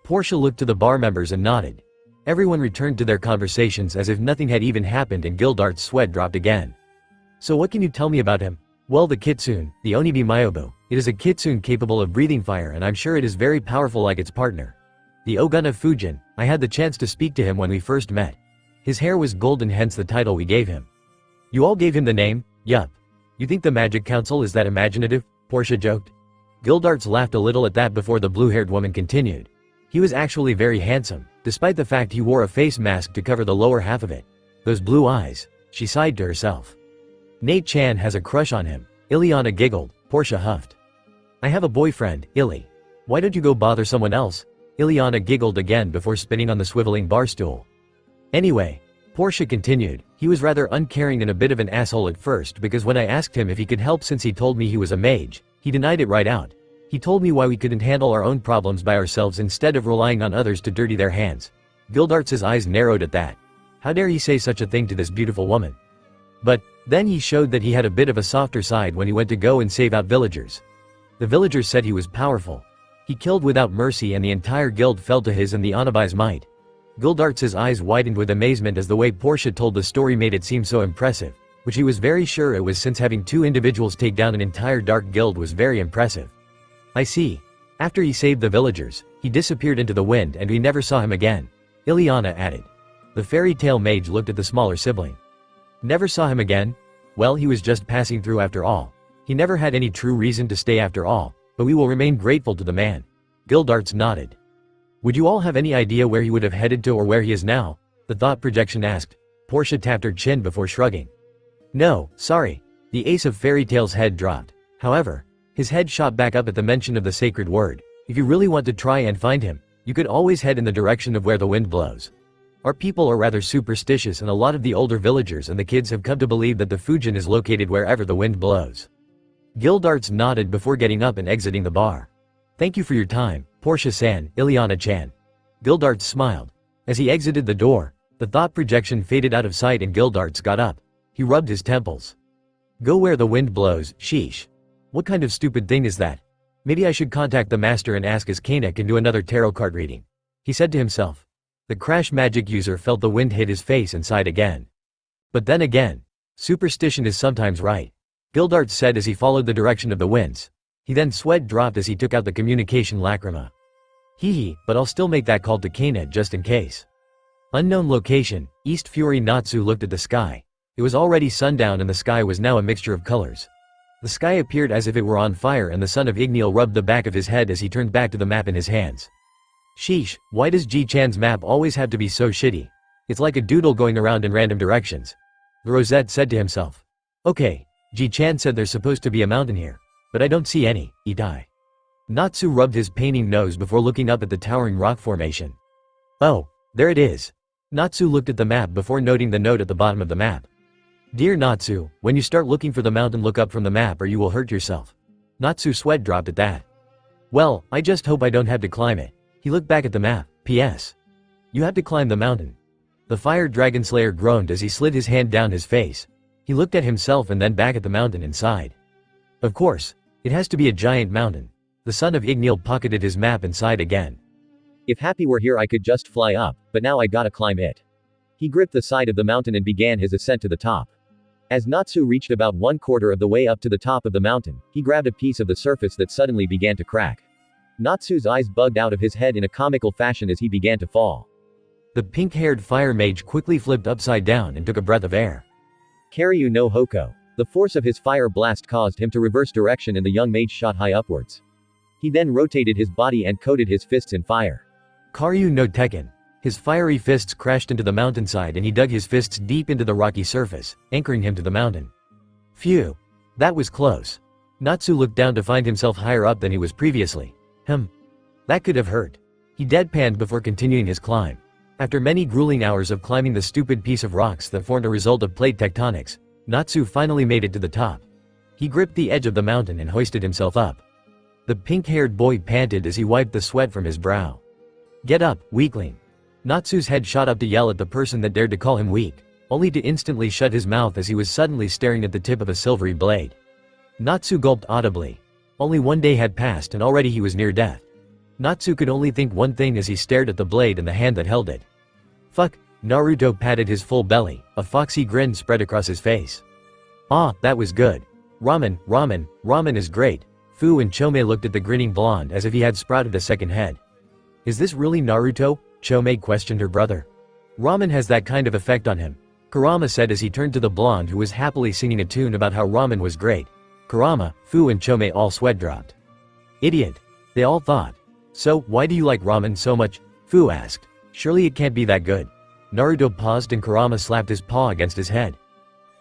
Portia looked to the bar members and nodded. Everyone returned to their conversations as if nothing had even happened and Gildarts' sweat dropped again. So what can you tell me about him? Well, the kitsune, the Onibi Myobu, it is a kitsune capable of breathing fire and I'm sure it is very powerful like its partner. The Oguna Fujin, I had the chance to speak to him when we first met. His hair was golden, hence the title we gave him. You all gave him the name? Yup. You think the Magic Council is that imaginative? Portia joked. Gildarts laughed a little at that before the blue-haired woman continued. He was actually very handsome, despite the fact he wore a face mask to cover the lower half of it. Those blue eyes, she sighed to herself. Nei-chan has a crush on him. Ileana giggled. Portia huffed. I have a boyfriend, Illy. Why don't you go bother someone else? Ileana giggled again before spinning on the swiveling bar stool. Anyway, Portia continued, he was rather uncaring and a bit of an asshole at first because when I asked him if he could help since he told me he was a mage, he denied it right out. He told me why we couldn't handle our own problems by ourselves instead of relying on others to dirty their hands. Gildarts' eyes narrowed at that. How dare he say such a thing to this beautiful woman? But then he showed that he had a bit of a softer side when he went to go and save out villagers. The villagers said he was powerful. He killed without mercy and the entire guild fell to his and the Onibi's might. Gildarts' eyes widened with amazement as the way Portia told the story made it seem so impressive, which he was very sure it was since having two individuals take down an entire dark guild was very impressive. I see. After he saved the villagers, he disappeared into the wind and we never saw him again. Ileana added. The fairy tale mage looked at the smaller sibling. Never saw him again? Well, he was just passing through after all. He never had any true reason to stay after all, but we will remain grateful to the man. Gildarts nodded. Would you all have any idea where he would have headed to or where he is now? The thought projection asked. Portia tapped her chin before shrugging. No, sorry. The ace of fairy tale's head dropped. However, his head shot back up at the mention of the sacred word. If you really want to try and find him, you could always head in the direction of where the wind blows. Our people are rather superstitious and a lot of the older villagers and the kids have come to believe that the Fujin is located wherever the wind blows. Gildarts nodded before getting up and exiting the bar. "Thank you for your time, Portia-san, Ileana-chan." Gildarts smiled. As he exited the door, the thought projection faded out of sight and Gildarts got up. He rubbed his temples. "Go where the wind blows, sheesh. What kind of stupid thing is that? Maybe I should contact the master and ask if Kana can do another tarot card reading," he said to himself. The crash magic user felt the wind hit his face and sighed again. But then again, superstition is sometimes right, Gildarts said as he followed the direction of the winds. He then sweat dropped as he took out the communication lacrima. Hee, but I'll still make that call to Kana just in case. Unknown location, East Fury. Natsu looked at the sky. It was already sundown and the sky was now a mixture of colors. The sky appeared as if it were on fire and the son of Igneal rubbed the back of his head as he turned back to the map in his hands. Sheesh, why does Ji-chan's map always have to be so shitty? It's like a doodle going around in random directions. The Rosette said to himself. Okay, Ji-chan said there's supposed to be a mountain here, but I don't see any, Itachi. Natsu rubbed his painting nose before looking up at the towering rock formation. Oh, there it is. Natsu looked at the map before noting the note at the bottom of the map. Dear Natsu, when you start looking for the mountain, look up from the map or you will hurt yourself. Natsu's sweat dropped at that. Well, I just hope I don't have to climb it. He looked back at the map. P.S. You have to climb the mountain. The fire Dragonslayer groaned as he slid his hand down his face. He looked at himself and then back at the mountain and sighed. Of course, it has to be a giant mountain. The son of Igneal pocketed his map and sighed again. If Happy were here I could just fly up, but now I gotta climb it. He gripped the side of the mountain and began his ascent to the top. As Natsu reached about 1/4 of the way up to the top of the mountain, he grabbed a piece of the surface that suddenly began to crack. Natsu's eyes bugged out of his head in a comical fashion as he began to fall. The pink-haired fire mage quickly flipped upside down and took a breath of air. Karyu no Hoko. The force of his fire blast caused him to reverse direction and the young mage shot high upwards. He then rotated his body and coated his fists in fire. Karyu no Tekken. His fiery fists crashed into the mountainside and he dug his fists deep into the rocky surface, anchoring him to the mountain. Phew. That was close. Natsu looked down to find himself higher up than he was previously. That could have hurt. He deadpanned before continuing his climb. After many grueling hours of climbing the stupid piece of rocks that formed a result of plate tectonics, Natsu finally made it to the top. He gripped the edge of the mountain and hoisted himself up. The pink-haired boy panted as he wiped the sweat from his brow. Get up, weakling. Natsu's head shot up to yell at the person that dared to call him weak, only to instantly shut his mouth as he was suddenly staring at the tip of a silvery blade. Natsu gulped audibly. Only one day had passed and already he was near death. Natsu could only think one thing as he stared at the blade and the hand that held it. Fuck, Naruto patted his full belly, a foxy grin spread across his face. Ah, that was good. Ramen is great. Fu and Chome looked at the grinning blonde as if he had sprouted a second head. Is this really Naruto? Chome questioned her brother. Ramen has that kind of effect on him, Kurama said as he turned to the blonde who was happily singing a tune about how ramen was great. Kurama, Fu and Chome all sweat dropped. Idiot. They all thought. So, why do you like ramen so much? Fu asked. Surely it can't be that good. Naruto paused and Kurama slapped his paw against his head.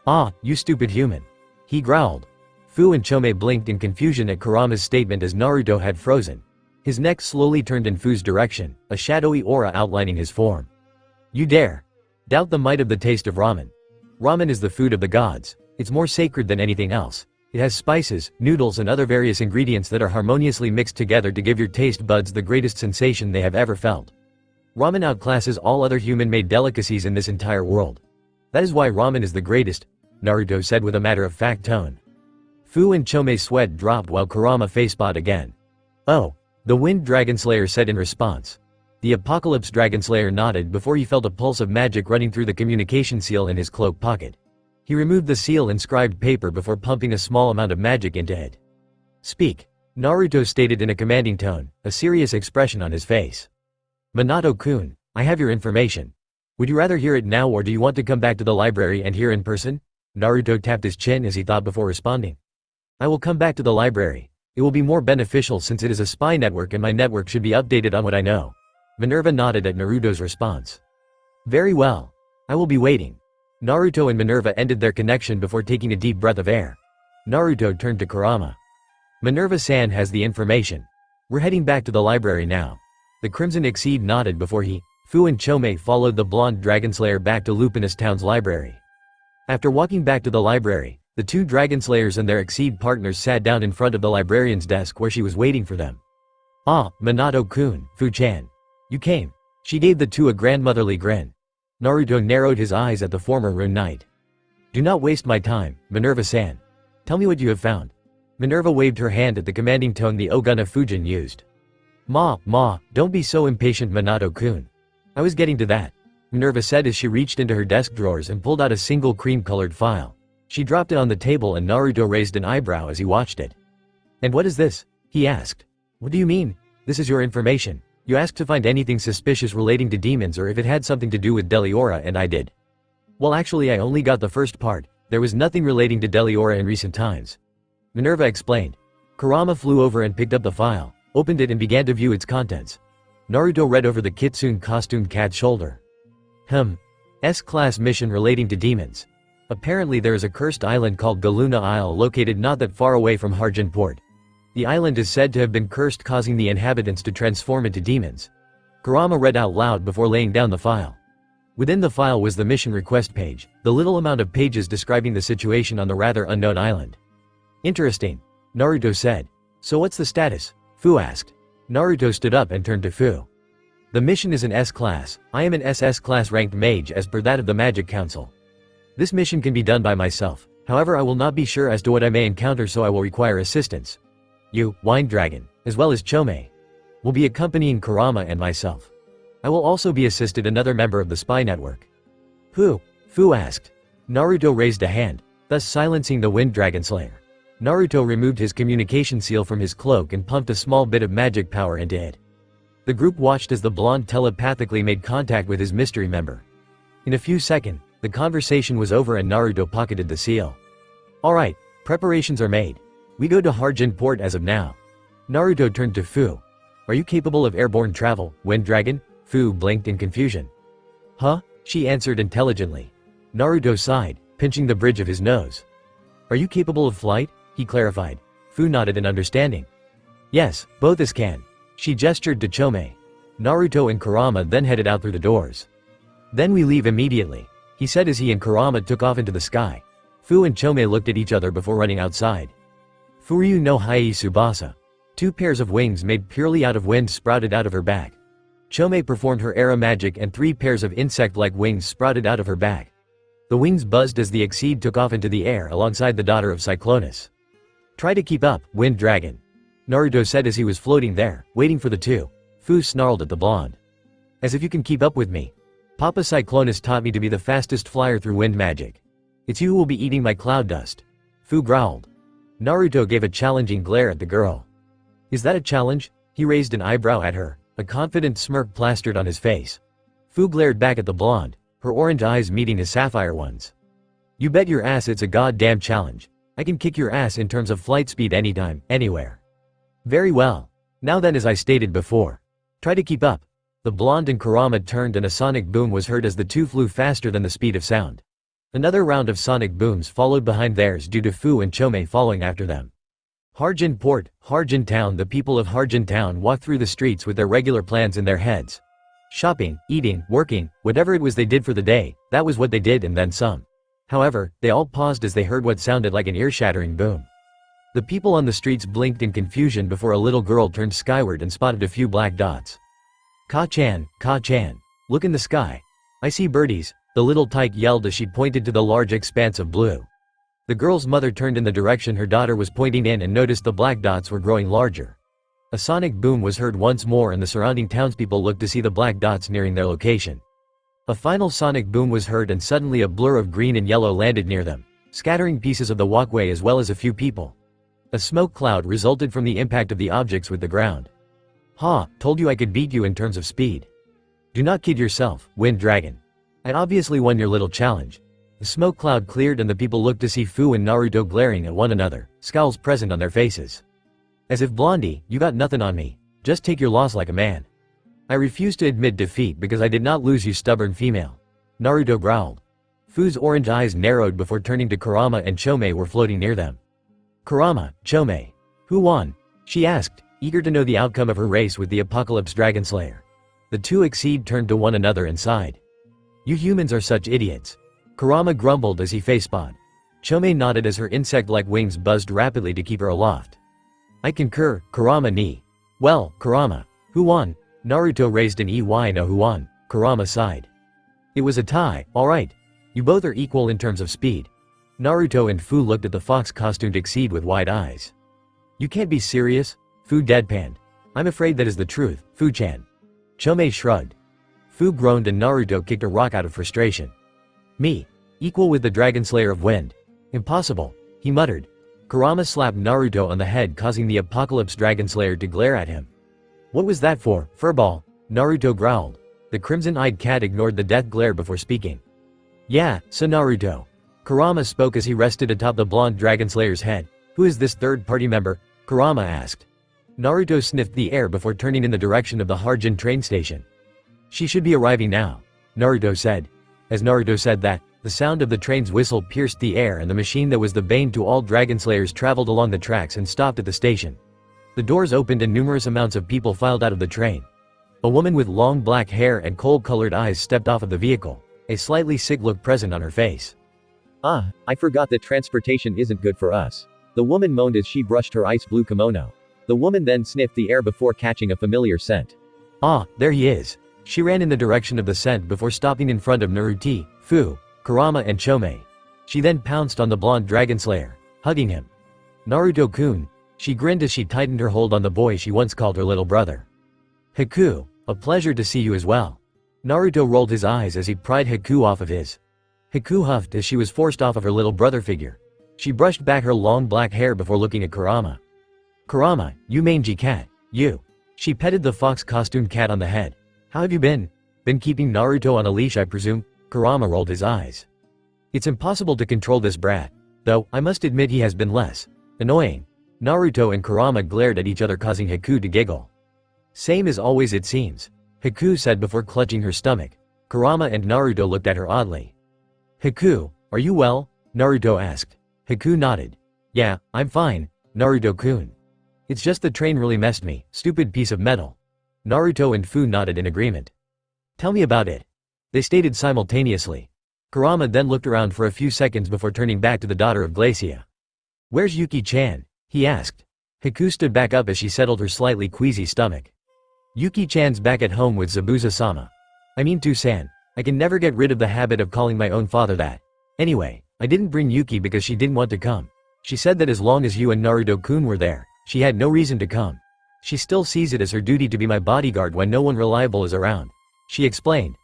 Ah, you stupid human. He growled. Fu and Chome blinked in confusion at Kurama's statement as Naruto had frozen. His neck slowly turned in Fu's direction, a shadowy aura outlining his form. You dare doubt the might of the taste of ramen. Ramen is the food of the gods. It's more sacred than anything else. It has spices, noodles and other various ingredients that are harmoniously mixed together to give your taste buds the greatest sensation they have ever felt. Ramen outclasses all other human-made delicacies in this entire world. That is why ramen is the greatest, Naruto said with a matter-of-fact tone. Fu and Chome's sweat dropped while Kurama facepalmed again. Oh, the Wind Dragonslayer said in response. The Apocalypse Dragonslayer nodded before he felt a pulse of magic running through the communication seal in his cloak pocket. He removed the seal-inscribed paper before pumping a small amount of magic into it. Speak, Naruto stated in a commanding tone, a serious expression on his face. Minato-kun, I have your information. Would you rather hear it now or do you want to come back to the library and hear in person? Naruto tapped his chin as he thought before responding. I will come back to the library. It will be more beneficial since it is a spy network and my network should be updated on what I know. Minerva nodded at Naruto's response. Very well. I will be waiting. Naruto and Minerva ended their connection before taking a deep breath of air. Naruto turned to Kurama. Minerva-san has the information. We're heading back to the library now. The Crimson Exceed nodded before Fu and Chome followed the blonde Dragonslayer back to Lupinous Town's library. After walking back to the library, The two Dragonslayers and their Exceed partners sat down in front of the librarian's desk where she was waiting for them. "Ah, Minato-kun, Fu-chan. You came." She gave the two a grandmotherly grin. Naruto narrowed his eyes at the former rune knight. "Do not waste my time, Minerva-san. Tell me what you have found." Minerva waved her hand at the commanding tone the Oguna Fujin used. Ma, don't be so impatient, Minato-kun. I was getting to that," Minerva said as she reached into her desk drawers and pulled out a single cream-colored file. She dropped it on the table and Naruto raised an eyebrow as he watched it. "And what is this?" he asked. "What do you mean? This is your information. You asked to find anything suspicious relating to demons or if it had something to do with Deliora, and I did." "Well, actually I only got the first part. There was nothing relating to Deliora in recent times," Minerva explained. Kurama flew over and picked up the file, opened it and began to view its contents. Naruto read over the Kitsune costumed cat's shoulder. S-class mission relating to demons. Apparently there is a cursed island called Galuna Isle located not that far away from Harjin Port. The island is said to have been cursed, causing the inhabitants to transform into demons. Kurama read out loud before laying down the file. Within the file was the mission request page, the little amount of pages describing the situation on the rather unknown island. "Interesting," Naruto said. "So what's the status?" Fu asked. Naruto stood up and turned to Fu. "The mission is an S-class. I am an SS class ranked mage as per that of the Magic Council. This mission can be done by myself, however I will not be sure as to what I may encounter, so I will require assistance. You, Wind Dragon, as well as Chome, will be accompanying Kurama and myself. I will also be assisted another member of the spy network." "Who?" Fu asked. Naruto raised a hand, thus silencing the Wind Dragon Slayer. Naruto removed his communication seal from his cloak and pumped a small bit of magic power into it. The group watched as the blonde telepathically made contact with his mystery member. In a few seconds, the conversation was over and Naruto pocketed the seal. "Alright, preparations are made. We go to Harjin Port as of now." Naruto turned to Fu. "Are you capable of airborne travel, Wind Dragon?" Fu blinked in confusion. "Huh?" she answered intelligently. Naruto sighed, pinching the bridge of his nose. "Are you capable of flight?" he clarified. Fu nodded in understanding. "Yes, both us can." She gestured to Chome. Naruto and Kurama then headed out through the doors. "Then we leave immediately," he said as he and Kurama took off into the sky. Fu and Chome looked at each other before running outside. Furyu no Hai Tsubasa. 2 pairs of wings made purely out of wind sprouted out of her back. Chome performed her era magic and 3 pairs of insect-like wings sprouted out of her back. The wings buzzed as the Exceed took off into the air alongside the daughter of Cyclonus. "Try to keep up, Wind Dragon," Naruto said as he was floating there, waiting for the two. Fu snarled at the blonde. "As if you can keep up with me. Papa Cyclonus taught me to be the fastest flyer through wind magic. It's you who will be eating my cloud dust." Fu growled. Naruto gave a challenging glare at the girl. "Is that a challenge?" He raised an eyebrow at her, a confident smirk plastered on his face. Fu glared back at the blonde, her orange eyes meeting his sapphire ones. "You bet your ass it's a goddamn challenge. I can kick your ass in terms of flight speed anytime, anywhere." "Very well. Now then, as I stated before, try to keep up." The blonde and Kurama turned and a sonic boom was heard as the two flew faster than the speed of sound. Another round of sonic booms followed behind theirs due to Fu and Chome following after them. Harjin Port, Harjin Town. The people of Harjin Town walked through the streets with their regular plans in their heads. Shopping, eating, working, whatever it was they did for the day, that was what they did and then some. However, they all paused as they heard what sounded like an ear-shattering boom. The people on the streets blinked in confusion before a little girl turned skyward and spotted a few black dots. Ka-chan, look in the sky. I see birdies," the little tyke yelled as she pointed to the large expanse of blue. The girl's mother turned in the direction her daughter was pointing in and noticed the black dots were growing larger. A sonic boom was heard once more and the surrounding townspeople looked to see the black dots nearing their location. A final sonic boom was heard and suddenly a blur of green and yellow landed near them, scattering pieces of the walkway as well as a few people. A smoke cloud resulted from the impact of the objects with the ground. "Ha, told you I could beat you in terms of speed. Do not kid yourself, Wind Dragon. I obviously won your little challenge." The smoke cloud cleared and the people looked to see Fu and Naruto glaring at one another, scowls present on their faces. "As if Blondie, you got nothing on me. Just take your loss like a man." "I refuse to admit defeat because I did not lose, you stubborn female," Naruto growled. Fu's orange eyes narrowed before turning to Kurama and Chome were floating near them. "Kurama, Chome. Who won?" she asked, eager to know the outcome of her race with the Apocalypse Dragonslayer. The two Exceed turned to one another and sighed. "You humans are such idiots," Kurama grumbled as he facepalmed. Chome nodded as her insect-like wings buzzed rapidly to keep her aloft. I concur, Kurama ni. Well, Kurama. Who won? Naruto raised an EY no who won, Kurama sighed. It was a tie, alright. You both are equal in terms of speed. Naruto and Fu looked at the fox-costumed Exceed with wide eyes. You can't be serious? Fu deadpanned. I'm afraid that is the truth, Fu-chan. Chome shrugged. Fu groaned and Naruto kicked a rock out of frustration. Me. Equal with the Dragonslayer of Wind. Impossible, he muttered. Kurama slapped Naruto on the head, causing the Apocalypse Dragonslayer to glare at him. What was that for, furball? Naruto growled. The crimson-eyed cat ignored the death glare before speaking. Yeah, so Naruto. Kurama spoke as he rested atop the blonde Dragonslayer's head. Who is this third-party member? Kurama asked. Naruto sniffed the air before turning in the direction of the Harjin train station. She should be arriving now, Naruto said. As Naruto said that, the sound of the train's whistle pierced the air and the machine that was the bane to all Dragonslayers traveled along the tracks and stopped at the station. The doors opened and numerous amounts of people filed out of the train. A woman with long black hair and cold-colored eyes stepped off of the vehicle, a slightly sick look present on her face. Ah, I forgot that transportation isn't good for us. The woman moaned as she brushed her ice-blue kimono. The woman then sniffed the air before catching a familiar scent. Ah, there he is. She ran in the direction of the scent before stopping in front of Naruto, Fu, Kurama and Chome. She then pounced on the blonde Dragonslayer, hugging him. Naruto-kun. She grinned as she tightened her hold on the boy she once called her little brother. Haku, a pleasure to see you as well. Naruto rolled his eyes as he pried Haku off of his. Haku huffed as she was forced off of her little brother figure. She brushed back her long black hair before looking at Kurama. Kurama, you mangy cat, you. She petted the fox-costumed cat on the head. How have you been? Been keeping Naruto on a leash, I presume? Kurama rolled his eyes. It's impossible to control this brat. Though, I must admit he has been less annoying. Naruto and Kurama glared at each other, causing Haku to giggle. Same as always it seems, Haku said before clutching her stomach. Kurama and Naruto looked at her oddly. Haku, are you well? Naruto asked. Haku nodded. Yeah, I'm fine, Naruto-kun. It's just the train really messed me, stupid piece of metal. Naruto and Fu nodded in agreement. Tell me about it. They stated simultaneously. Kurama then looked around for a few seconds before turning back to the daughter of Glacia. Where's Yuki-chan? He asked. Haku stood back up as she settled her slightly queasy stomach. Yuki-chan's back at home with Zabuza-sama. I mean Tusan. I can never get rid of the habit of calling my own father that. Anyway, I didn't bring Yuki because she didn't want to come. She said that as long as you and Naruto-kun were there, she had no reason to come. She still sees it as her duty to be my bodyguard when no one reliable is around. She explained.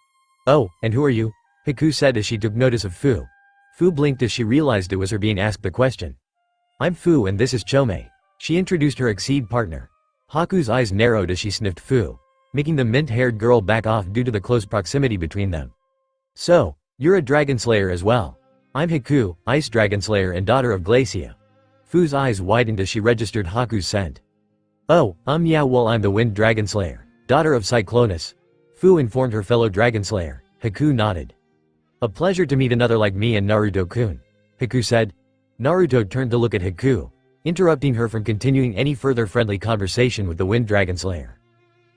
Oh, and who are you? Haku said as she took notice of Fu. Fu blinked as she realized it was her being asked the question. I'm Fu and this is Chome. She introduced her Exceed partner. Haku's eyes narrowed as she sniffed Fu, making the mint-haired girl back off due to the close proximity between them. So, you're a Dragonslayer as well. I'm Haku, Ice Dragonslayer and daughter of Glacia. Fu's eyes widened as she registered Haku's scent. Oh, yeah, well I'm the Wind Dragonslayer, daughter of Cyclonus. Fu informed her fellow Dragonslayer. Haku nodded. A pleasure to meet another like me and Naruto-kun, Haku said. Naruto turned to look at Haku, interrupting her from continuing any further friendly conversation with the Wind Dragonslayer.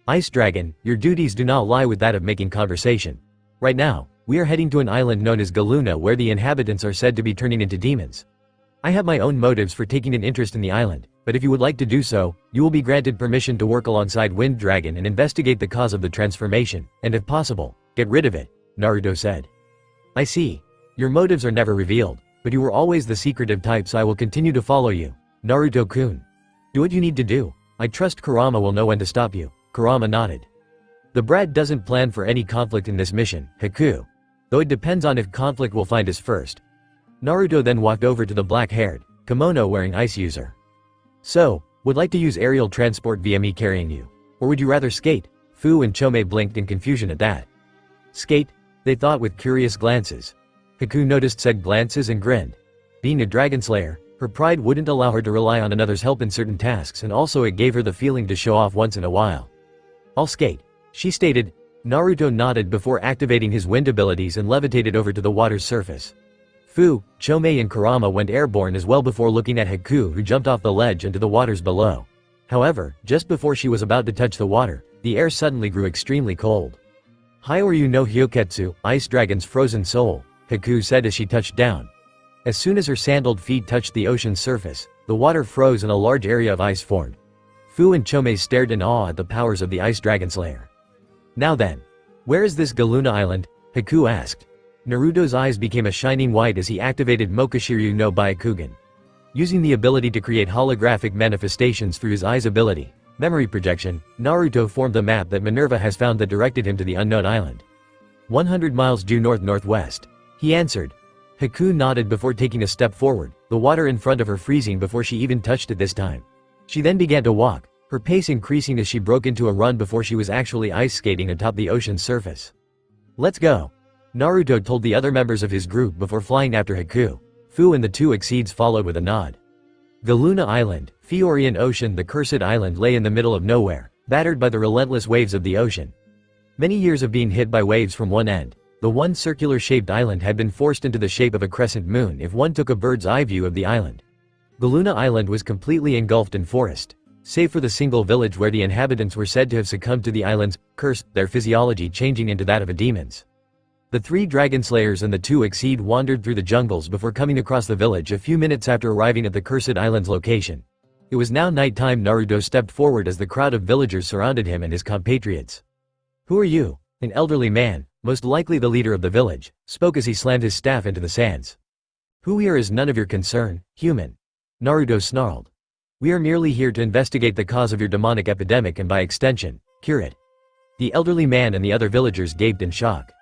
Ice Dragon, your duties do not lie with that of making conversation. Right now, we are heading to an island known as Galuna where the inhabitants are said to be turning into demons. I have my own motives for taking an interest in the island, but if you would like to do so, you will be granted permission to work alongside Wind Dragon and investigate the cause of the transformation, and if possible, get rid of it, Naruto said. I see. Your motives are never revealed, but you were always the secretive type, so I will continue to follow you, Naruto-kun. Do what you need to do. I trust Kurama will know when to stop you. Kurama nodded. The brat doesn't plan for any conflict in this mission, Haku. Though it depends on if conflict will find us first. Naruto then walked over to the black-haired, kimono-wearing ice user. So, would like to use aerial transport via me carrying you? Or would you rather skate? Fu and Chome blinked in confusion at that. Skate? They thought with curious glances. Haku noticed said glances and grinned. Being a Dragonslayer, her pride wouldn't allow her to rely on another's help in certain tasks, and also it gave her the feeling to show off once in a while. I'll skate, she stated. Naruto nodded before activating his wind abilities and levitated over to the water's surface. Fu, Chome and Kurama went airborne as well before looking at Haku, who jumped off the ledge into the waters below. However, just before she was about to touch the water, the air suddenly grew extremely cold. Hyoryu no Hyoketsu, Ice Dragon's frozen soul, Haku said as she touched down. As soon as her sandaled feet touched the ocean's surface, the water froze and a large area of ice formed. Fu and Chome stared in awe at the powers of the Ice Dragonslayer. Now then, where is this Galuna Island? Haku asked. Naruto's eyes became a shining white as he activated Mokashiryu no Byakugan. Using the ability to create holographic manifestations through his eyes ability, memory projection, Naruto formed the map that Minerva has found that directed him to the unknown island. 100 miles due north-northwest. He answered. Haku nodded before taking a step forward, the water in front of her freezing before she even touched it this time. She then began to walk, her pace increasing as she broke into a run before she was actually ice skating atop the ocean's surface. Let's go. Naruto told the other members of his group before flying after Haku. Fu and the two exceeds followed with a nod. Galuna Island, Fiorian Ocean. The cursed island lay in the middle of nowhere, battered by the relentless waves of the ocean. Many years of being hit by waves from one end, the one circular-shaped island had been forced into the shape of a crescent moon if one took a bird's-eye view of the island. Galuna Island was completely engulfed in forest, save for the single village where the inhabitants were said to have succumbed to the island's curse, their physiology changing into that of a demon's. The three Dragonslayers and the two Exceed wandered through the jungles before coming across the village a few minutes after arriving at the cursed island's location. It was now nighttime. Naruto stepped forward as the crowd of villagers surrounded him and his compatriots. Who are you? An elderly man, most likely the leader of the village, spoke as he slammed his staff into the sands. Who we are is none of your concern, human. Naruto snarled. We are merely here to investigate the cause of your demonic epidemic and by extension, cure it. The elderly man and the other villagers gaped in shock.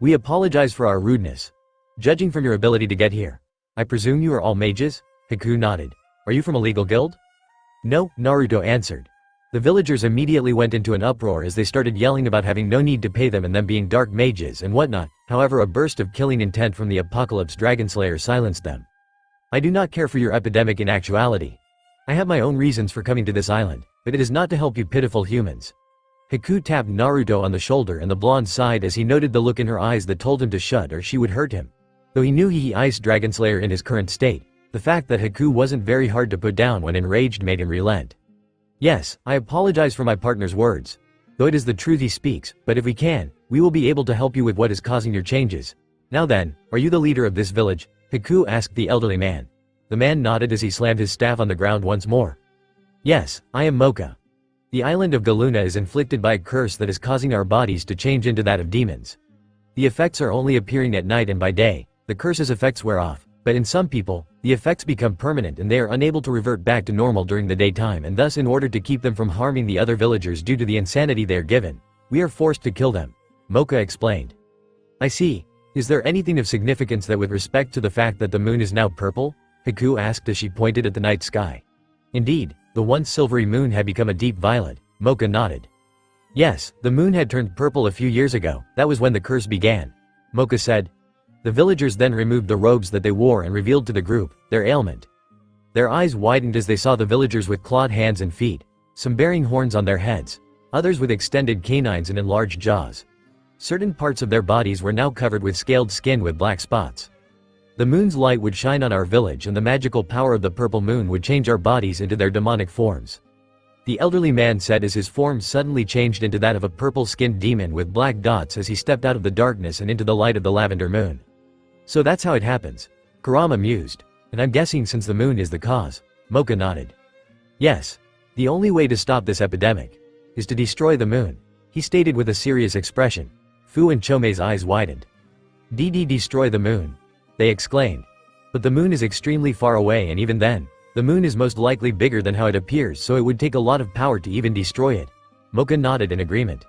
We apologize for our rudeness. Judging from your ability to get here, I presume you are all mages? Haku nodded. Are you from a legal guild? No, Naruto answered. The villagers immediately went into an uproar as they started yelling about having no need to pay them and them being dark mages and whatnot. However, a burst of killing intent from the Apocalypse Dragonslayer silenced them. I do not care for your epidemic in actuality. I have my own reasons for coming to this island, but it is not to help you pitiful humans. Haku tapped Naruto on the shoulder and the blonde sighed as he noted the look in her eyes that told him to shut or she would hurt him. Though he knew he Ice Dragonslayer in his current state, the fact that Haku wasn't very hard to put down when enraged made him relent. Yes, I apologize for my partner's words. Though it is the truth he speaks, but if we can, we will be able to help you with what is causing your changes. Now then, are you the leader of this village? Haku asked the elderly man. The man nodded as he slammed his staff on the ground once more. Yes, I am Mocha. The island of Galuna is inflicted by a curse that is causing our bodies to change into that of demons. The effects are only appearing at night and by day, the curse's effects wear off, but in some people, the effects become permanent and they are unable to revert back to normal during the daytime, and thus in order to keep them from harming the other villagers due to the insanity they are given, we are forced to kill them, Mocha explained. I see. Is there anything of significance that with respect to the fact that the moon is now purple? Haku asked as she pointed at the night sky. Indeed, the once silvery moon had become a deep violet, Mocha nodded. Yes, the moon had turned purple a few years ago, that was when the curse began, Mocha said. The villagers then removed the robes that they wore and revealed to the group their ailment. Their eyes widened as they saw the villagers with clawed hands and feet, some bearing horns on their heads, others with extended canines and enlarged jaws. Certain parts of their bodies were now covered with scaled skin with black spots. The moon's light would shine on our village and the magical power of the purple moon would change our bodies into their demonic forms. The elderly man said as his form suddenly changed into that of a purple-skinned demon with black dots as he stepped out of the darkness and into the light of the lavender moon. So that's how it happens, Kurama mused. And I'm guessing since the moon is the cause, Mocha nodded. Yes. The only way to stop this epidemic is to destroy the moon, he stated with a serious expression. Fu and Chome's eyes widened. Destroy the moon, they exclaimed. But the moon is extremely far away, and even then, the moon is most likely bigger than how it appears, so it would take a lot of power to even destroy it. Mocha nodded in agreement.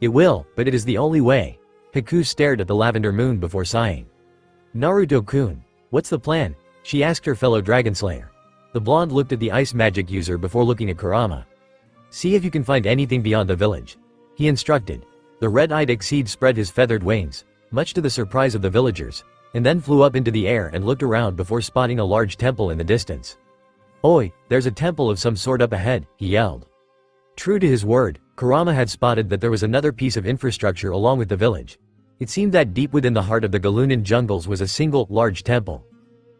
It will, but it is the only way. Haku stared at the lavender moon before sighing. Naruto-kun, what's the plan? She asked her fellow Dragonslayer. The blonde looked at the ice magic user before looking at Kurama. See if you can find anything beyond the village, he instructed. The red-eyed Exceed spread his feathered wings, much to the surprise of the villagers, and then flew up into the air and looked around before spotting a large temple in the distance. Oi, there's a temple of some sort up ahead, he yelled. True to his word, Kurama had spotted that there was another piece of infrastructure along with the village. It seemed that deep within the heart of the Galunan jungles was a single, large temple.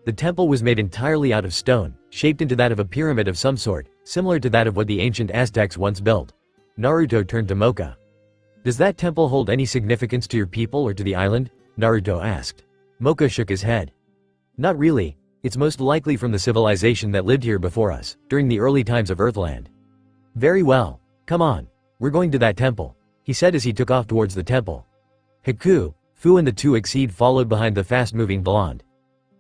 The temple was made entirely out of stone, shaped into that of a pyramid of some sort, similar to that of what the ancient Aztecs once built. Naruto turned to Mocha. Does that temple hold any significance to your people or to the island? Naruto asked. Mocha shook his head. Not really, it's most likely from the civilization that lived here before us, during the early times of Earthland. Very well, come on, we're going to that temple, he said as he took off towards the temple. Haku, Fu and the two Exceed followed behind the fast-moving blonde.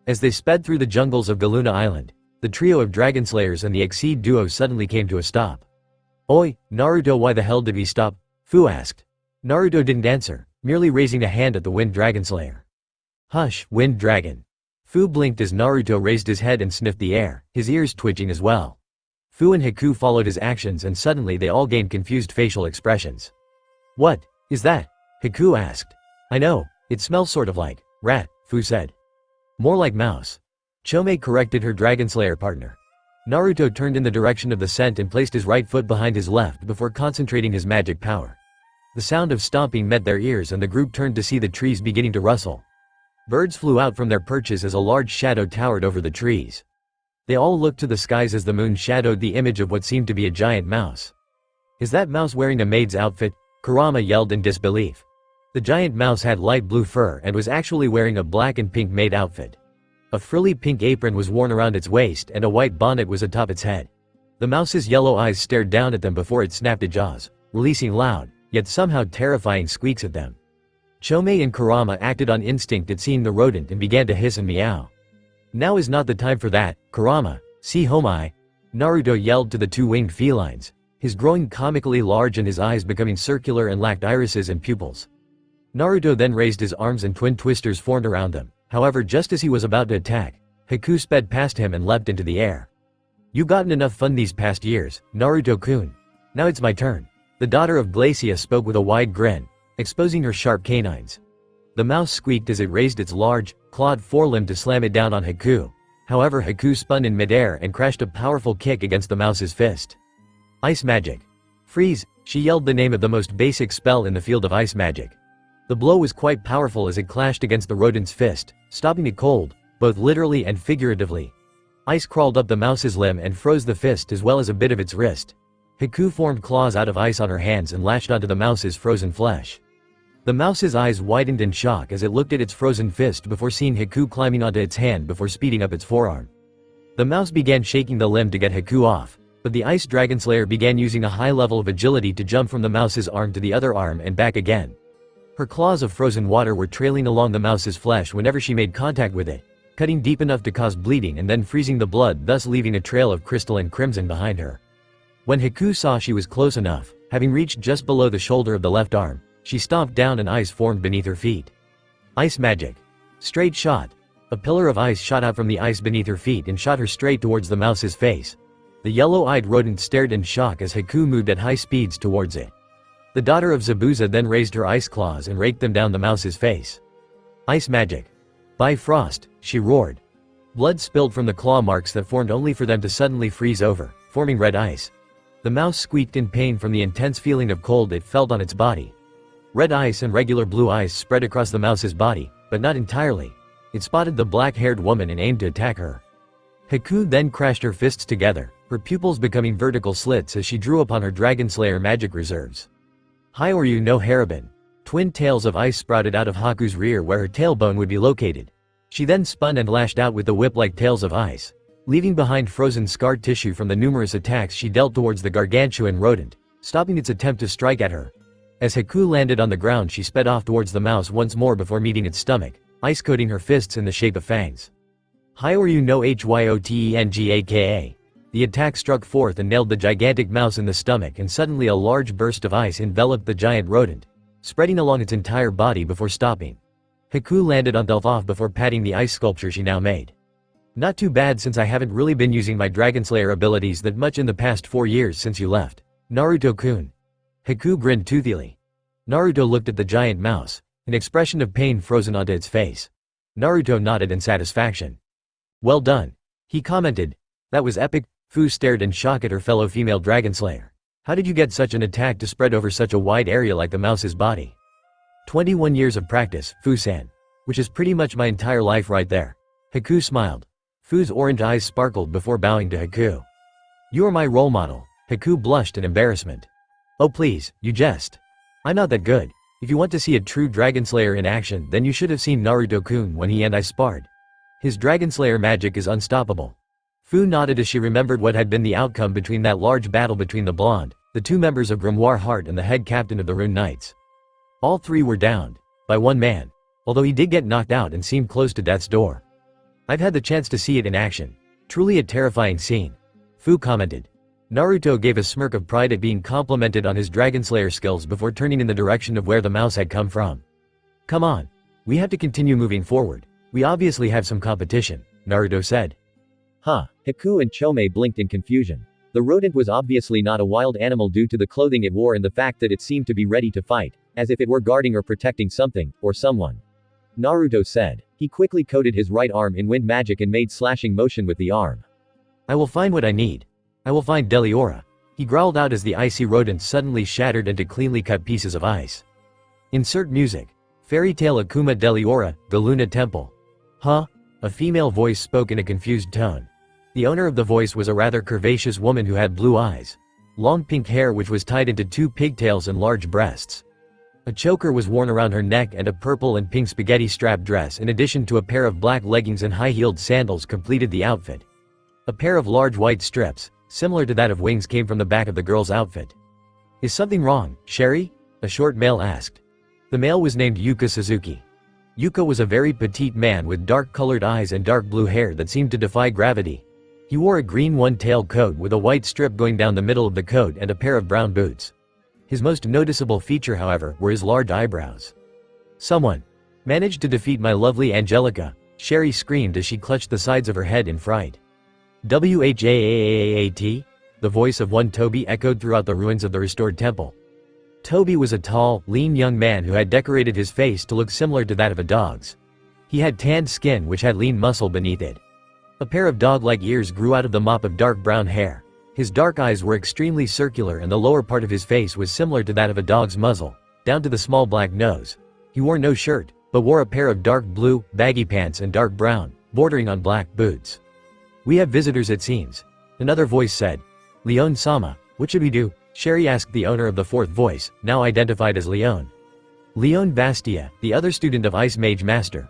As they sped through the jungles of Galuna Island, the trio of Dragonslayers and the Exceed duo suddenly came to a stop. Oi, Naruto, why the hell did we stop? Fu asked. Naruto didn't answer, merely raising a hand at the Wind Dragonslayer. Hush, Wind Dragon. Fu blinked as Naruto raised his head and sniffed the air, his ears twitching as well. Fu and Haku followed his actions and suddenly they all gained confused facial expressions. What is that? Haku asked. I know, it smells sort of like rat, Fu said. More like mouse. Chome corrected her Dragonslayer partner. Naruto turned in the direction of the scent and placed his right foot behind his left before concentrating his magic power. The sound of stomping met their ears and the group turned to see the trees beginning to rustle. Birds flew out from their perches as a large shadow towered over the trees. They all looked to the skies as the moon shadowed the image of what seemed to be a giant mouse. Is that mouse wearing a maid's outfit? Kurama yelled in disbelief. The giant mouse had light blue fur and was actually wearing a black and pink maid outfit. A frilly pink apron was worn around its waist and a white bonnet was atop its head. The mouse's yellow eyes stared down at them before it snapped its jaws, releasing loud, yet somehow terrifying squeaks at them. Chome and Kurama acted on instinct at seeing the rodent and began to hiss and meow. Now is not the time for that, Kurama, see homai. Naruto yelled to the two winged felines, his growing comically large and his eyes becoming circular and lacked irises and pupils. Naruto then raised his arms and twin twisters formed around them, however just as he was about to attack, Haku sped past him and leapt into the air. You gotten enough fun these past years, Naruto-kun. Now it's my turn. The daughter of Glacia spoke with a wide grin, exposing her sharp canines. The mouse squeaked as it raised its large, clawed forelimb to slam it down on Haku. However, Haku spun in midair and crashed a powerful kick against the mouse's fist. Ice magic. Freeze, she yelled the name of the most basic spell in the field of ice magic. The blow was quite powerful as it clashed against the rodent's fist, stopping it cold, both literally and figuratively. Ice crawled up the mouse's limb and froze the fist as well as a bit of its wrist. Haku formed claws out of ice on her hands and lashed onto the mouse's frozen flesh. The mouse's eyes widened in shock as it looked at its frozen fist before seeing Haku climbing onto its hand before speeding up its forearm. The mouse began shaking the limb to get Haku off, but the Ice Dragonslayer began using a high level of agility to jump from the mouse's arm to the other arm and back again. Her claws of frozen water were trailing along the mouse's flesh whenever she made contact with it, cutting deep enough to cause bleeding and then freezing the blood, thus leaving a trail of crystal and crimson behind her. When Haku saw she was close enough, having reached just below the shoulder of the left arm, she stomped down and ice formed beneath her feet. Ice magic. Straight shot. A pillar of ice shot out from the ice beneath her feet and shot her straight towards the mouse's face. The yellow-eyed rodent stared in shock as Haku moved at high speeds towards it. The daughter of Zabuza then raised her ice claws and raked them down the mouse's face. Ice magic. By frost, she roared. Blood spilled from the claw marks that formed only for them to suddenly freeze over, forming red ice. The mouse squeaked in pain from the intense feeling of cold it felt on its body. Red ice and regular blue ice spread across the mouse's body, but not entirely. It spotted the black-haired woman and aimed to attack her. Haku then crashed her fists together, her pupils becoming vertical slits as she drew upon her Dragonslayer magic reserves. Hyoryu no Harabin. Twin tails of ice sprouted out of Haku's rear where her tailbone would be located. She then spun and lashed out with the whip-like tails of ice, leaving behind frozen scar tissue from the numerous attacks she dealt towards the gargantuan rodent, stopping its attempt to strike at her. As Haku landed on the ground, she sped off towards the mouse once more before meeting its stomach, ice coating her fists in the shape of fangs. Hyoryu no Hyotengaka. The attack struck forth and nailed the gigantic mouse in the stomach, and suddenly a large burst of ice enveloped the giant rodent, spreading along its entire body before stopping. Haku landed on off before patting the ice sculpture she now made. Not too bad, since I haven't really been using my Dragonslayer abilities that much in the past 4 years since you left, Naruto-kun. Haku grinned toothily. Naruto looked at the giant mouse, an expression of pain frozen onto its face. Naruto nodded in satisfaction. Well done, he commented. That was epic. Fu stared in shock at her fellow female Dragonslayer. How did you get such an attack to spread over such a wide area like the mouse's body? 21 years of practice, Fu-san. Which is pretty much my entire life right there. Haku smiled. Fu's orange eyes sparkled before bowing to Haku. You are my role model. Haku blushed in embarrassment. Oh please, you jest. I'm not that good. If you want to see a true Dragonslayer in action, then you should have seen Naruto-kun when he and I sparred. His Dragonslayer magic is unstoppable. Fu nodded as she remembered what had been the outcome between that large battle between the blonde, the two members of Grimoire Heart and the head captain of the Rune Knights. All three were downed. By one man. Although he did get knocked out and seemed close to death's door. I've had the chance to see it in action. Truly a terrifying scene. Fu commented. Naruto gave a smirk of pride at being complimented on his Dragonslayer skills before turning in the direction of where the mouse had come from. Come on. We have to continue moving forward. We obviously have some competition, Naruto said. Huh. Haku and Chome blinked in confusion. The rodent was obviously not a wild animal due to the clothing it wore and the fact that it seemed to be ready to fight, as if it were guarding or protecting something, or someone. Naruto said. He quickly coated his right arm in wind magic and made slashing motion with the arm. I will find what I need. I will find Deliora. He growled out as the icy rodent suddenly shattered into cleanly cut pieces of ice. Insert music. Fairy tale Akuma Deliora, the Luna Temple. Huh? A female voice spoke in a confused tone. The owner of the voice was a rather curvaceous woman who had blue eyes. Long pink hair which was tied into two pigtails and large breasts. A choker was worn around her neck and a purple and pink spaghetti strap dress in addition to a pair of black leggings and high-heeled sandals completed the outfit. A pair of large white strips, similar to that of wings, came from the back of the girl's outfit. Is something wrong, Sherry? A short male asked. The male was named Yuka Suzuki. Yuka was a very petite man with dark-colored eyes and dark blue hair that seemed to defy gravity. He wore a green one-tailed coat with a white strip going down the middle of the coat and a pair of brown boots. His most noticeable feature, however, were his large eyebrows. Someone managed to defeat my lovely Angelica, Sherry screamed as she clutched the sides of her head in fright. Whaat? The voice of one Toby echoed throughout the ruins of the restored temple. Toby was a tall, lean young man who had decorated his face to look similar to that of a dog's. He had tanned skin which had lean muscle beneath it. A pair of dog-like ears grew out of the mop of dark brown hair. His dark eyes were extremely circular and the lower part of his face was similar to that of a dog's muzzle, down to the small black nose. He wore no shirt, but wore a pair of dark blue, baggy pants and dark brown, bordering on black boots. We have visitors it seems. Another voice said. Leon-sama, what should we do? Sherry asked the owner of the fourth voice, now identified as Leon. Leon Bastia, the other student of Ice Mage Master,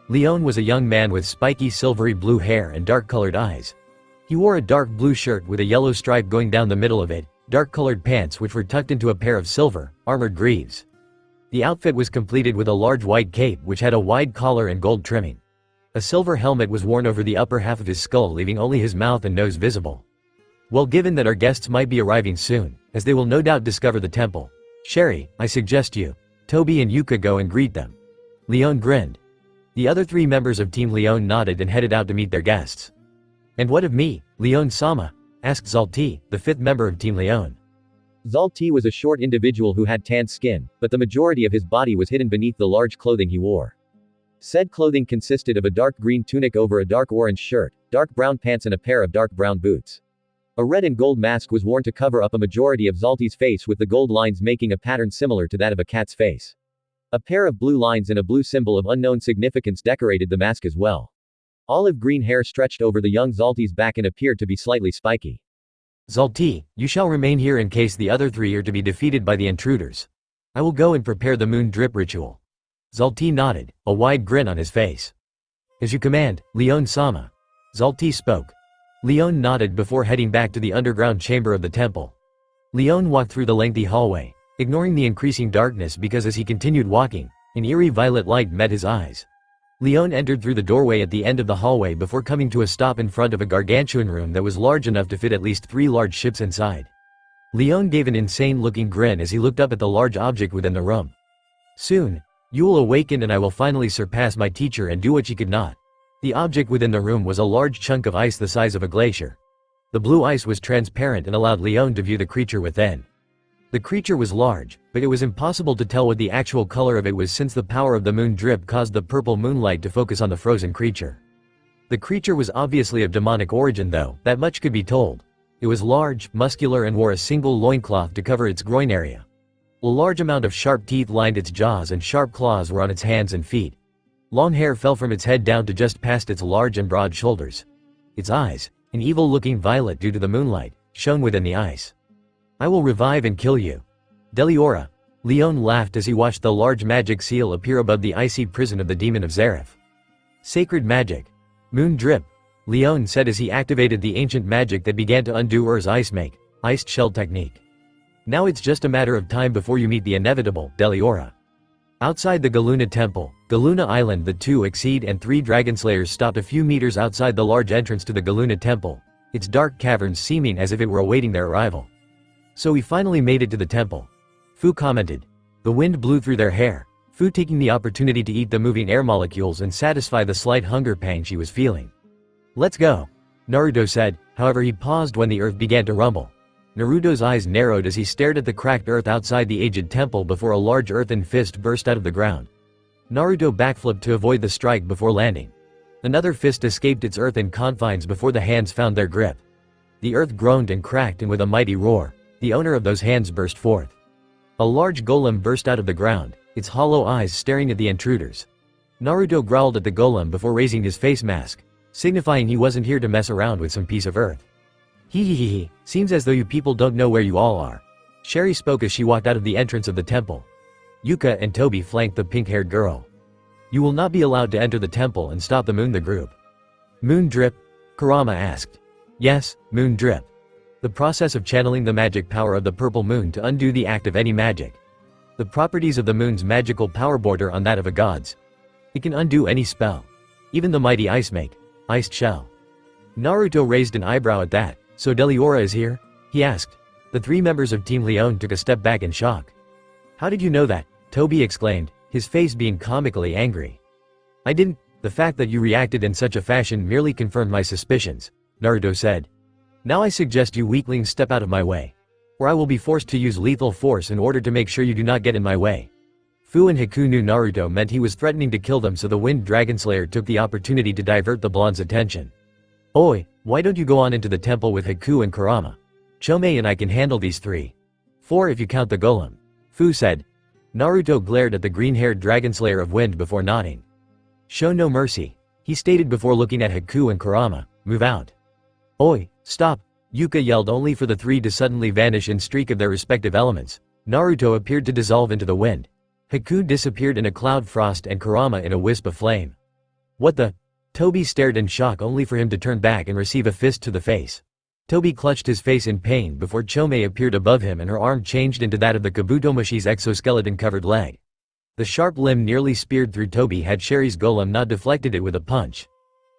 Leon was a young man with spiky silvery blue hair and dark-colored eyes. He wore a dark blue shirt with a yellow stripe going down the middle of it, dark-colored pants which were tucked into a pair of silver, armored greaves. The outfit was completed with a large white cape which had a wide collar and gold trimming. A silver helmet was worn over the upper half of his skull, leaving only his mouth and nose visible. Well, given that our guests might be arriving soon, as they will no doubt discover the temple, Sherry, I suggest you, Toby and Yuka go and greet them. Leon grinned. The other three members of Team Leon nodded and headed out to meet their guests. And what of me, Leon-sama? Asked Zalti, the fifth member of Team Leon. Zalti was a short individual who had tanned skin, but the majority of his body was hidden beneath the large clothing he wore. Said clothing consisted of a dark green tunic over a dark orange shirt, dark brown pants and a pair of dark brown boots. A red and gold mask was worn to cover up a majority of Zalti's face, with the gold lines making a pattern similar to that of a cat's face. A pair of blue lines and a blue symbol of unknown significance decorated the mask as well. Olive green hair stretched over the young Zalti's back and appeared to be slightly spiky. Zalti, you shall remain here in case the other three are to be defeated by the intruders. I will go and prepare the moon drip ritual. Zalti nodded, a wide grin on his face. As you command, Leon-sama. Zalti spoke. Leon nodded before heading back to the underground chamber of the temple. Leon walked through the lengthy hallway, ignoring the increasing darkness because as he continued walking, an eerie violet light met his eyes. Leon entered through the doorway at the end of the hallway before coming to a stop in front of a gargantuan room that was large enough to fit at least 3 large ships inside. Leon gave an insane-looking grin as he looked up at the large object within the room. Soon, you will awaken and I will finally surpass my teacher and do what she could not. The object within the room was a large chunk of ice the size of a glacier. The blue ice was transparent and allowed Leon to view the creature within. The creature was large, but it was impossible to tell what the actual color of it was since the power of the moon drip caused the purple moonlight to focus on the frozen creature. The creature was obviously of demonic origin though, that much could be told. It was large, muscular and wore a single loincloth to cover its groin area. A large amount of sharp teeth lined its jaws and sharp claws were on its hands and feet. Long hair fell from its head down to just past its large and broad shoulders. Its eyes, an evil-looking violet due to the moonlight, shone within the ice. I will revive and kill you. Deliora. Leon laughed as he watched the large magic seal appear above the icy prison of the demon of Zareth. Sacred magic. Moon drip. Leon said as he activated the ancient magic that began to undo Ur's iced shell technique. Now it's just a matter of time before you meet the inevitable, Deliora. Outside the Galuna temple, Galuna Island, the 2 Exceed and 3 Dragonslayers stopped a few meters outside the large entrance to the Galuna temple, its dark caverns seeming as if it were awaiting their arrival. So we finally made it to the temple. Fu commented. The wind blew through their hair, Fu taking the opportunity to eat the moving air molecules and satisfy the slight hunger pang she was feeling. Let's go, Naruto said, however he paused when the earth began to rumble. Naruto's eyes narrowed as he stared at the cracked earth outside the aged temple before a large earthen fist burst out of the ground. Naruto backflipped to avoid the strike before landing. Another fist escaped its earthen confines before the hands found their grip. The earth groaned and cracked, and with a mighty roar, the owner of those hands burst forth. A large golem burst out of the ground, its hollow eyes staring at the intruders. Naruto growled at the golem before raising his face mask, signifying he wasn't here to mess around with some piece of earth. Hee, seems as though you people don't know where you all are. Sherry spoke as she walked out of the entrance of the temple. Yuka and Toby flanked the pink-haired girl. You will not be allowed to enter the temple and stop the moon. The group. Moon drip? Kurama asked. Yes, moon drip. The process of channeling the magic power of the purple moon to undo the act of any magic. The properties of the moon's magical power border on that of a god's. It can undo any spell. Even the mighty iced shell. Naruto raised an eyebrow at that. So Deliora is here? He asked. The 3 members of Team Leon took a step back in shock. How did you know that? Toby exclaimed, his face being comically angry. I didn't. The fact that you reacted in such a fashion merely confirmed my suspicions, Naruto said. Now I suggest you weaklings step out of my way, or I will be forced to use lethal force in order to make sure you do not get in my way. Fu and Haku knew Naruto meant he was threatening to kill them, so the Wind Dragonslayer took the opportunity to divert the blonde's attention. Oi, why don't you go on into the temple with Haku and Kurama? Chomei and I can handle these 3. 4 if you count the golem. Fu said. Naruto glared at the green-haired Dragonslayer of Wind before nodding. Show no mercy, he stated before looking at Haku and Kurama. Move out. Oi, stop, Yuka yelled, only for the 3 to suddenly vanish in streak of their respective elements. Naruto appeared to dissolve into the wind. Haku disappeared in a cloud frost and Kurama in a wisp of flame. What the? Toby stared in shock only for him to turn back and receive a fist to the face. Toby clutched his face in pain before Chomei appeared above him and her arm changed into that of the Kabutomoshi's exoskeleton-covered leg. The sharp limb nearly speared through Toby had Sherry's golem not deflected it with a punch.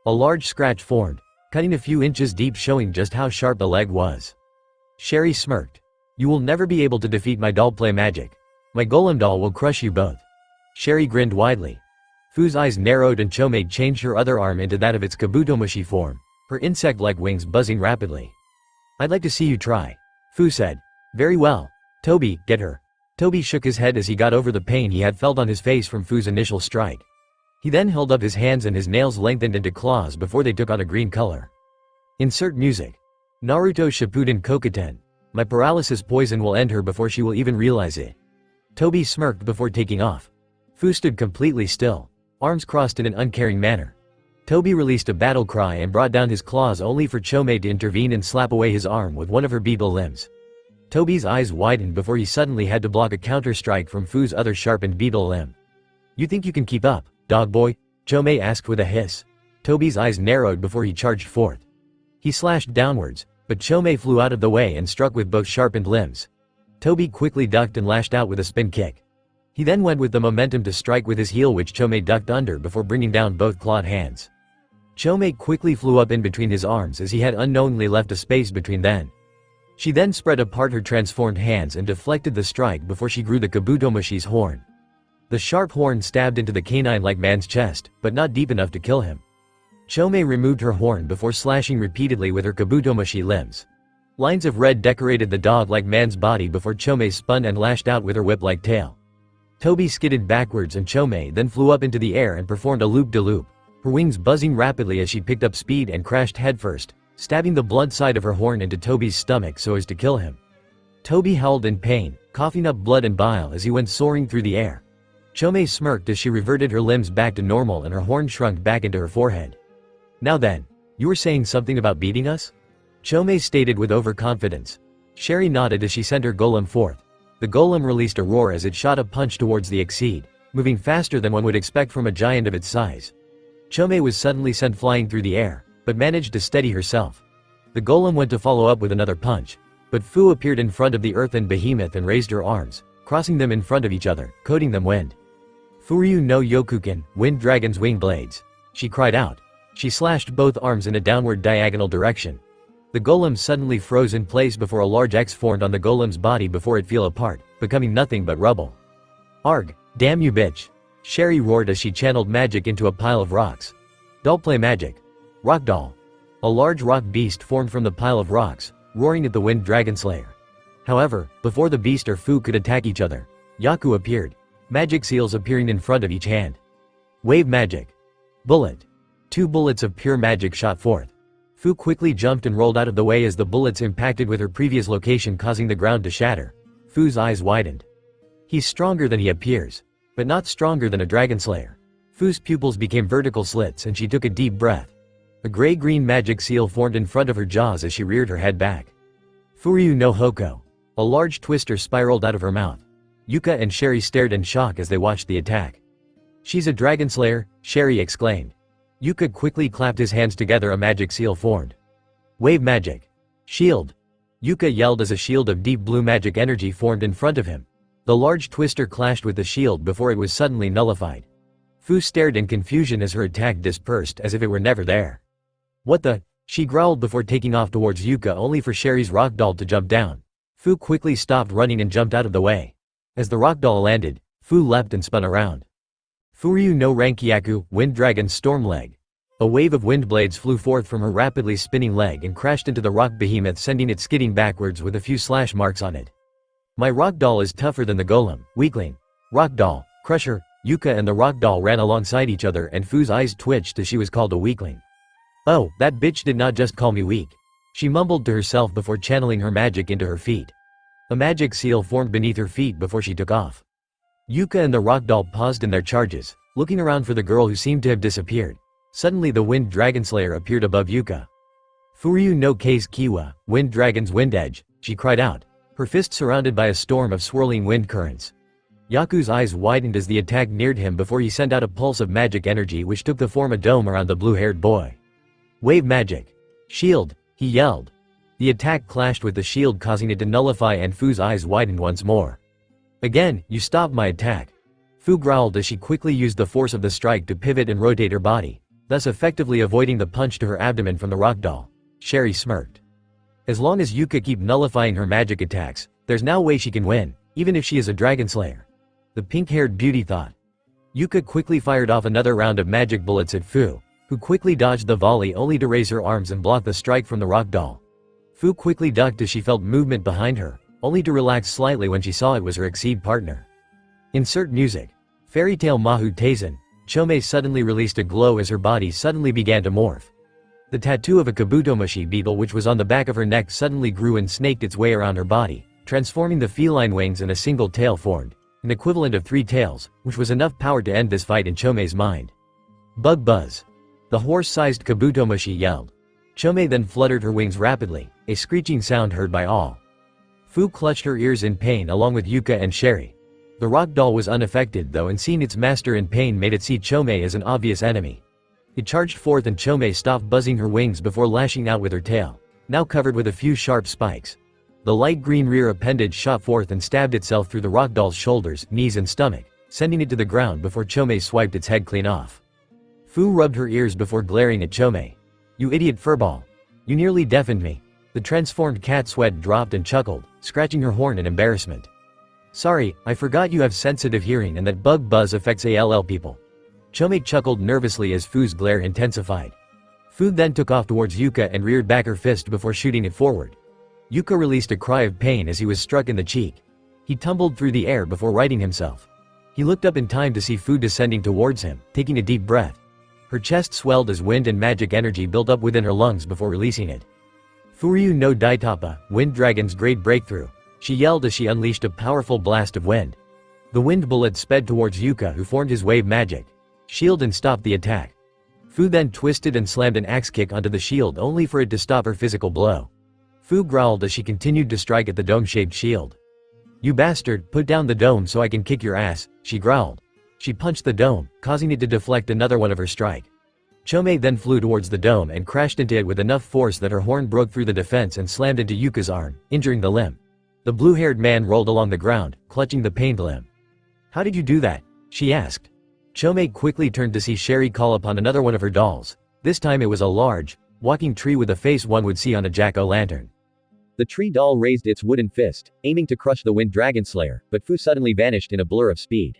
A large scratch formed, cutting a few inches deep, showing just how sharp the leg was. Sherry smirked. You will never be able to defeat my doll play magic. My golem doll will crush you both. Sherry grinned widely. Fu's eyes narrowed and Chomei changed her other arm into that of its Kabutomoshi form, her insect-like wings buzzing rapidly. I'd like to see you try, Fu said. Very well. Toby, get her. Toby shook his head as he got over the pain he had felt on his face from Fu's initial strike. He then held up his hands and his nails lengthened into claws before they took on a green color. Insert music. Naruto Shippuden Kokuten. My paralysis poison will end her before she will even realize it. Toby smirked before taking off. Fu stood completely still, arms crossed in an uncaring manner. Toby released a battle cry and brought down his claws only for Chomei to intervene and slap away his arm with one of her beetle limbs. Toby's eyes widened before he suddenly had to block a counter-strike from Fu's other sharpened beetle limb. You think you can keep up, dog boy? Chomei asked with a hiss. Toby's eyes narrowed before he charged forth. He slashed downwards, but Chomei flew out of the way and struck with both sharpened limbs. Toby quickly ducked and lashed out with a spin kick. He then went with the momentum to strike with his heel, which Chomei ducked under before bringing down both clawed hands. Chomei quickly flew up in between his arms as he had unknowingly left a space between them. She then spread apart her transformed hands and deflected the strike before she grew the Kabutomoshi's horn. The sharp horn stabbed into the canine-like man's chest, but not deep enough to kill him. Chomei removed her horn before slashing repeatedly with her Kabutomoshi limbs. Lines of red decorated the dog-like man's body before Chomei spun and lashed out with her whip-like tail. Toby skidded backwards and Chomei then flew up into the air and performed a loop-de-loop, her wings buzzing rapidly as she picked up speed and crashed headfirst, stabbing the blunt side of her horn into Toby's stomach so as to kill him. Toby howled in pain, coughing up blood and bile as he went soaring through the air. Chomei smirked as she reverted her limbs back to normal and her horn shrunk back into her forehead. Now then, you were saying something about beating us? Chomei stated with overconfidence. Sherry nodded as she sent her golem forth. The golem released a roar as it shot a punch towards the Exceed, moving faster than one would expect from a giant of its size. Chome was suddenly sent flying through the air, but managed to steady herself. The golem went to follow up with another punch, but Fu appeared in front of the earthen behemoth and raised her arms, crossing them in front of each other, coating them wind. "Furyu no Yokuken, wind dragon's wing blades," she cried out. She slashed both arms in a downward diagonal direction. The golem suddenly froze in place before a large X formed on the golem's body before it fell apart, becoming nothing but rubble. "Arg, damn you bitch!" Sherry roared as she channeled magic into a pile of rocks. "Doll play magic. Rock doll." A large rock beast formed from the pile of rocks, roaring at the wind Dragonslayer. However, before the beast or Fu could attack each other, Yaku appeared, magic seals appearing in front of each hand. Wave magic. Bullet. 2 bullets of pure magic shot forth. Fu quickly jumped and rolled out of the way as the bullets impacted with her previous location, causing the ground to shatter. Fu's eyes widened. He's stronger than he appears, but not stronger than a Dragonslayer. Fu's pupils became vertical slits and she took a deep breath. A gray-green magic seal formed in front of her jaws as she reared her head back. Furyu no Hoko. A large twister spiraled out of her mouth. Yuka and Sherry stared in shock as they watched the attack. "She's a Dragonslayer," Sherry exclaimed. Yuka quickly clapped his hands together. A magic seal formed. Wave magic. Shield. Yuka yelled as a shield of deep blue magic energy formed in front of him. The large twister clashed with the shield before it was suddenly nullified. Fu stared in confusion as her attack dispersed as if it were never there. "What the?" she growled before taking off towards Yuka, only for Sherry's rock doll to jump down. Fu quickly stopped running and jumped out of the way. As the rock doll landed, Fu leapt and spun around. Furyu no Rankyaku, wind dragon's storm leg. A wave of wind blades flew forth from her rapidly spinning leg and crashed into the rock behemoth, sending it skidding backwards with a few slash marks on it. "My rock doll is tougher than the golem, weakling." Rock doll, crusher. Yuka and the rock doll ran alongside each other and Fu's eyes twitched as she was called a weakling. "Oh, that bitch did not just call me weak," she mumbled to herself before channeling her magic into her feet. A magic seal formed beneath her feet before she took off. Yuka and the rock doll paused in their charges, looking around for the girl who seemed to have disappeared. Suddenly the wind Dragonslayer appeared above Yuka. "Furyu no Kase Kiwa, wind dragon's wind edge," she cried out, her fist surrounded by a storm of swirling wind currents. Yaku's eyes widened as the attack neared him before he sent out a pulse of magic energy which took the form of a dome around the blue-haired boy. "Wave magic. Shield," he yelled. The attack clashed with the shield, causing it to nullify, and Fu's eyes widened once more. "Again, you stopped my attack." Fu growled as she quickly used the force of the strike to pivot and rotate her body, thus effectively avoiding the punch to her abdomen from the rock doll. Sherry smirked. As long as Yuka keep nullifying her magic attacks, there's no way she can win, even if she is a Dragonslayer. The pink-haired beauty thought. Yuka quickly fired off another round of magic bullets at Fu, who quickly dodged the volley only to raise her arms and block the strike from the rock doll. Fu quickly ducked as she felt movement behind her, only to relax slightly when she saw it was her exceed partner. Insert music. Fairy tale Mahu Taisen. Chome suddenly released a glow as her body suddenly began to morph. The tattoo of a kabutomushi beetle which was on the back of her neck suddenly grew and snaked its way around her body, transforming the feline wings, and a single tail formed, an equivalent of 3 tails, which was enough power to end this fight in Chome's mind. "Bug buzz." The horse-sized kabutomushi yelled. Chome then fluttered her wings rapidly, a screeching sound heard by all. Fu clutched her ears in pain along with Yuka and Sherry. The rock doll was unaffected though, and seeing its master in pain made it see Chome as an obvious enemy. It charged forth and Chome stopped buzzing her wings before lashing out with her tail, now covered with a few sharp spikes. The light green rear appendage shot forth and stabbed itself through the rock doll's shoulders, knees and stomach, sending it to the ground before Chome swiped its head clean off. Fu rubbed her ears before glaring at Chome. "You idiot furball. You nearly deafened me." The transformed cat sweat dropped and chuckled, scratching her horn in embarrassment. "Sorry, I forgot you have sensitive hearing and that bug buzz affects ALL people." Chome chuckled nervously as Fu's glare intensified. Fu then took off towards Yuka and reared back her fist before shooting it forward. Yuka released a cry of pain as he was struck in the cheek. He tumbled through the air before righting himself. He looked up in time to see Fu descending towards him, taking a deep breath. Her chest swelled as wind and magic energy built up within her lungs before releasing it. "Furyu no Daitapa, wind dragon's great breakthrough," she yelled as she unleashed a powerful blast of wind. The wind bullet sped towards Yuka, who formed his wave magic shield and stopped the attack. Fu then twisted and slammed an axe kick onto the shield only for it to stop her physical blow. Fu growled as she continued to strike at the dome-shaped shield. "You bastard, put down the dome so I can kick your ass," she growled. She punched the dome, causing it to deflect another one of her strike. Chome then flew towards the dome and crashed into it with enough force that her horn broke through the defense and slammed into Yuka's arm, injuring the limb. The blue-haired man rolled along the ground, clutching the pained limb. "How did you do that?" she asked. Chome quickly turned to see Sherry call upon another one of her dolls. This time it was a large, walking tree with a face one would see on a jack-o'-lantern. The tree doll raised its wooden fist, aiming to crush the Wind Dragonslayer, but Fu suddenly vanished in a blur of speed.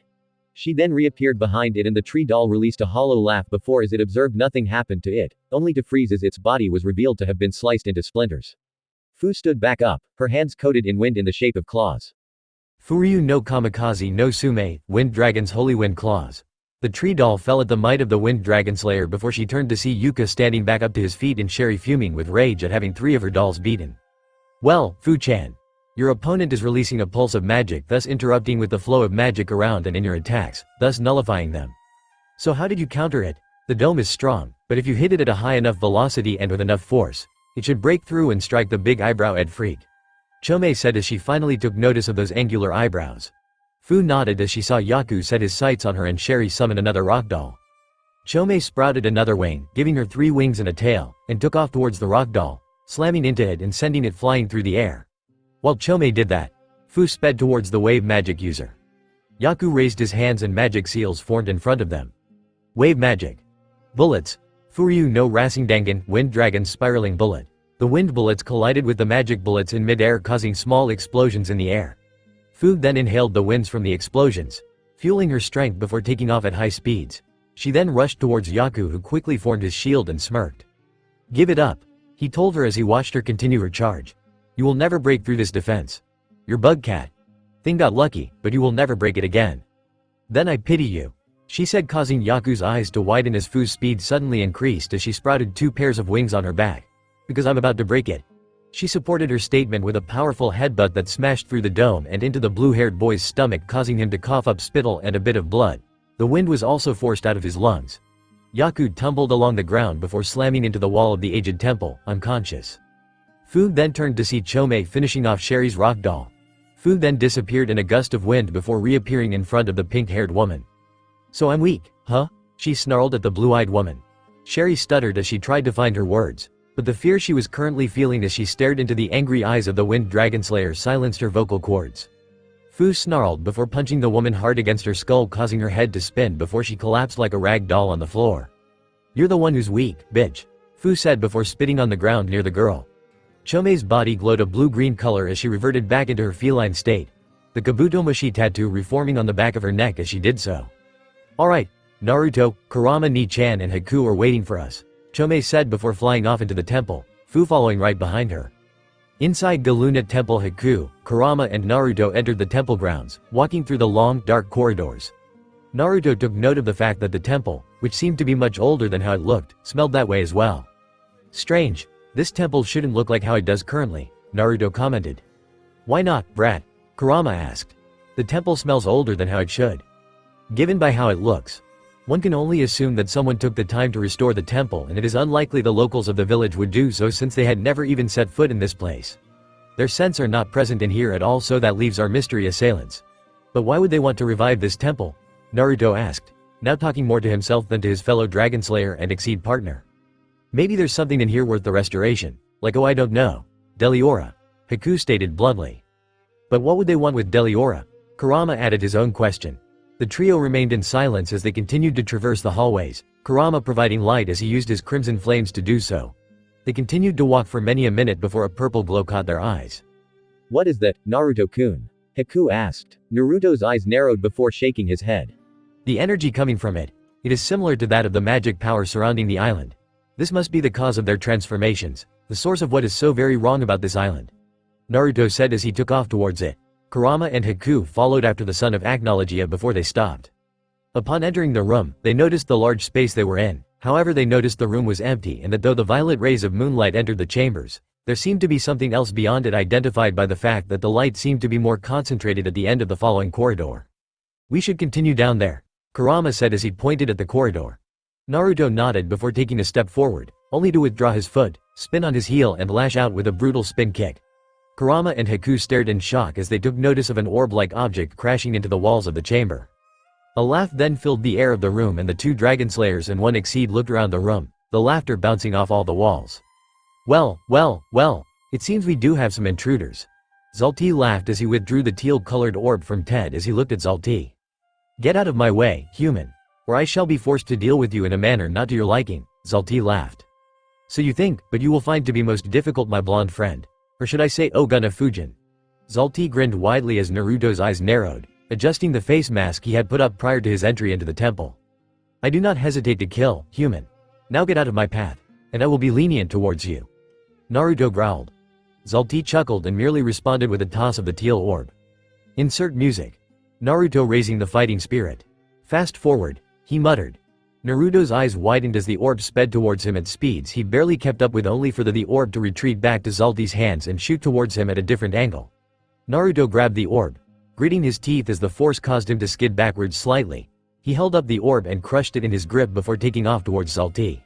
She then reappeared behind it and the tree doll released a hollow laugh before as it observed nothing happened to it, only to freeze as its body was revealed to have been sliced into splinters. Fu stood back up, her hands coated in wind in the shape of claws. Furyu no kamikaze no sume, Wind Dragon's holy wind claws. The tree doll fell at the might of the Wind Dragonslayer before she turned to see Yuka standing back up to his feet and Sherry fuming with rage at having 3 of her dolls beaten. "Well, Fu-chan. Your opponent is releasing a pulse of magic, thus interrupting with the flow of magic around and in your attacks, thus nullifying them. So how did you counter it? The dome is strong, but if you hit it at a high enough velocity and with enough force, it should break through and strike the big eyebrow-ed freak," Chome said as she finally took notice of those angular eyebrows. Fu nodded as she saw Yaku set his sights on her and Sherry summon another rock doll. Chome sprouted another wing, giving her 3 wings and a tail, and took off towards the rock doll, slamming into it and sending it flying through the air. While Chome did that, Fu sped towards the wave magic user. Yaku raised his hands and magic seals formed in front of them. Wave magic. Bullets. Furyu no Rasendangan, Wind Dragon's spiraling bullet. The wind bullets collided with the magic bullets in mid-air, causing small explosions in the air. Fu then inhaled the winds from the explosions, fueling her strength before taking off at high speeds. She then rushed towards Yaku, who quickly formed his shield and smirked. "Give it up," he told her as he watched her continue her charge. "You will never break through this defense. Your bug cat thing got lucky, but you will never break it again. Then I pity you," she said, causing Yaku's eyes to widen as Fu's speed suddenly increased as she sprouted 2 pairs of wings on her back. "Because I'm about to break it." She supported her statement with a powerful headbutt that smashed through the dome and into the blue-haired boy's stomach, causing him to cough up spittle and a bit of blood. The wind was also forced out of his lungs. Yaku tumbled along the ground before slamming into the wall of the aged temple, unconscious. Fu then turned to see Chome finishing off Sherry's rock doll. Fu then disappeared in a gust of wind before reappearing in front of the pink-haired woman. "So I'm weak, huh?" she snarled at the blue-eyed woman. Sherry stuttered as she tried to find her words, but the fear she was currently feeling as she stared into the angry eyes of the Wind Dragonslayer silenced her vocal cords. Fu snarled before punching the woman hard against her skull, causing her head to spin before she collapsed like a rag doll on the floor. "You're the one who's weak, bitch," Fu said before spitting on the ground near the girl. Chome's body glowed a blue-green color as she reverted back into her feline state, the kabutomushi tattoo reforming on the back of her neck as she did so. "Alright, Naruto, Kurama ni-chan and Haku are waiting for us," Chome said before flying off into the temple, Fu following right behind her. Inside Galuna Temple, Haku, Kurama and Naruto entered the temple grounds, walking through the long, dark corridors. Naruto took note of the fact that the temple, which seemed to be much older than how it looked, smelled that way as well. "Strange. This temple shouldn't look like how it does currently," Naruto commented. "Why not, brat?" Kurama asked. "The temple smells older than how it should. Given by how it looks, one can only assume that someone took the time to restore the temple, and it is unlikely the locals of the village would do so since they had never even set foot in this place. Their scents are not present in here at all, so that leaves our mystery assailants. But why would they want to revive this temple?" Naruto asked, now talking more to himself than to his fellow Dragonslayer and Exceed partner. "Maybe there's something in here worth the restoration. Like, oh, I don't know. Deliora," Haku stated bluntly. "But what would they want with Deliora?" Kurama added his own question. The trio remained in silence as they continued to traverse the hallways, Kurama providing light as he used his crimson flames to do so. They continued to walk for many a minute before a purple glow caught their eyes. "What is that, Naruto-kun?" Haku asked. Naruto's eyes narrowed before shaking his head. "The energy coming from it. It is similar to that of the magic power surrounding the island. This must be the cause of their transformations, the source of what is so very wrong about this island," Naruto said as he took off towards it. Kurama and Haku followed after the son of Agnologia before they stopped. Upon entering the room, they noticed the large space they were in. However, they noticed the room was empty and that though the violet rays of moonlight entered the chambers, there seemed to be something else beyond it, identified by the fact that the light seemed to be more concentrated at the end of the following corridor. "We should continue down there," Kurama said as he pointed at the corridor. Naruto nodded before taking a step forward, only to withdraw his foot, spin on his heel and lash out with a brutal spin kick. Kurama and Haku stared in shock as they took notice of an orb-like object crashing into the walls of the chamber. A laugh then filled the air of the room and the two Dragonslayers and one Exceed looked around the room, the laughter bouncing off all the walls. Well, it seems we do have some intruders. Zalti laughed as he withdrew the teal-colored orb from Ted as he looked at Zalti. Get out of my way, human, or I shall be forced to deal with you in a manner not to your liking, Zalti laughed. So you think, but you will find to be most difficult my blonde friend. Or should I say Oguna Fujin? Zalti grinned widely as Naruto's eyes narrowed, adjusting the face mask he had put up prior to his entry into the temple. I do not hesitate to kill, human. Now get out of my path, and I will be lenient towards you. Naruto growled. Zalti chuckled and merely responded with a toss of the teal orb. Insert music. Naruto raising the fighting spirit. Fast forward, he muttered. Naruto's eyes widened as the orb sped towards him at speeds he barely kept up with, only for the orb to retreat back to Zalti's hands and shoot towards him at a different angle. Naruto grabbed the orb, gritting his teeth as the force caused him to skid backwards slightly. He held up the orb and crushed it in his grip before taking off towards Zalti.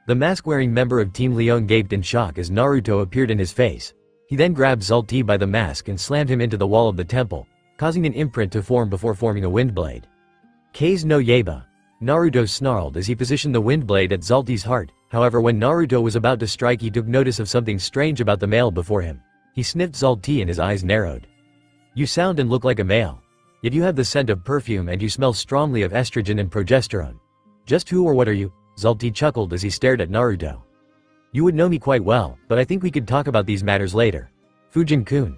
The mask-wearing member of Team Leon gaped in shock as Naruto appeared in his face. He then grabbed Zalti by the mask and slammed him into the wall of the temple, causing an imprint to form before forming a wind blade. Kase no Yaiba. Naruto snarled as he positioned the wind blade at Zalti's heart. However, when Naruto was about to strike, he took notice of something strange about the male before him. He sniffed Zalti and his eyes narrowed. You sound and look like a male. Yet you have the scent of perfume and you smell strongly of estrogen and progesterone. Just who or what are you? Zalti chuckled as he stared at Naruto. You would know me quite well, but I think we could talk about these matters later. Fujin-kun.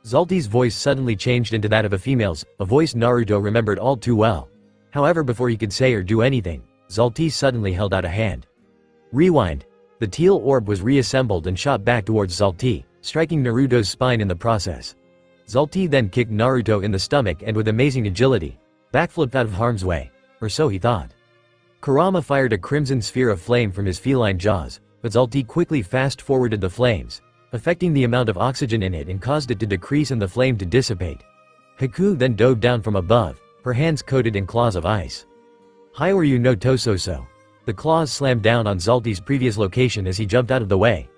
Zalti's voice suddenly changed into that of a female's, a voice Naruto remembered all too well. However, before he could say or do anything, Zalti suddenly held out a hand. Rewind. The teal orb was reassembled and shot back towards Zalti, striking Naruto's spine in the process. Zalti then kicked Naruto in the stomach and with amazing agility, backflipped out of harm's way, or so he thought. Kurama fired a crimson sphere of flame from his feline jaws, but Zalti quickly fast-forwarded the flames, affecting the amount of oxygen in it and caused it to decrease and the flame to dissipate. Haku then dove down from above, her hands coated in claws of ice. Hyoryu no Tososo. The claws slammed down on Zalti's previous location as he jumped out of the way.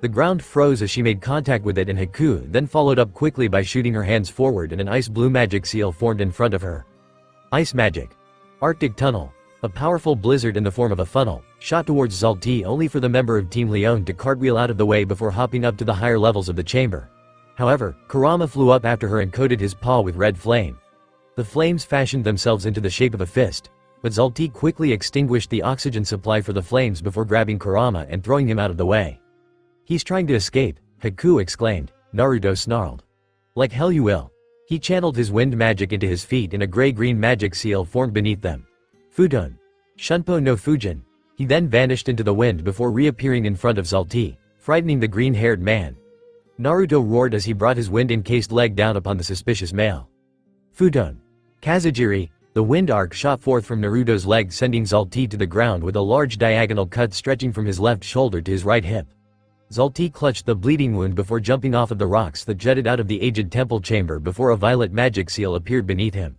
The ground froze as she made contact with it, and Haku then followed up quickly by shooting her hands forward and an ice blue magic seal formed in front of her. Ice magic. Arctic tunnel. A powerful blizzard in the form of a funnel, shot towards Zalti only for the member of Team Leon to cartwheel out of the way before hopping up to the higher levels of the chamber. However, Kurama flew up after her and coated his paw with red flame. The flames fashioned themselves into the shape of a fist, but Zalti quickly extinguished the oxygen supply for the flames before grabbing Kurama and throwing him out of the way. He's trying to escape, Haku exclaimed. Naruto snarled. Like hell you will. He channeled his wind magic into his feet and a gray-green magic seal formed beneath them. Fudon. Shunpo no Fujin. He then vanished into the wind before reappearing in front of Zalti, frightening the green-haired man. Naruto roared as he brought his wind-encased leg down upon the suspicious male. Fudon. Kazujiri. The wind arc shot forth from Naruto's leg, sending Zalti to the ground with a large diagonal cut stretching from his left shoulder to his right hip. Zalti clutched the bleeding wound before jumping off of the rocks that jutted out of the aged temple chamber before a violet magic seal appeared beneath him.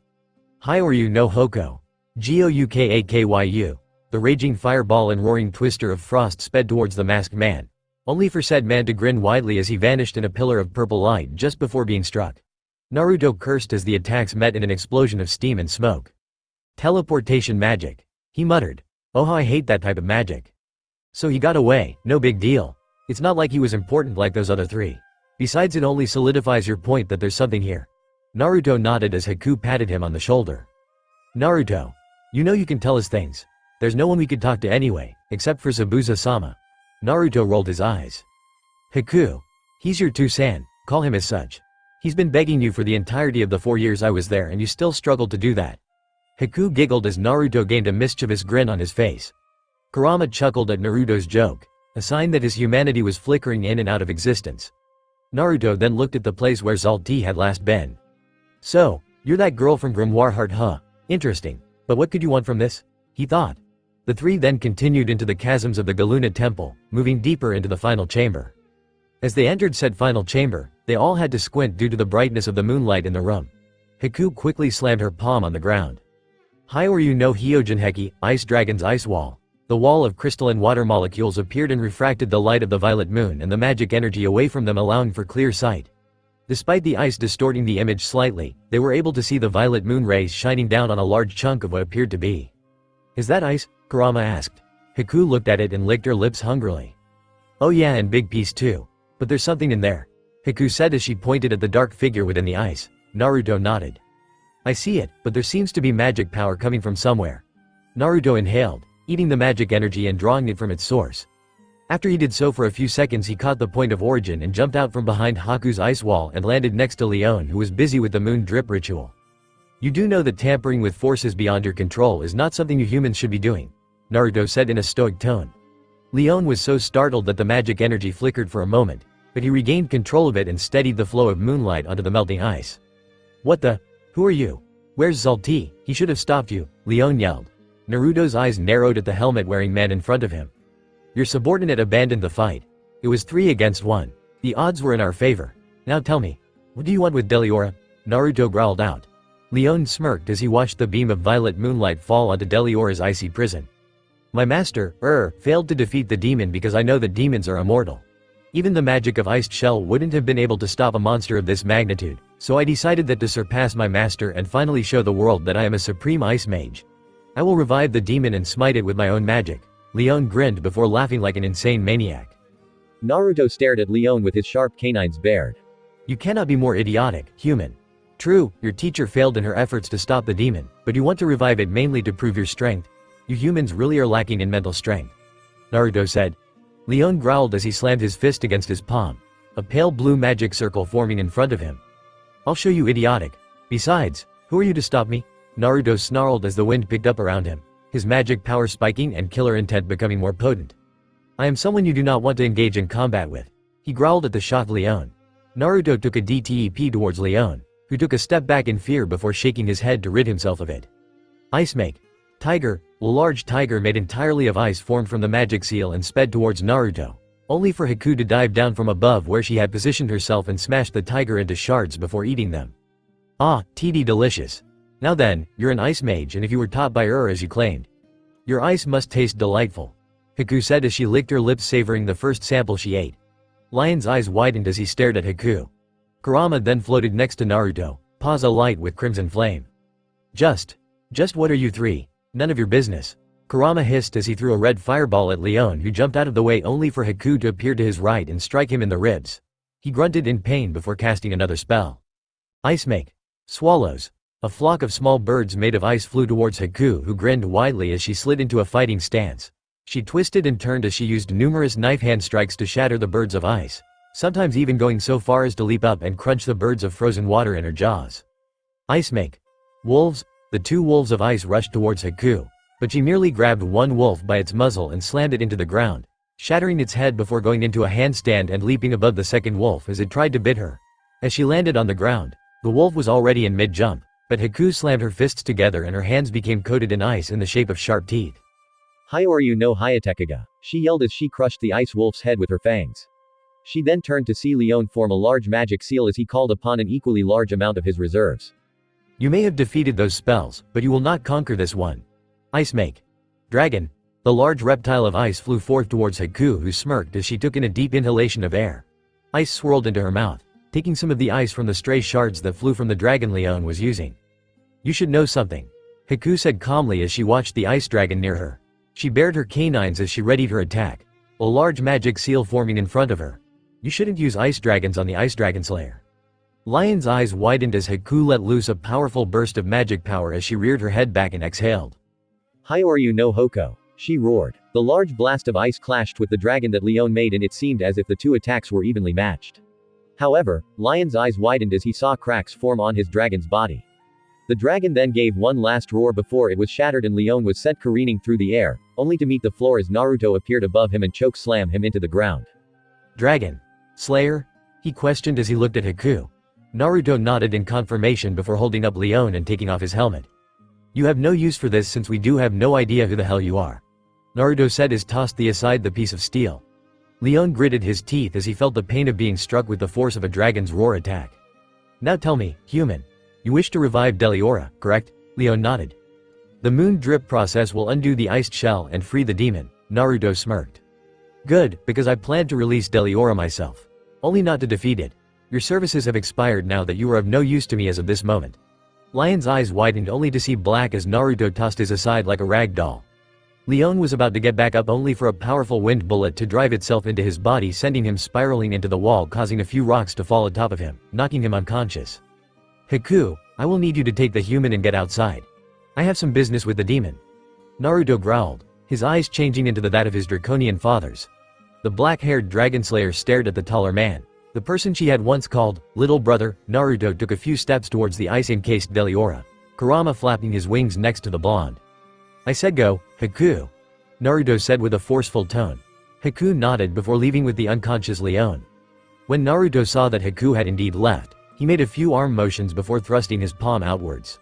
Hyoryu no Hoko. Goukakyu. The raging fireball and roaring twister of frost sped towards the masked man, only for said man to grin widely as he vanished in a pillar of purple light just before being struck. Naruto cursed as the attacks met in an explosion of steam and smoke. Teleportation magic. He muttered. Oh, how I hate that type of magic. So he got away, no big deal. It's not like he was important like those other three. Besides, it only solidifies your point that there's something here. Naruto nodded as Haku patted him on the shoulder. Naruto. You know you can tell us things. There's no one we could talk to anyway, except for Zabuza-sama. Naruto rolled his eyes. Haku. He's your Tusan, call him as such. He's been begging you for the entirety of the 4 years I was there and you still struggled to do that. Haku giggled as Naruto gained a mischievous grin on his face. Kurama chuckled at Naruto's joke, a sign that his humanity was flickering in and out of existence. Naruto then looked at the place where Zalti had last been. So, you're that girl from Grimoire Heart, huh? Interesting. But what could you want from this? He thought. The three then continued into the chasms of the Galuna temple, moving deeper into the final chamber. As they entered said final chamber, they all had to squint due to the brightness of the moonlight in the room. Haku quickly slammed her palm on the ground. Hyoryu no Hyojinheki, Ice Dragon's ice wall. The wall of crystalline water molecules appeared and refracted the light of the violet moon and the magic energy away from them, allowing for clear sight. Despite the ice distorting the image slightly, they were able to see the violet moon rays shining down on a large chunk of what appeared to be. "Is that ice?" Kurama asked. Haku looked at it and licked her lips hungrily. "Oh yeah, and big piece too. But there's something in there," Haku said as she pointed at the dark figure within the ice. Naruto nodded. "I see it, but there seems to be magic power coming from somewhere." Naruto inhaled, eating the magic energy and drawing it from its source. After he did so for a few seconds, he caught the point of origin and jumped out from behind Haku's ice wall and landed next to Leon, who was busy with the moon drip ritual. "You do know that tampering with forces beyond your control is not something you humans should be doing," Naruto said in a stoic tone. Leon was so startled that the magic energy flickered for a moment, but he regained control of it and steadied the flow of moonlight onto the melting ice. "What the? Who are you? Where's Zalti? He should have stopped you," Leon yelled. Naruto's eyes narrowed at the helmet-wearing man in front of him. "Your subordinate abandoned the fight. It was 3 against 1. The odds were in our favor. Now tell me, what do you want with Deliora?" Naruto growled out. Leon smirked as he watched the beam of violet moonlight fall onto Deliora's icy prison. "My master, failed to defeat the demon because I know that demons are immortal. Even the magic of iced shell wouldn't have been able to stop a monster of this magnitude, so I decided that to surpass my master and finally show the world that I am a supreme ice mage, I will revive the demon and smite it with my own magic." Leon grinned before laughing like an insane maniac. Naruto stared at Leon with his sharp canines bared. "You cannot be more idiotic, human. True, your teacher failed in her efforts to stop the demon, but you want to revive it mainly to prove your strength. You humans really are lacking in mental strength," Naruto said. Leon growled as he slammed his fist against his palm, a pale blue magic circle forming in front of him. "I'll show you, idiotic. Besides, who are you to stop me?" Naruto snarled as the wind picked up around him, his magic power spiking and killer intent becoming more potent. "I am someone you do not want to engage in combat with," he growled at the shocked Leon. Naruto took a DTEP towards Leon, who took a step back in fear before shaking his head to rid himself of it. "Ice make. Tiger." A large tiger made entirely of ice formed from the magic seal and sped towards Naruto, only for Haku to dive down from above where she had positioned herself and smash the tiger into shards before eating them. "Ah, TD delicious. Now then, you're an ice mage, and if you were taught by as you claimed, your ice must taste delightful," Haku said as she licked her lips savoring the first sample she ate. Lion's eyes widened as he stared at Haku. Kurama then floated next to Naruto, paws alight with crimson flame. Just what are you three? None of your business," Kurama hissed as he threw a red fireball at Leon, who jumped out of the way only for Haku to appear to his right and strike him in the ribs. He grunted in pain before casting another spell. "Ice make. Swallows." A flock of small birds made of ice flew towards Haku, who grinned widely as she slid into a fighting stance. She twisted and turned as she used numerous knife hand strikes to shatter the birds of ice, sometimes even going so far as to leap up and crunch the birds of frozen water in her jaws. "Ice make. Wolves." The 2 wolves of ice rushed towards Haku, but she merely grabbed one wolf by its muzzle and slammed it into the ground, shattering its head before going into a handstand and leaping above the second wolf as it tried to bite her. As she landed on the ground, the wolf was already in mid-jump, but Haku slammed her fists together and her hands became coated in ice in the shape of sharp teeth. "Hyoryu no Hayatekaga," she yelled as she crushed the ice wolf's head with her fangs. She then turned to see Leon form a large magic seal as he called upon an equally large amount of his reserves. "You may have defeated those spells, but you will not conquer this one. Ice make. Dragon." The large reptile of ice flew forth towards Haku, who smirked as she took in a deep inhalation of air. Ice swirled into her mouth, taking some of the ice from the stray shards that flew from the dragon Leon was using. "You should know something," Haku said calmly as she watched the ice dragon near her. She bared her canines as she readied her attack, a large magic seal forming in front of her. "You shouldn't use ice dragons on the ice Dragonslayer." Lion's eyes widened as Haku let loose a powerful burst of magic power as she reared her head back and exhaled. "Hyoryu no Hoko," she roared. The large blast of ice clashed with the dragon that Leon made and it seemed as if the 2 attacks were evenly matched. However, Lion's eyes widened as he saw cracks form on his dragon's body. The dragon then gave one last roar before it was shattered and Leon was sent careening through the air, only to meet the floor as Naruto appeared above him and choke slam him into the ground. "Dragon Slayer?" he questioned as he looked at Haku. Naruto nodded in confirmation before holding up Leon and taking off his helmet. "You have no use for this since we do have no idea who the hell you are," Naruto said as tossed aside the piece of steel. Leon gritted his teeth as he felt the pain of being struck with the force of a dragon's roar attack. "Now tell me, human. You wish to revive Deliora, correct?" Leon nodded. "The moon drip process will undo the iced shell and free the demon," Naruto smirked. "Good, because I plan to release Deliora myself. Only not to defeat it," Your services have expired now that you are of no use to me as of this moment. Lion's eyes widened only to see black as Naruto tossed his aside like a rag doll. Leon was about to get back up only for a powerful wind bullet to drive itself into his body, sending him spiraling into the wall, causing a few rocks to fall atop of him, knocking him unconscious. Haku, I will need you to take the human and get outside. I have some business with the demon. Naruto growled, his eyes changing into that of his draconian father's. The black-haired Dragonslayer stared at the taller man. The person she had once called little brother. Naruto took a few steps towards the ice-encased Deliora, Kurama flapping his wings next to the blonde. I said go, Haku. Naruto said with a forceful tone. Haku nodded before leaving with the unconscious Leon. When Naruto saw that Haku had indeed left, he made a few arm motions before thrusting his palm outwards.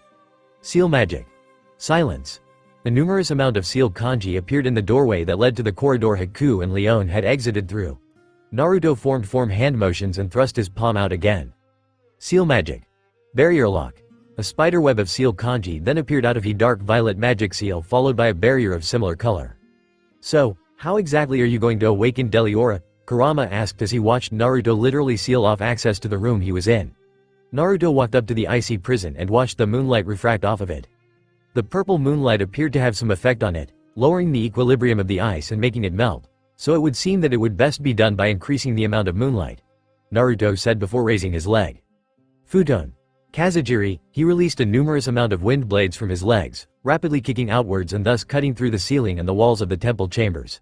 Seal magic. Silence. A numerous amount of sealed kanji appeared in the doorway that led to the corridor Haku and Leon had exited through. Naruto formed hand motions and thrust his palm out again. Seal magic. Barrier lock. A spiderweb of sealed kanji then appeared out of a dark violet magic seal followed by a barrier of similar color. So, how exactly are you going to awaken Deliora? Kurama asked as he watched Naruto literally seal off access to the room he was in. Naruto walked up to the icy prison and watched the moonlight refract off of it. The purple moonlight appeared to have some effect on it, lowering the equilibrium of the ice and making it melt, so it would seem that it would best be done by increasing the amount of moonlight. Naruto said before raising his leg. Futon. Kazajiri, he released a numerous amount of wind blades from his legs, rapidly kicking outwards and thus cutting through the ceiling and the walls of the temple chambers.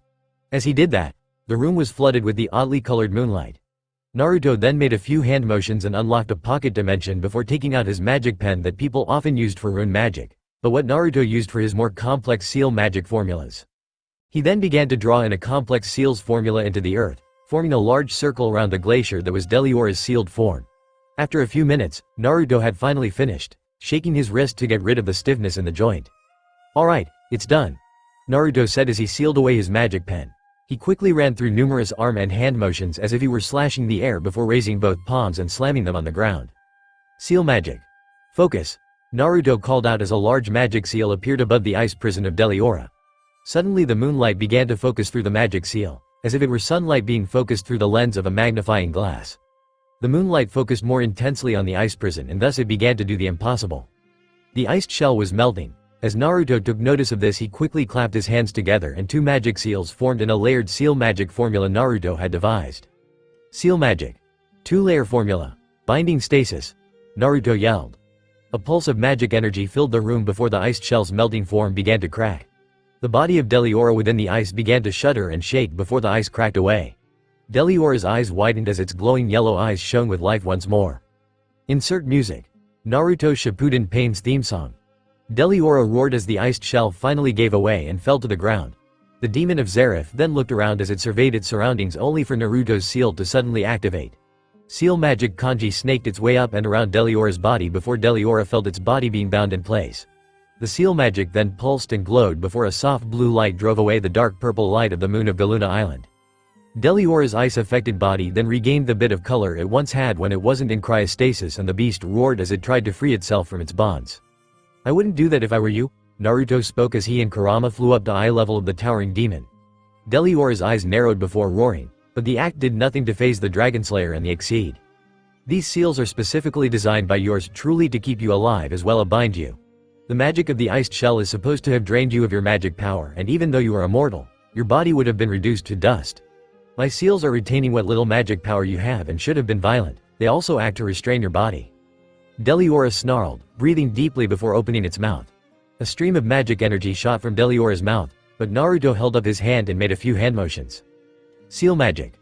As he did that, the room was flooded with the oddly colored moonlight. Naruto then made a few hand motions and unlocked a pocket dimension before taking out his magic pen that people often used for rune magic, but what Naruto used for his more complex seal magic formulas. He then began to draw in a complex seals formula into the earth, forming a large circle around the glacier that was Deliora's sealed form. After a few minutes, Naruto had finally finished, shaking his wrist to get rid of the stiffness in the joint. Alright, it's done. Naruto said as he sealed away his magic pen. He quickly ran through numerous arm and hand motions as if he were slashing the air before raising both palms and slamming them on the ground. Seal magic. Focus. Naruto called out as a large magic seal appeared above the ice prison of Deliora. Suddenly the moonlight began to focus through the magic seal, as if it were sunlight being focused through the lens of a magnifying glass. The moonlight focused more intensely on the ice prison and thus it began to do the impossible. The iced shell was melting. As Naruto took notice of this, he quickly clapped his hands together and two magic seals formed in a layered seal magic formula Naruto had devised. Seal magic. Two-layer formula. Binding stasis. Naruto yelled. A pulse of magic energy filled the room before the iced shell's melting form began to crack. The body of Deliora within the ice began to shudder and shake before the ice cracked away. Deliora's eyes widened as its glowing yellow eyes shone with life once more. Insert music. Naruto Shippuden Pain's theme song. Deliora roared as the iced shell finally gave away and fell to the ground. The demon of Zareth then looked around as it surveyed its surroundings only for Naruto's seal to suddenly activate. Seal magic kanji snaked its way up and around Deliora's body before Deliora felt its body being bound in place. The seal magic then pulsed and glowed before a soft blue light drove away the dark purple light of the moon of Galuna Island. Deliora's ice-affected body then regained the bit of color it once had when it wasn't in cryostasis and the beast roared as it tried to free itself from its bonds. I wouldn't do that if I were you, Naruto spoke as he and Kurama flew up to eye level of the towering demon. Deliora's eyes narrowed before roaring, but the act did nothing to faze the Dragonslayer and the Exceed. These seals are specifically designed by yours truly to keep you alive as well as bind you. The magic of the iced shell is supposed to have drained you of your magic power, and even though you are immortal, your body would have been reduced to dust. My seals are retaining what little magic power you have and should have been violent. They also act to restrain your body. Deliora snarled, breathing deeply before opening its mouth. A stream of magic energy shot from Deliora's mouth, but Naruto held up his hand and made a few hand motions. Seal magic.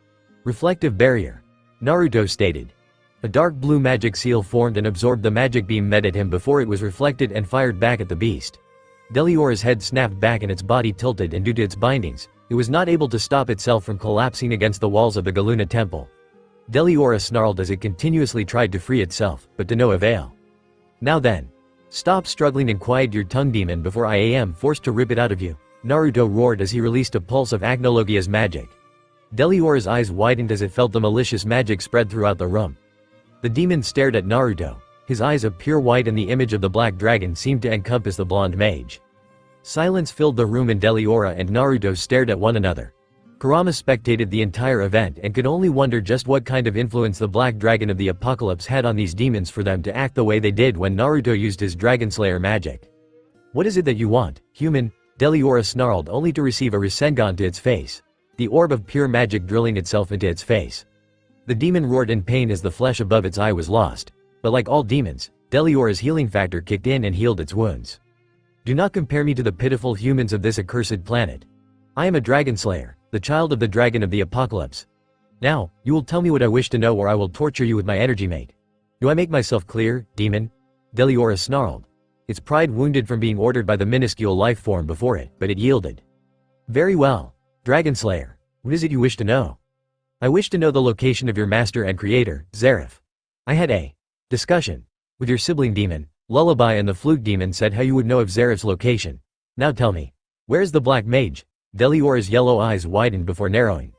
Reflective barrier. Naruto stated. A dark blue magic seal formed and absorbed the magic beam met at him before it was reflected and fired back at the beast. Deliora's head snapped back and its body tilted, and due to its bindings, it was not able to stop itself from collapsing against the walls of the Galuna temple. Deliora snarled as it continuously tried to free itself, but to no avail. Now then. Stop struggling and quiet your tongue, demon, before I am forced to rip it out of you. Naruto roared as he released a pulse of Agnologia's magic. Deliora's eyes widened as it felt the malicious magic spread throughout the room. The demon stared at Naruto, his eyes of pure white, and the image of the black dragon seemed to encompass the blonde mage. Silence filled the room and Deliora and Naruto stared at one another. Kurama spectated the entire event and could only wonder just what kind of influence the Black Dragon of the Apocalypse had on these demons for them to act the way they did when Naruto used his Dragonslayer magic. "What is it that you want, human?" Deliora snarled only to receive a Rasengan to its face. The orb of pure magic drilling itself into its face. The demon roared in pain as the flesh above its eye was lost. But like all demons, Deliora's healing factor kicked in and healed its wounds. "Do not compare me to the pitiful humans of this accursed planet. I am a Dragonslayer, the child of the dragon of the apocalypse. Now, you will tell me what I wish to know or I will torture you with my energy mate. Do I make myself clear, demon?" Deliora snarled. Its pride wounded from being ordered by the minuscule life form before it, but it yielded. "Very well, Dragonslayer. What is it you wish to know?" "I wish to know the location of your master and creator, Zeref. I had a discussion with your sibling demon, Lullaby, and the flute demon said how you would know of Zeref's location. Now tell me, where's the black mage?" Deliora's yellow eyes widened before narrowing.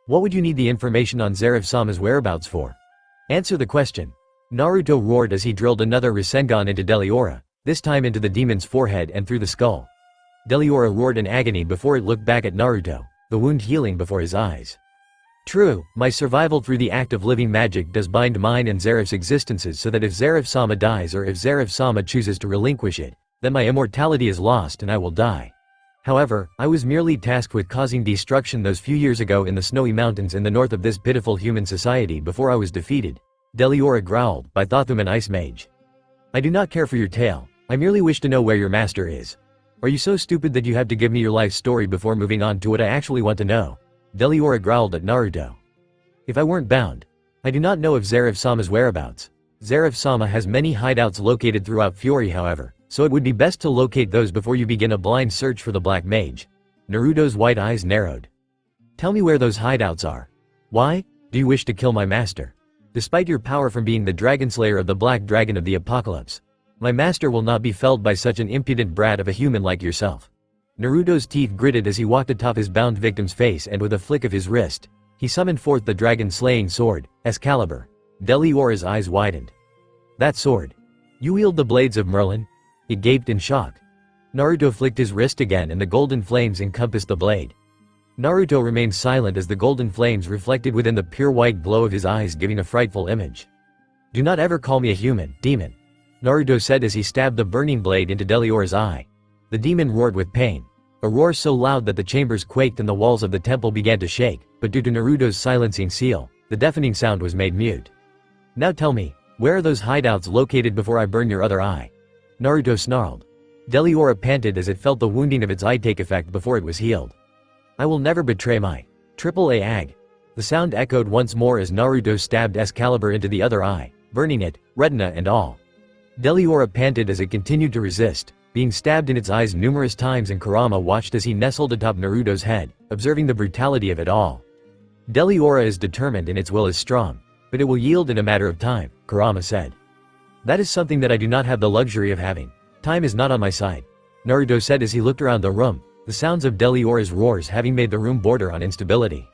"What would you need the information on Zeref-sama's whereabouts for? Answer the question." Naruto roared as he drilled another Rasengan into Deliora, this time into the demon's forehead and through the skull. Deliora roared in agony before it looked back at Naruto, the wound healing before his eyes. "True, my survival through the act of living magic does bind mine and Zeref's existences so that if Zeref-sama dies or if Zeref-sama chooses to relinquish it, then my immortality is lost and I will die. However, I was merely tasked with causing destruction those few years ago in the snowy mountains in the north of this pitiful human society before I was defeated," Deliora growled, "by Thothum Ice Mage. I do not care for your tale, I merely wish to know where your master is. Are you so stupid that you have to give me your life story before moving on to what I actually want to know?" Deliora growled at Naruto. "If I weren't bound. I do not know of Zeref-sama's whereabouts. Zeref-sama has many hideouts located throughout Fore, however, so it would be best to locate those before you begin a blind search for the black mage." Naruto's white eyes narrowed. "Tell me where those hideouts are. Why? Do you wish to kill my master? Despite your power from being the Dragonslayer of the Black Dragon of the Apocalypse, my master will not be felled by such an impudent brat of a human like yourself." Naruto's teeth gritted as he walked atop his bound victim's face and with a flick of his wrist, he summoned forth the dragon-slaying sword, Excalibur. Deliora's eyes widened. "That sword? You wield the blades of Merlin?" He gaped in shock. Naruto flicked his wrist again and the golden flames encompassed the blade. Naruto remained silent as the golden flames reflected within the pure white glow of his eyes, giving a frightful image. "Do not ever call me a human, demon," Naruto said as he stabbed the burning blade into Deliora's eye. The demon roared with pain. A roar so loud that the chambers quaked and the walls of the temple began to shake, but due to Naruto's silencing seal, the deafening sound was made mute. "Now tell me, where are those hideouts located before I burn your other eye?" Naruto snarled. Deliora panted as it felt the wounding of its eye take effect before it was healed. "I will never betray my AAA ag." The sound echoed once more as Naruto stabbed Excalibur into the other eye, burning it, retina and all. Deliora panted as it continued to resist, being stabbed in its eyes numerous times, and Kurama watched as he nestled atop Naruto's head, observing the brutality of it all. "Deliora is determined and its will is strong, but it will yield in a matter of time," Kurama said. "That is something that I do not have the luxury of having. Time is not on my side," Naruto said as he looked around the room, the sounds of Deliora's roars having made the room border on instability.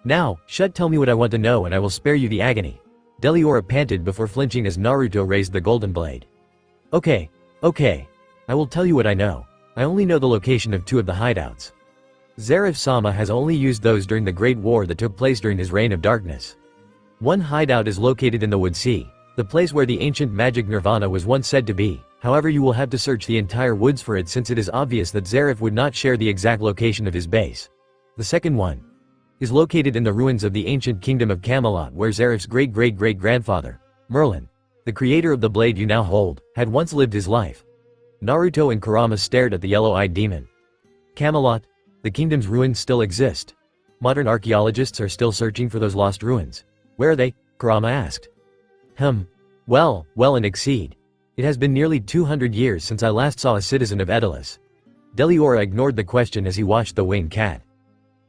"Now, tell me what I want to know and I will spare you the agony." Deliora panted before flinching as Naruto raised the golden blade. Okay. I will tell you what I know. I only know the location of two of the hideouts. Zeref-sama has only used those during the Great War that took place during his reign of darkness. One hideout is located in the Wood Sea, the place where the ancient magic Nirvana was once said to be. However, you will have to search the entire woods for it since it is obvious that Zeref would not share the exact location of his base. The second one is located in the ruins of the ancient kingdom of Camelot, where Zeref's great-great-great-grandfather, Merlin, the creator of the blade you now hold, had once lived his life. Naruto and Kurama stared at the yellow-eyed demon. Camelot? The kingdom's ruins still exist. Modern archaeologists are still searching for those lost ruins. Where are they? Kurama asked. Well and exceed. It has been nearly 200 years since I last saw a citizen of Edolis. Deliora ignored the question as he watched the winged cat.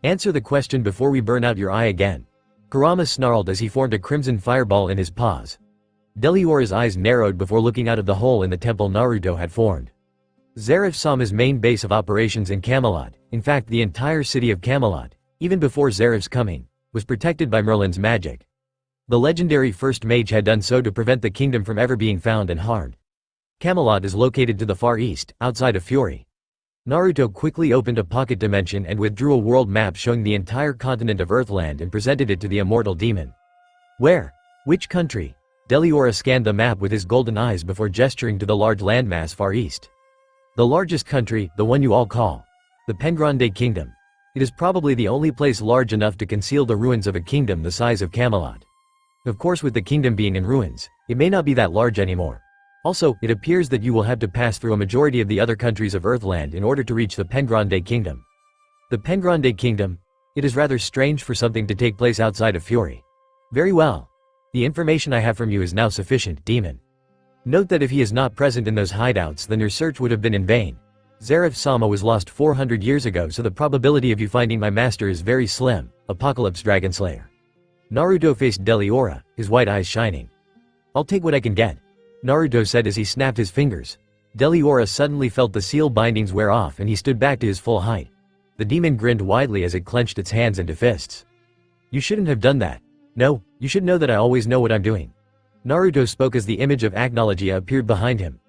Answer the question before we burn out your eye again. Kurama snarled as he formed a crimson fireball in his paws. Deliora's eyes narrowed before looking out of the hole in the temple Naruto had formed. Zeref-sama's main base of operations in Camelot, in fact the entire city of Camelot, even before Zeref's coming, was protected by Merlin's magic. The legendary first mage had done so to prevent the kingdom from ever being found and harmed. Camelot is located to the far east, outside of Fore. Naruto quickly opened a pocket dimension and withdrew a world map showing the entire continent of Earthland and presented it to the immortal demon. Where? Which country? Deliora scanned the map with his golden eyes before gesturing to the large landmass far east. The largest country, the one you all call the Pengrande Kingdom. It is probably the only place large enough to conceal the ruins of a kingdom the size of Camelot. Of course, with the kingdom being in ruins, it may not be that large anymore. Also, it appears that you will have to pass through a majority of the other countries of Earthland in order to reach the Pengrande Kingdom. The Pengrande Kingdom? It is rather strange for something to take place outside of Fury. Very well. The information I have from you is now sufficient, demon. Note that if he is not present in those hideouts, then your search would have been in vain. Zareth-sama was lost 400 years ago, so the probability of you finding my master is very slim. Apocalypse Dragonslayer. Naruto faced Deliora, his white eyes shining. I'll take what I can get, Naruto said as he snapped his fingers. Deliora suddenly felt the seal bindings wear off and he stood back to his full height. The demon grinned widely as it clenched its hands into fists. You shouldn't have done that. No, you should know that I always know what I'm doing. Naruto spoke as the image of Agnologia appeared behind him.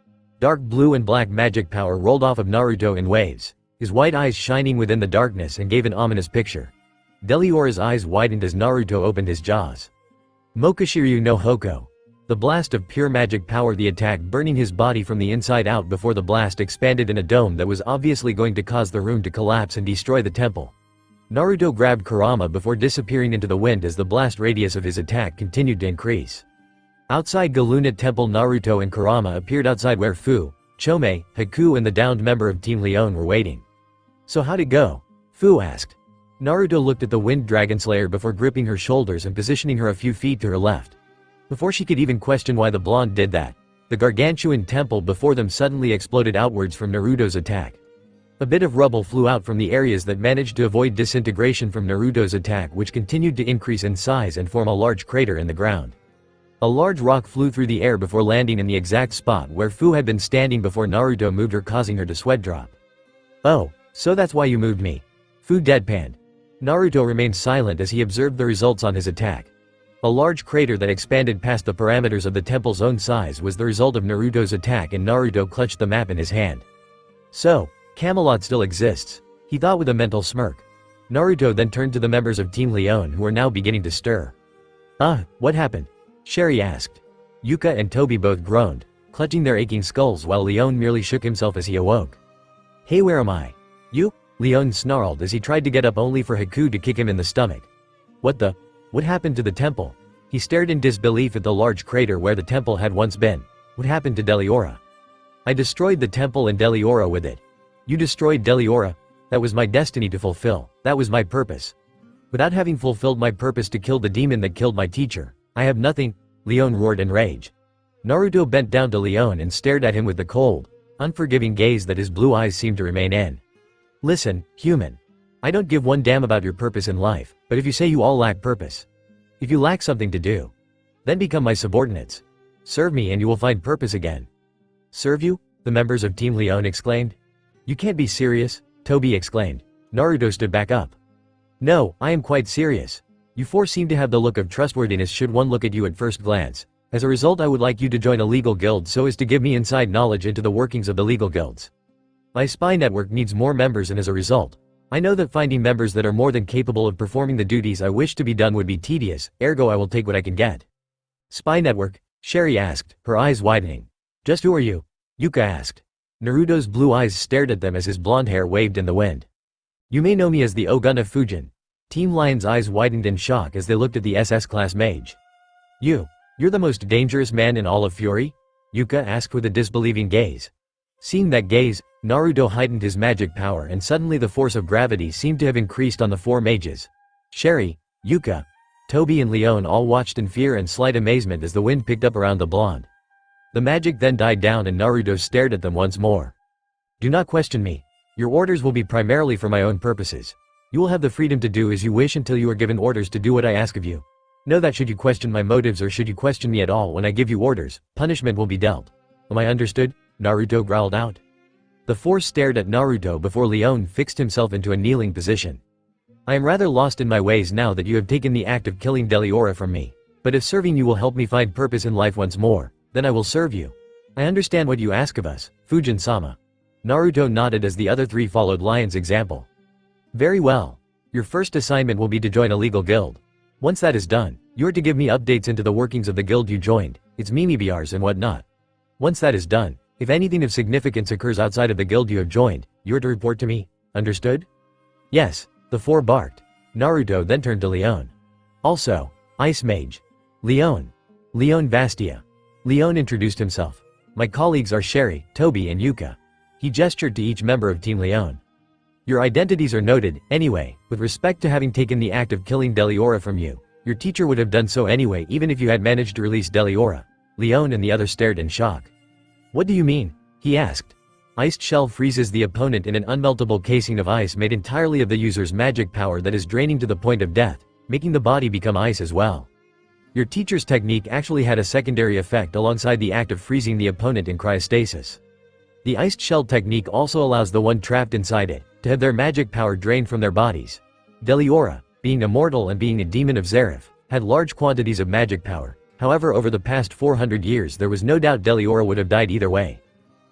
Dark blue and black magic power rolled off of Naruto in waves, his white eyes shining within the darkness and gave an ominous picture. Deliora's eyes widened as Naruto opened his jaws. Mokashiryu no Hoko. The blast of pure magic power, the attack burning his body from the inside out before the blast expanded in a dome that was obviously going to cause the room to collapse and destroy the temple. Naruto grabbed Kurama before disappearing into the wind as the blast radius of his attack continued to increase. Outside Galuna Temple, Naruto and Kurama appeared outside where Fu, Chome, Haku and the downed member of Team Leon were waiting. So how'd it go? Fu asked. Naruto looked at the Wind Dragonslayer before gripping her shoulders and positioning her a few feet to her left. Before she could even question why the blonde did that, the gargantuan temple before them suddenly exploded outwards from Naruto's attack. A bit of rubble flew out from the areas that managed to avoid disintegration from Naruto's attack, which continued to increase in size and form a large crater in the ground. A large rock flew through the air before landing in the exact spot where Fu had been standing before Naruto moved her, causing her to sweat drop. Oh, so that's why you moved me. Fu deadpanned. Naruto remained silent as he observed the results on his attack. A large crater that expanded past the parameters of the temple's own size was the result of Naruto's attack, and Naruto clutched the map in his hand. So, Camelot still exists, he thought with a mental smirk. Naruto then turned to the members of Team Leon who were now beginning to stir. What happened? Sherry asked. Yuka and Toby both groaned, clutching their aching skulls while Leon merely shook himself as he awoke. Hey, where am I? You? Leon snarled as he tried to get up only for Haku to kick him in the stomach. What happened to the temple? He stared in disbelief at the large crater where the temple had once been. What happened to Deliora? I destroyed the temple and Deliora with it. You destroyed Deliora? That was my destiny to fulfill. That was my purpose. Without having fulfilled my purpose to kill the demon that killed my teacher, I have nothing, Leon roared in rage. Naruto bent down to Leon and stared at him with the cold, unforgiving gaze that his blue eyes seemed to remain in. Listen, human. I don't give one damn about your purpose in life, but if you say you all lack purpose, if you lack something to do, then become my subordinates. Serve me and you will find purpose again. Serve you? The members of Team Leon exclaimed. You can't be serious, Toby exclaimed. Naruto stood back up. No, I am quite serious. You four seem to have the look of trustworthiness should one look at you at first glance. As a result, I would like you to join a legal guild so as to give me inside knowledge into the workings of the legal guilds. My spy network needs more members, and as a result, I know that finding members that are more than capable of performing the duties I wish to be done would be tedious, ergo I will take what I can get. Spy network? Sherry asked, her eyes widening. Just who are you? Yuka asked. Naruto's blue eyes stared at them as his blonde hair waved in the wind. You may know me as the Oguna Fujin. Team Lion's eyes widened in shock as they looked at the SS-class mage. You're the most dangerous man in all of Fury? Yuka asked with a disbelieving gaze. Seeing that gaze, Naruto heightened his magic power and suddenly the force of gravity seemed to have increased on the four mages. Sherry, Yuka, Toby and Leon all watched in fear and slight amazement as the wind picked up around the blonde. The magic then died down and Naruto stared at them once more. Do not question me. Your orders will be primarily for my own purposes. You will have the freedom to do as you wish until you are given orders to do what I ask of you. Know that should you question my motives or should you question me at all when I give you orders, punishment will be dealt. Am I understood? Naruto growled out. The four stared at Naruto before Leon fixed himself into a kneeling position. I am rather lost in my ways now that you have taken the act of killing Deliora from me. But if serving you will help me find purpose in life once more, then I will serve you. I understand what you ask of us, Fujin-sama. Naruto nodded as the other three followed Lion's example. Very well. Your first assignment will be to join a legal guild. Once that is done, you are to give me updates into the workings of the guild you joined, its mimibiars and whatnot. Once that is done, if anything of significance occurs outside of the guild you have joined, you are to report to me, understood? Yes, the four barked. Naruto then turned to Leon. Also, Ice Mage. Leon. Leon Vastia. Leon introduced himself. My colleagues are Sherry, Toby and Yuka. He gestured to each member of Team Leon. Your identities are noted, anyway, with respect to having taken the act of killing Deliora from you. Your teacher would have done so anyway even if you had managed to release Deliora. Leon and the others stared in shock. What do you mean? He asked. Iced shell freezes the opponent in an unmeltable casing of ice made entirely of the user's magic power that is draining to the point of death, making the body become ice as well. Your teacher's technique actually had a secondary effect alongside the act of freezing the opponent in cryostasis. The iced shell technique also allows the one trapped inside it to have their magic power drained from their bodies. Deliora, being immortal and being a demon of Zareth, had large quantities of magic power. However, over the past 400 years there was no doubt Deliora would have died either way.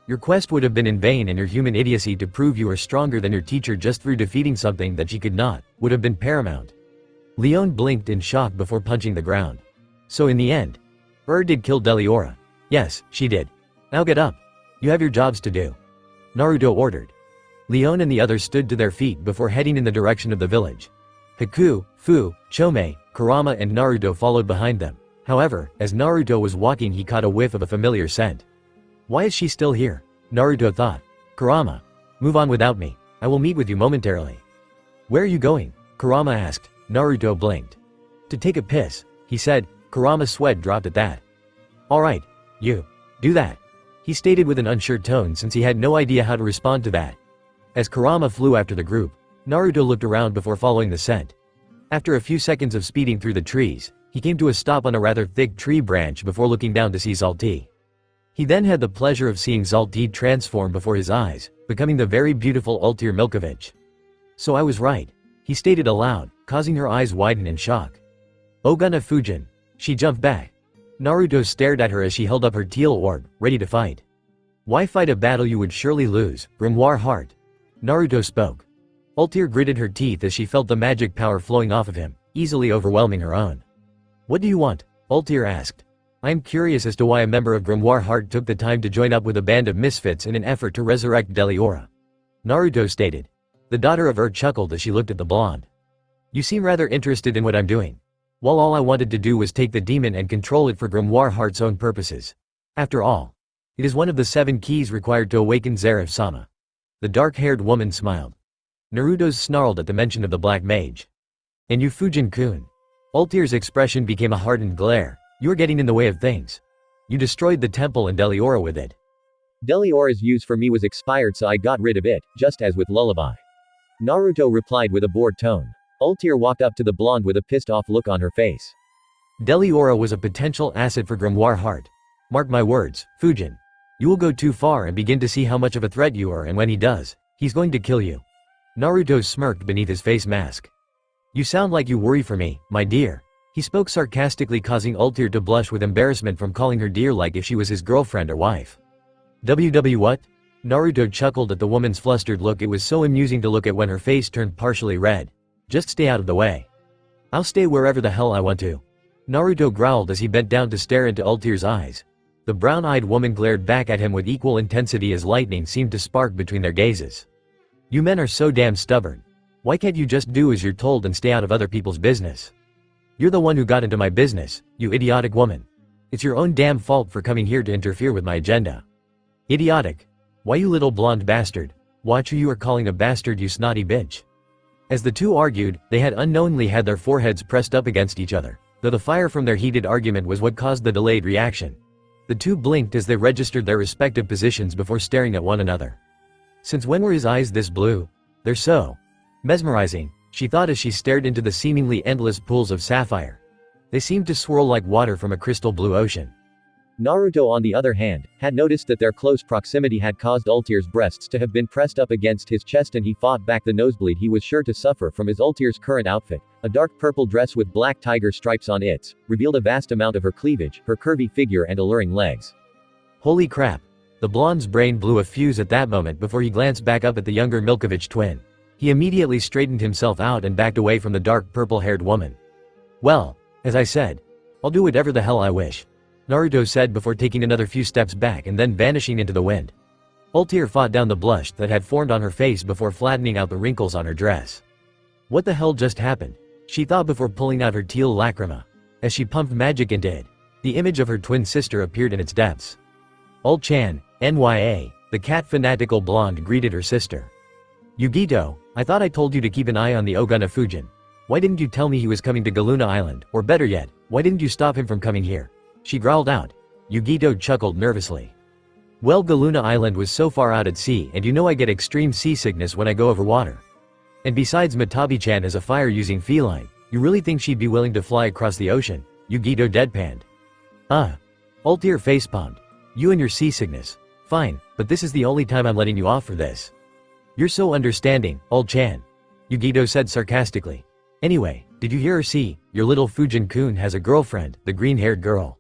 Your quest would have been in vain and your human idiocy to prove you are stronger than your teacher just through defeating something that she could not, would have been paramount. Leon blinked in shock before punching the ground. So in the end, did kill Deliora. Yes, she did. Now get up. You have your jobs to do. Naruto ordered. Leon and the others stood to their feet before heading in the direction of the village. Haku, Fu, Chome, Kurama and Naruto followed behind them. However, as Naruto was walking he caught a whiff of a familiar scent. Why is she still here? Naruto thought. Kurama. Move on without me. I will meet with you momentarily. Where are you going? Kurama asked. Naruto blinked. To take a piss, he said. Kurama's sweat dropped at that. Alright. You. Do that. He stated with an unsure tone since he had no idea how to respond to that. As Kurama flew after the group, Naruto looked around before following the scent. After a few seconds of speeding through the trees, he came to a stop on a rather thick tree branch before looking down to see Zalti. He then had the pleasure of seeing Zalti transform before his eyes, becoming the very beautiful Altir Milkovich. So I was right, he stated aloud, causing her eyes widen in shock. Ogana Fujin. She jumped back. Naruto stared at her as she held up her teal orb, ready to fight. Why fight a battle you would surely lose, Grimoire Heart? Naruto spoke. Altir gritted her teeth as she felt the magic power flowing off of him, easily overwhelming her own. What do you want? Altir asked. I am curious as to why a member of Grimoire Heart took the time to join up with a band of misfits in an effort to resurrect Deliora. Naruto stated. The daughter of chuckled as she looked at the blonde. You seem rather interested in what I'm doing. While all I wanted to do was take the demon and control it for Grimoire Heart's own purposes. After all, it is one of the 7 keys required to awaken Zareth-sama. The dark-haired woman smiled. Naruto's snarled at the mention of the black mage. And you Fujin-kun. Altir's expression became a hardened glare. You're getting in the way of things. You destroyed the temple and Deliora with it. Deliora's use for me was expired so I got rid of it, just as with Lullaby. Naruto replied with a bored tone. Altir walked up to the blonde with a pissed-off look on her face. Deliora was a potential asset for Grimoire Heart. Mark my words, Fujin. You will go too far and begin to see how much of a threat you are, and when he does, he's going to kill you. Naruto smirked beneath his face mask. You sound like you worry for me, my dear. He spoke sarcastically, causing Altir to blush with embarrassment from calling her dear like if she was his girlfriend or wife. WW what? Naruto chuckled at the woman's flustered look. It was so amusing to look at when her face turned partially red. Just stay out of the way. I'll stay wherever the hell I want to. Naruto growled as he bent down to stare into Altir's eyes. The brown-eyed woman glared back at him with equal intensity as lightning seemed to spark between their gazes. You men are so damn stubborn. Why can't you just do as you're told and stay out of other people's business? You're the one who got into my business, you idiotic woman. It's your own damn fault for coming here to interfere with my agenda. Idiotic? Why, you little blonde bastard. Watch who you are calling a bastard, you snotty bitch. As the two argued, they had unknowingly had their foreheads pressed up against each other, though the fire from their heated argument was what caused the delayed reaction. The two blinked as they registered their respective positions before staring at one another. Since when were his eyes this blue? They're so mesmerizing, she thought as she stared into the seemingly endless pools of sapphire. They seemed to swirl like water from a crystal blue ocean. Naruto, on the other hand, had noticed that their close proximity had caused Altir's breasts to have been pressed up against his chest, and he fought back the nosebleed he was sure to suffer from his Altir's current outfit. A dark purple dress with black tiger stripes on it revealed a vast amount of her cleavage, her curvy figure and alluring legs. Holy crap! The blonde's brain blew a fuse at that moment before he glanced back up at the younger Milkovich twin. He immediately straightened himself out and backed away from the dark purple-haired woman. "Well, as I said, I'll do whatever the hell I wish," Naruto said before taking another few steps back and then vanishing into the wind. Altair fought down the blush that had formed on her face before flattening out the wrinkles on her dress. What the hell just happened? She thought before pulling out her teal lacrima. As she pumped magic into it, the image of her twin sister appeared in its depths. Ul-chan, NYA, the cat-fanatical blonde greeted her sister. "Yugito, I thought I told you to keep an eye on the Oguna Fujin. Why didn't you tell me he was coming to Galuna Island, or better yet, why didn't you stop him from coming here?" she growled out. Yugito chuckled nervously. "Well, Galuna Island was so far out at sea, and you know I get extreme seasickness when I go over water. And besides, Matabi-chan is a fire-using feline. You really think she'd be willing to fly across the ocean?" Yugito deadpanned. Altair facepalmed. "You and your seasickness. Fine, but this is the only time I'm letting you off for this." "You're so understanding, Ul-chan," Yugito said sarcastically. "Anyway, did you hear or see? Your little Fujin-kun has a girlfriend, the green-haired girl."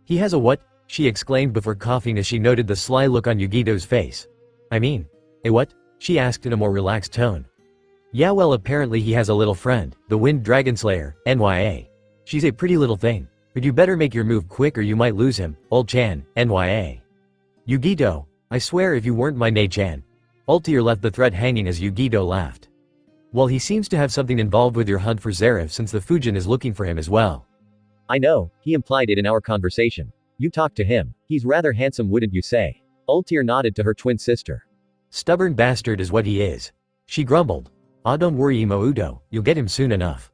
"He has a what?" she exclaimed before coughing as she noted the sly look on Yugito's face. "I mean, a what?" she asked in a more relaxed tone. "Yeah, well, apparently he has a little friend, the Wind Dragonslayer, NYA. She's a pretty little thing. But you better make your move quick or you might lose him, Ul-chan, NYA. "Yugito, I swear if you weren't my Nei-chan." Altair left the threat hanging as Yugito laughed. "Well, he seems to have something involved with your hunt for Zarif since the Fujin is looking for him as well." "I know, he implied it in our conversation. You talked to him. He's rather handsome, wouldn't you say?" Altair nodded to her twin sister. "Stubborn bastard is what he is," she grumbled. "Ah, don't worry, Imouto, you'll get him soon enough."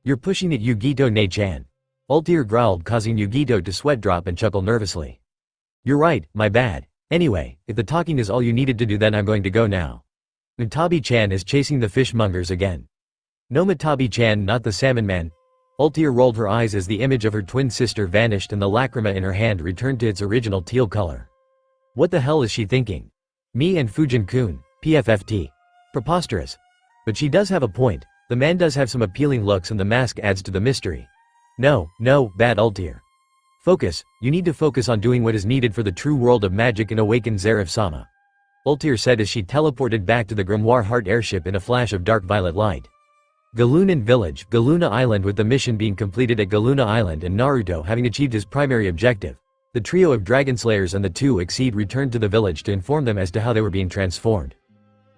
"You're pushing it, Yugito Nei-chan," Altair growled, causing Yugito to sweat drop and chuckle nervously. "You're right, my bad. Anyway, if the talking is all you needed to do, then I'm going to go now. Matabi-chan is chasing the fishmongers again." "No, Matabi-chan, not the salmon man." Altair rolled her eyes as the image of her twin sister vanished and the lacrima in her hand returned to its original teal color. What the hell is she thinking? Me and Fujin-kun, PFFT. Preposterous. But she does have a point. The man does have some appealing looks and the mask adds to the mystery. No, bad Altair. Focus, you need to focus on doing what is needed for the true world of magic and awaken Zarif-sama. Altair said as she teleported back to the Grimoire Heart airship in a flash of dark violet light. Galunan Village, Galuna Island. With the mission being completed at Galuna Island and Naruto having achieved his primary objective, the trio of Dragonslayers and the two Exceed returned to the village to inform them as to how they were being transformed.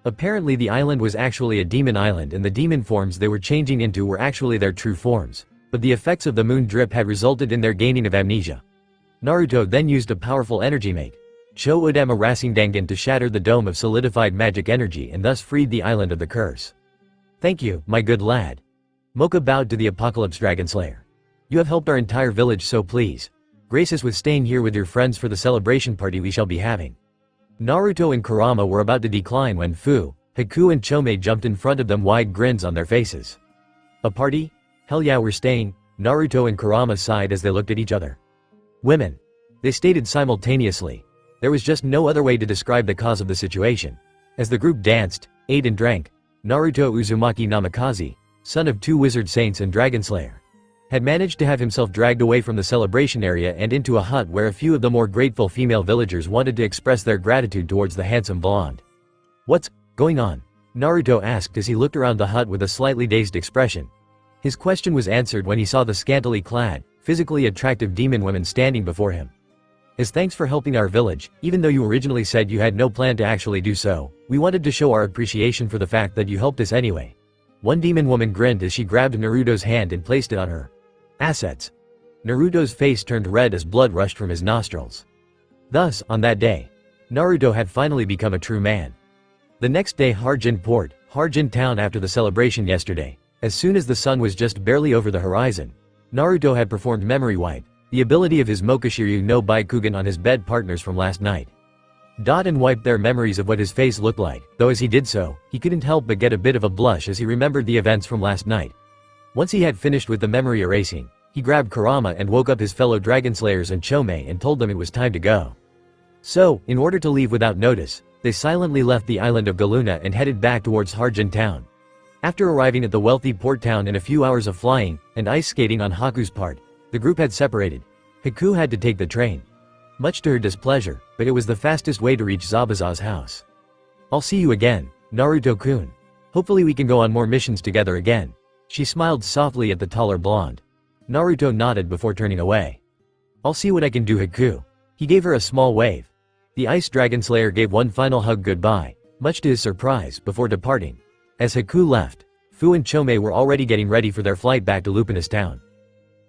Apparently the island was actually a demon island and the demon forms they were changing into were actually their true forms. But the effects of the moon drip had resulted in their gaining of amnesia. Naruto then used a powerful energy make, Cho Udama Rasengangan, to shatter the dome of solidified magic energy and thus freed the island of the curse. "Thank you, my good lad." Mocha bowed to the Apocalypse Dragonslayer. "You have helped our entire village, so please grace us with staying here with your friends for the celebration party we shall be having." Naruto and Kurama were about to decline when Fu, Haku and Chome jumped in front of them, wide grins on their faces. "A party? Hell yeah, we're staying," Naruto and Kurama sighed as they looked at each other. "Women," they stated simultaneously. There was just no other way to describe the cause of the situation. As the group danced, ate and drank, Naruto Uzumaki Namikaze, son of 2 wizard saints and Dragonslayer, had managed to have himself dragged away from the celebration area and into a hut where a few of the more grateful female villagers wanted to express their gratitude towards the handsome blonde. "What's going on?" Naruto asked as he looked around the hut with a slightly dazed expression. His question was answered when he saw the scantily clad, physically attractive demon women standing before him. "As thanks for helping our village, even though you originally said you had no plan to actually do so, we wanted to show our appreciation for the fact that you helped us anyway." One demon woman grinned as she grabbed Naruto's hand and placed it on her assets. Naruto's face turned red as blood rushed from his nostrils. Thus, on that day, Naruto had finally become a true man. The next day, Harjin Port, Harjin Town. After the celebration yesterday, as soon as the sun was just barely over the horizon, Naruto had performed memory wipe, the ability of his Mokashiryu no Baikugan, on his bed partners from last night. And wiped their memories of what his face looked like, though as he did so, he couldn't help but get a bit of a blush as he remembered the events from last night. Once he had finished with the memory erasing, he grabbed Kurama and woke up his fellow Dragonslayers and Chome and told them it was time to go. So, in order to leave without notice, they silently left the island of Galuna and headed back towards Harjin Town. After arriving at the wealthy port town in a few hours of flying and ice skating on Haku's part, the group had separated. Haku had to take the train. much to her displeasure, but it was the fastest way to reach Zabuza's house. "I'll see you again, Naruto-kun. Hopefully we can go on more missions together again." She smiled softly at the taller blonde. Naruto nodded before turning away. "I'll see what I can do, Haku." He gave her a small wave. The Ice Dragonslayer gave one final hug goodbye, much to his surprise, before departing. As Haku left, Fu and Chome were already getting ready for their flight back to Lupinus Town.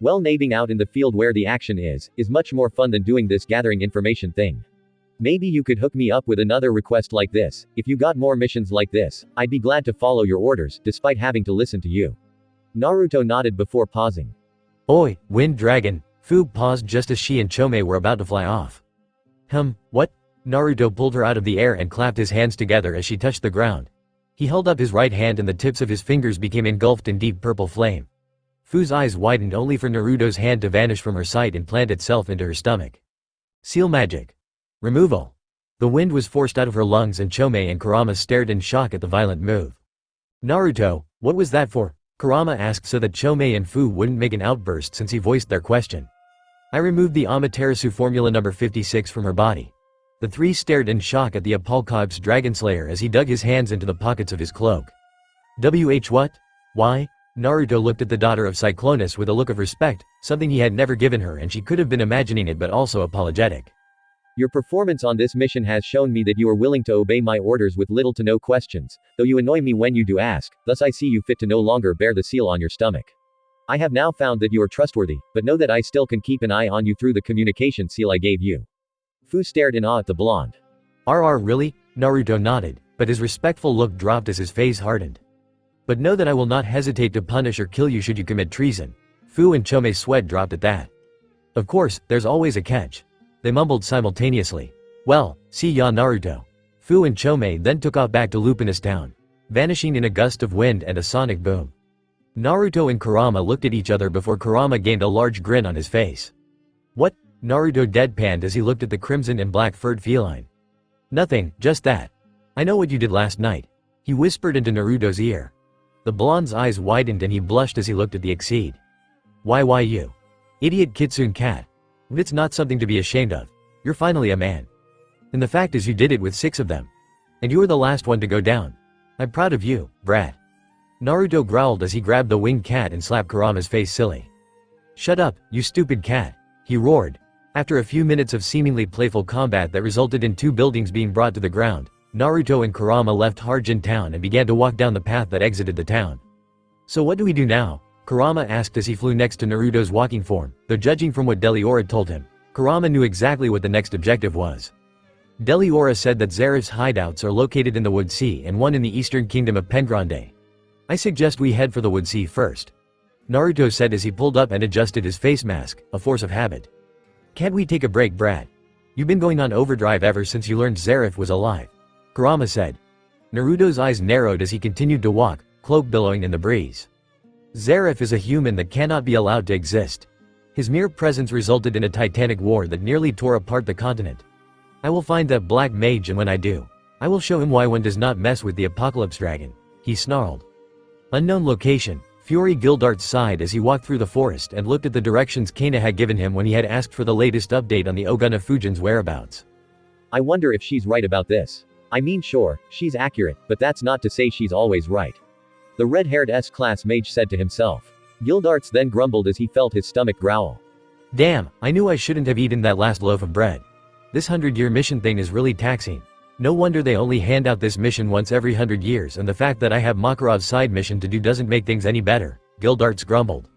Well, nabbing out in the field where the action is much more fun than doing this gathering information thing. Maybe you could hook me up with another request like this. If you got more missions like this, I'd be glad to follow your orders, despite having to listen to you. Naruto nodded before pausing. "Oi, Wind Dragon." Fu paused just as she and Chome were about to fly off. What?" Naruto pulled her out of the air and clapped his hands together as she touched the ground. He held up his right hand and the tips of his fingers became engulfed in deep purple flame. Fu's eyes widened only for Naruto's hand to vanish from her sight and plant itself into her stomach. Seal magic. Removal. The wind was forced out of her lungs and Chome and Kurama stared in shock at the violent move. "Naruto, what was that for?" Kurama asked so that Chome and Fu wouldn't make an outburst since he voiced their question. "I removed the Amaterasu formula number 56 from her body." The three stared in shock at the Apolcob's Dragonslayer as he dug his hands into the pockets of his cloak. What? Why? Naruto looked at the daughter of Cyclonus with a look of respect, something he had never given her and she could have been imagining it but also apologetic. "Your performance on this mission has shown me that you are willing to obey my orders with little to no questions, though you annoy me when you do ask, thus I see you fit to no longer bear the seal on your stomach. I have now found that you are trustworthy, but know that I still can keep an eye on you through the communication seal I gave you." Fu stared in awe at the blonde. Really? Naruto nodded, but his respectful look dropped as his face hardened. "But know that I will not hesitate to punish or kill you should you commit treason." Fu and Chome's sweat dropped at that. "Of course, there's always a catch." They mumbled simultaneously. "Well, see ya Naruto." Fu and Chome then took off back to Lupinus Town, vanishing in a gust of wind and a sonic boom. Naruto and Kurama looked at each other before Kurama gained a large grin on his face. "What?" Naruto deadpanned as he looked at the crimson and black furred feline. "Nothing, just that. I know what you did last night." He whispered into Naruto's ear. The blonde's eyes widened and he blushed as he looked at the Exceed. Why you? Idiot Kitsune cat. It's not something to be ashamed of. You're finally a man. And the fact is you did it with 6 of them. And you were the last one to go down. I'm proud of you, brat. Naruto growled as he grabbed the winged cat and slapped Kurama's face silly. "Shut up, you stupid cat," he roared. After a few minutes of seemingly playful combat that resulted in 2 buildings being brought to the ground, Naruto and Kurama left Harjin town and began to walk down the path that exited the town. "So what do we do now?" Kurama asked as he flew next to Naruto's walking form, though judging from what Deliora told him, Kurama knew exactly what the next objective was. Deliora said that Zeref's hideouts are located in the Wood Sea and one in the eastern kingdom of Pengrande. "I suggest we head for the Wood Sea first," Naruto said as he pulled up and adjusted his face mask, a force of habit. "Can't we take a break, brat? You've been going on overdrive ever since you learned Zeref was alive," Kurama said. Naruto's eyes narrowed as he continued to walk, cloak billowing in the breeze. Zeref is a human that cannot be allowed to exist. His mere presence resulted in a titanic war that nearly tore apart the continent. "I will find that black mage and when I do, I will show him why one does not mess with the Apocalypse Dragon," he snarled. Unknown location. Fury Gildart sighed as he walked through the forest and looked at the directions Kana had given him when he had asked for the latest update on the Oguna Fujin's whereabouts. "I wonder if she's right about this. I mean sure, she's accurate, but that's not to say she's always right," the red-haired S-class mage said to himself. Gildarts then grumbled as he felt his stomach growl. "Damn, I knew I shouldn't have eaten that last loaf of bread. This 100-year mission thing is really taxing. No wonder they only hand out this mission once every 100 years and the fact that I have Makarov's side mission to do doesn't make things any better," Gildarts grumbled.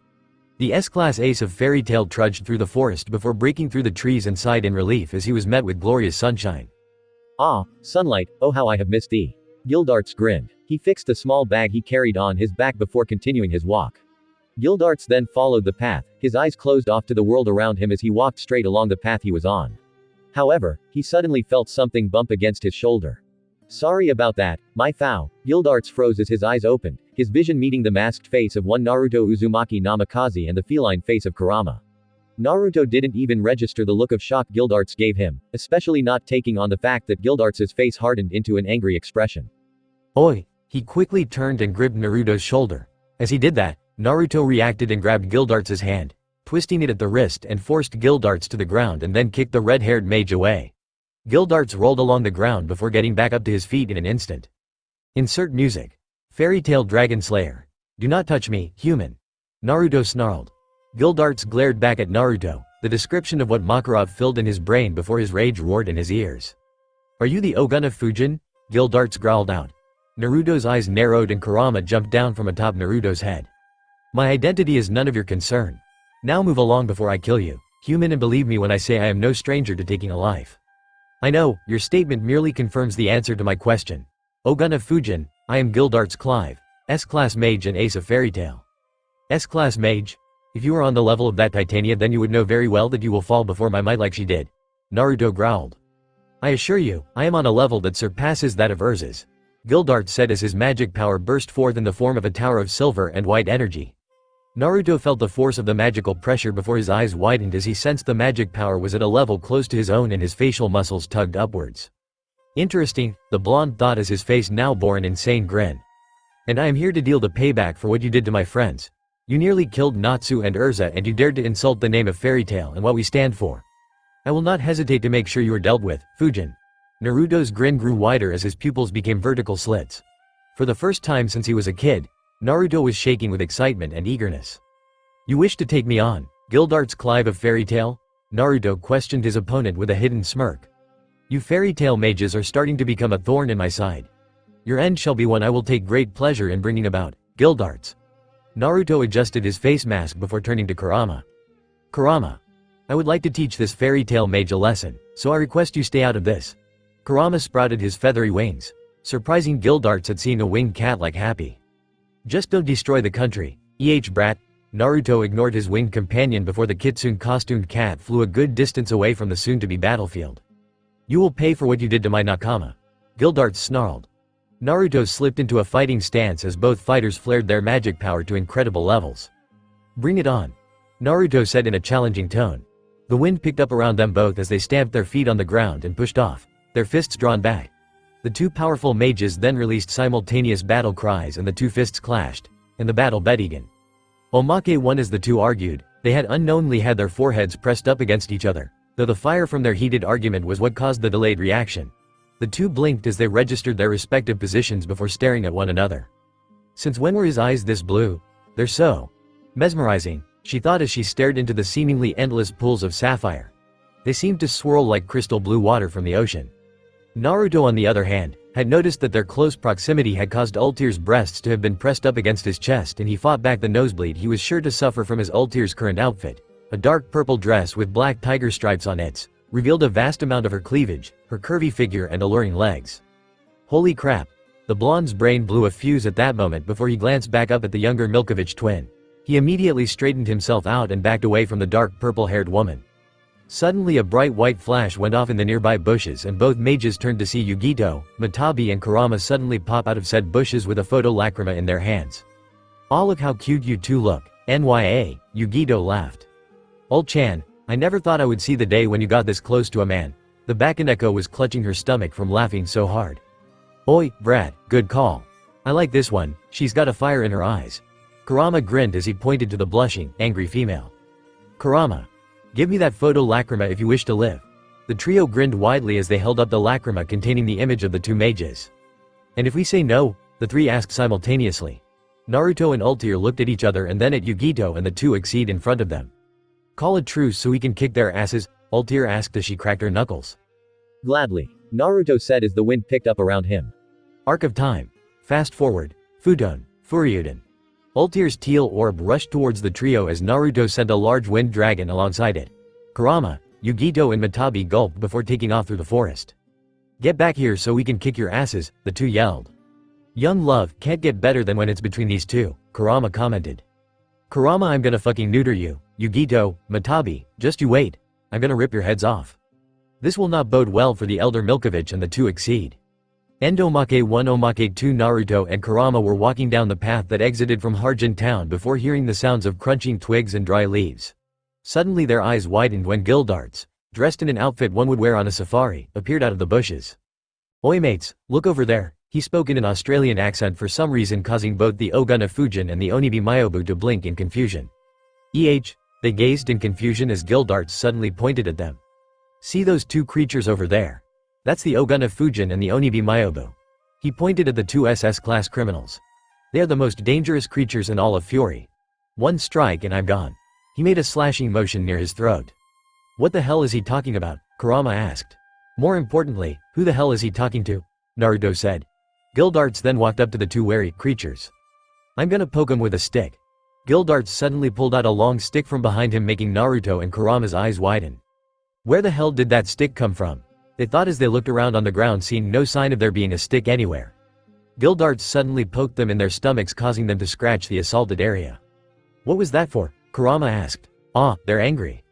The S-class ace of Fairy Tail trudged through the forest before breaking through the trees and sighed in relief as he was met with glorious sunshine. "Ah, sunlight, oh how I have missed thee." Gildarts grinned. He fixed the small bag he carried on his back before continuing his walk. Gildarts then followed the path, his eyes closed off to the world around him as he walked straight along the path he was on. However, he suddenly felt something bump against his shoulder. "Sorry about that, my foul." Gildarts froze as his eyes opened, his vision meeting the masked face of one Naruto Uzumaki Namikaze and the feline face of Kurama. Naruto didn't even register the look of shock Gildarts gave him, especially not taking on the fact that Gildarts' face hardened into an angry expression. "Oi!" He quickly turned and gripped Naruto's shoulder. As he did that, Naruto reacted and grabbed Gildarts' hand, twisting it at the wrist and forced Gildarts to the ground and then kicked the red-haired mage away. Gildarts rolled along the ground before getting back up to his feet in an instant. Insert music. Fairy Tail Dragonslayer. Do not touch me, human. Naruto snarled. Gildarts glared back at Naruto, the description of what Makarov filled in his brain before his rage roared in his ears. Are you the Oguna Fujin? Gildarts growled out. Naruto's eyes narrowed and Kurama jumped down from atop Naruto's head. My identity is none of your concern. Now move along before I kill you, human, and believe me when I say I am no stranger to taking a life. I know, your statement merely confirms the answer to my question. Oguna Fujin, I am Gildarts Clive, S-Class Mage and Ace of Fairy Tail. S-Class Mage? If you were on the level of that Titania, then you would know very well that you will fall before my might like she did. Naruto growled. I assure you, I am on a level that surpasses that of Urza's. Gildarts said as his magic power burst forth in the form of a tower of silver and white energy. Naruto felt the force of the magical pressure before his eyes widened as he sensed the magic power was at a level close to his own and his facial muscles tugged upwards. Interesting, the blonde thought as his face now bore an insane grin. And I am here to deal the payback for what you did to my friends. You nearly killed Natsu and Urza and you dared to insult the name of Fairy Tail and what we stand for. I will not hesitate to make sure you are dealt with, Fujin. Naruto's grin grew wider as his pupils became vertical slits. For the first time since he was a kid, Naruto was shaking with excitement and eagerness. You wish to take me on, Gildarts Clive of Fairy Tail? Naruto questioned his opponent with a hidden smirk. You Fairy Tail mages are starting to become a thorn in my side. Your end shall be one I will take great pleasure in bringing about, Gildarts. Naruto adjusted his face mask before turning to Kurama. Kurama. I would like to teach this Fairy Tail mage a lesson, so I request you stay out of this. Kurama sprouted his feathery wings, surprising Gildarts at seeing a winged cat like Happy. Just don't destroy the country, brat. Naruto ignored his winged companion before the kitsune costumed cat flew a good distance away from the soon-to-be battlefield. You will pay for what you did to my nakama. Gildarts snarled. Naruto slipped into a fighting stance as both fighters flared their magic power to incredible levels. Bring it on, Naruto said in a challenging tone. The wind picked up around them both as they stamped their feet on the ground and pushed off, their fists drawn back. The two powerful mages then released simultaneous battle cries and the two fists clashed, and the battle began. Omake won as the two argued. They had unknowingly had their foreheads pressed up against each other, though the fire from their heated argument was what caused the delayed reaction. The two blinked as they registered their respective positions before staring at one another. Since when were his eyes this blue? They're so mesmerizing, she thought as she stared into the seemingly endless pools of sapphire. They seemed to swirl like crystal blue water from the ocean. Naruto, on the other hand, had noticed that their close proximity had caused Ultir's breasts to have been pressed up against his chest, and he fought back the nosebleed he was sure to suffer from his Ultir's current outfit. A dark purple dress with black tiger stripes on it revealed a vast amount of her cleavage, her curvy figure and alluring legs. Holy crap! The blonde's brain blew a fuse at that moment before he glanced back up at the younger Milkovich twin. He immediately straightened himself out and backed away from the dark purple-haired woman. Suddenly a bright white flash went off in the nearby bushes and both mages turned to see Yugito, Matabi and Kurama suddenly pop out of said bushes with a photolacrima in their hands. "Aw, look how cute you two look, NYA, Yugito laughed. Ul-chan, I never thought I would see the day when you got this close to a man. The Bakaneko was clutching her stomach from laughing so hard. Oi, Brad, good call. I like this one, she's got a fire in her eyes. Kurama grinned as he pointed to the blushing, angry female. Kurama. Give me that photolacrima if you wish to live. The trio grinned widely as they held up the lacrima containing the image of the two mages. And if we say no? The three asked simultaneously. Naruto and Ultir looked at each other and then at Yugito and the two exceed in front of them. Call a truce so we can kick their asses, Ultir asked as she cracked her knuckles. Gladly, Naruto said as the wind picked up around him. Arc of time. Fast forward. Futon, Furyuden. Ultir's teal orb rushed towards the trio as Naruto sent a large wind dragon alongside it. Kurama, Yugito and Matabi gulped before taking off through the forest. Get back here so we can kick your asses, the two yelled. Young love can't get better than when it's between these two, Kurama commented. Kurama, I'm gonna fucking neuter you, Yugito, Matabi, just you wait. I'm gonna rip your heads off. This will not bode well for the elder Milkovich and the two exceed. End Omake 1 Omake 2 Naruto and Kurama were walking down the path that exited from Harjin town before hearing the sounds of crunching twigs and dry leaves. Suddenly their eyes widened when Gildarts, dressed in an outfit one would wear on a safari, appeared out of the bushes. Oi mates, look over there, he spoke in an Australian accent for some reason causing both the Oguna Fujin and the Onibi Myobu to blink in confusion. They gazed in confusion as Gildarts suddenly pointed at them. "See those two creatures over there? That's the Oguna Fujin and the Onibi Myobu." He pointed at the two SS-class criminals. "They are the most dangerous creatures in all of Fury. One strike and I'm gone." He made a slashing motion near his throat. "What the hell is he talking about?" Kurama asked. "More importantly, who the hell is he talking to?" Naruto said. Gildarts then walked up to the two wary creatures. "I'm gonna poke him with a stick." Gildarts suddenly pulled out a long stick from behind him, making Naruto and Kurama's eyes widen. Where the hell did that stick come from? They thought as they looked around on the ground, seeing no sign of there being a stick anywhere. Gildarts suddenly poked them in their stomachs, causing them to scratch the assaulted area. "What was that for?" Kurama asked. "Ah, they're angry."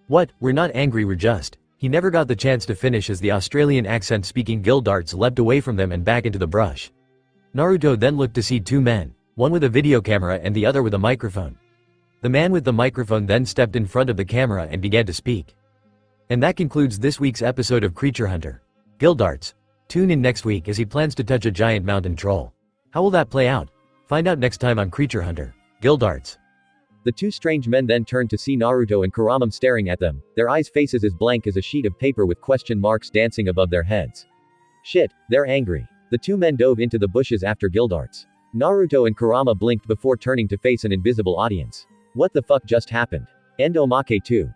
"What, we're not angry, we're just..." He never got the chance to finish as the Australian accent-speaking Gildarts leapt away from them and back into the brush. Naruto then looked to see two men, one with a video camera and the other with a microphone. The man with the microphone then stepped in front of the camera and began to speak. And that concludes this week's episode of Creature Hunter. Gildarts. Tune in next week as he plans to touch a giant mountain troll. How will that play out? Find out next time on Creature Hunter. Gildarts. The two strange men then turned to see Naruto and Kurama staring at them, their eyes faces as blank as a sheet of paper with question marks dancing above their heads. Shit, they're angry. The two men dove into the bushes after Gildarts. Naruto and Kurama blinked before turning to face an invisible audience. What the fuck just happened? End Omake 2.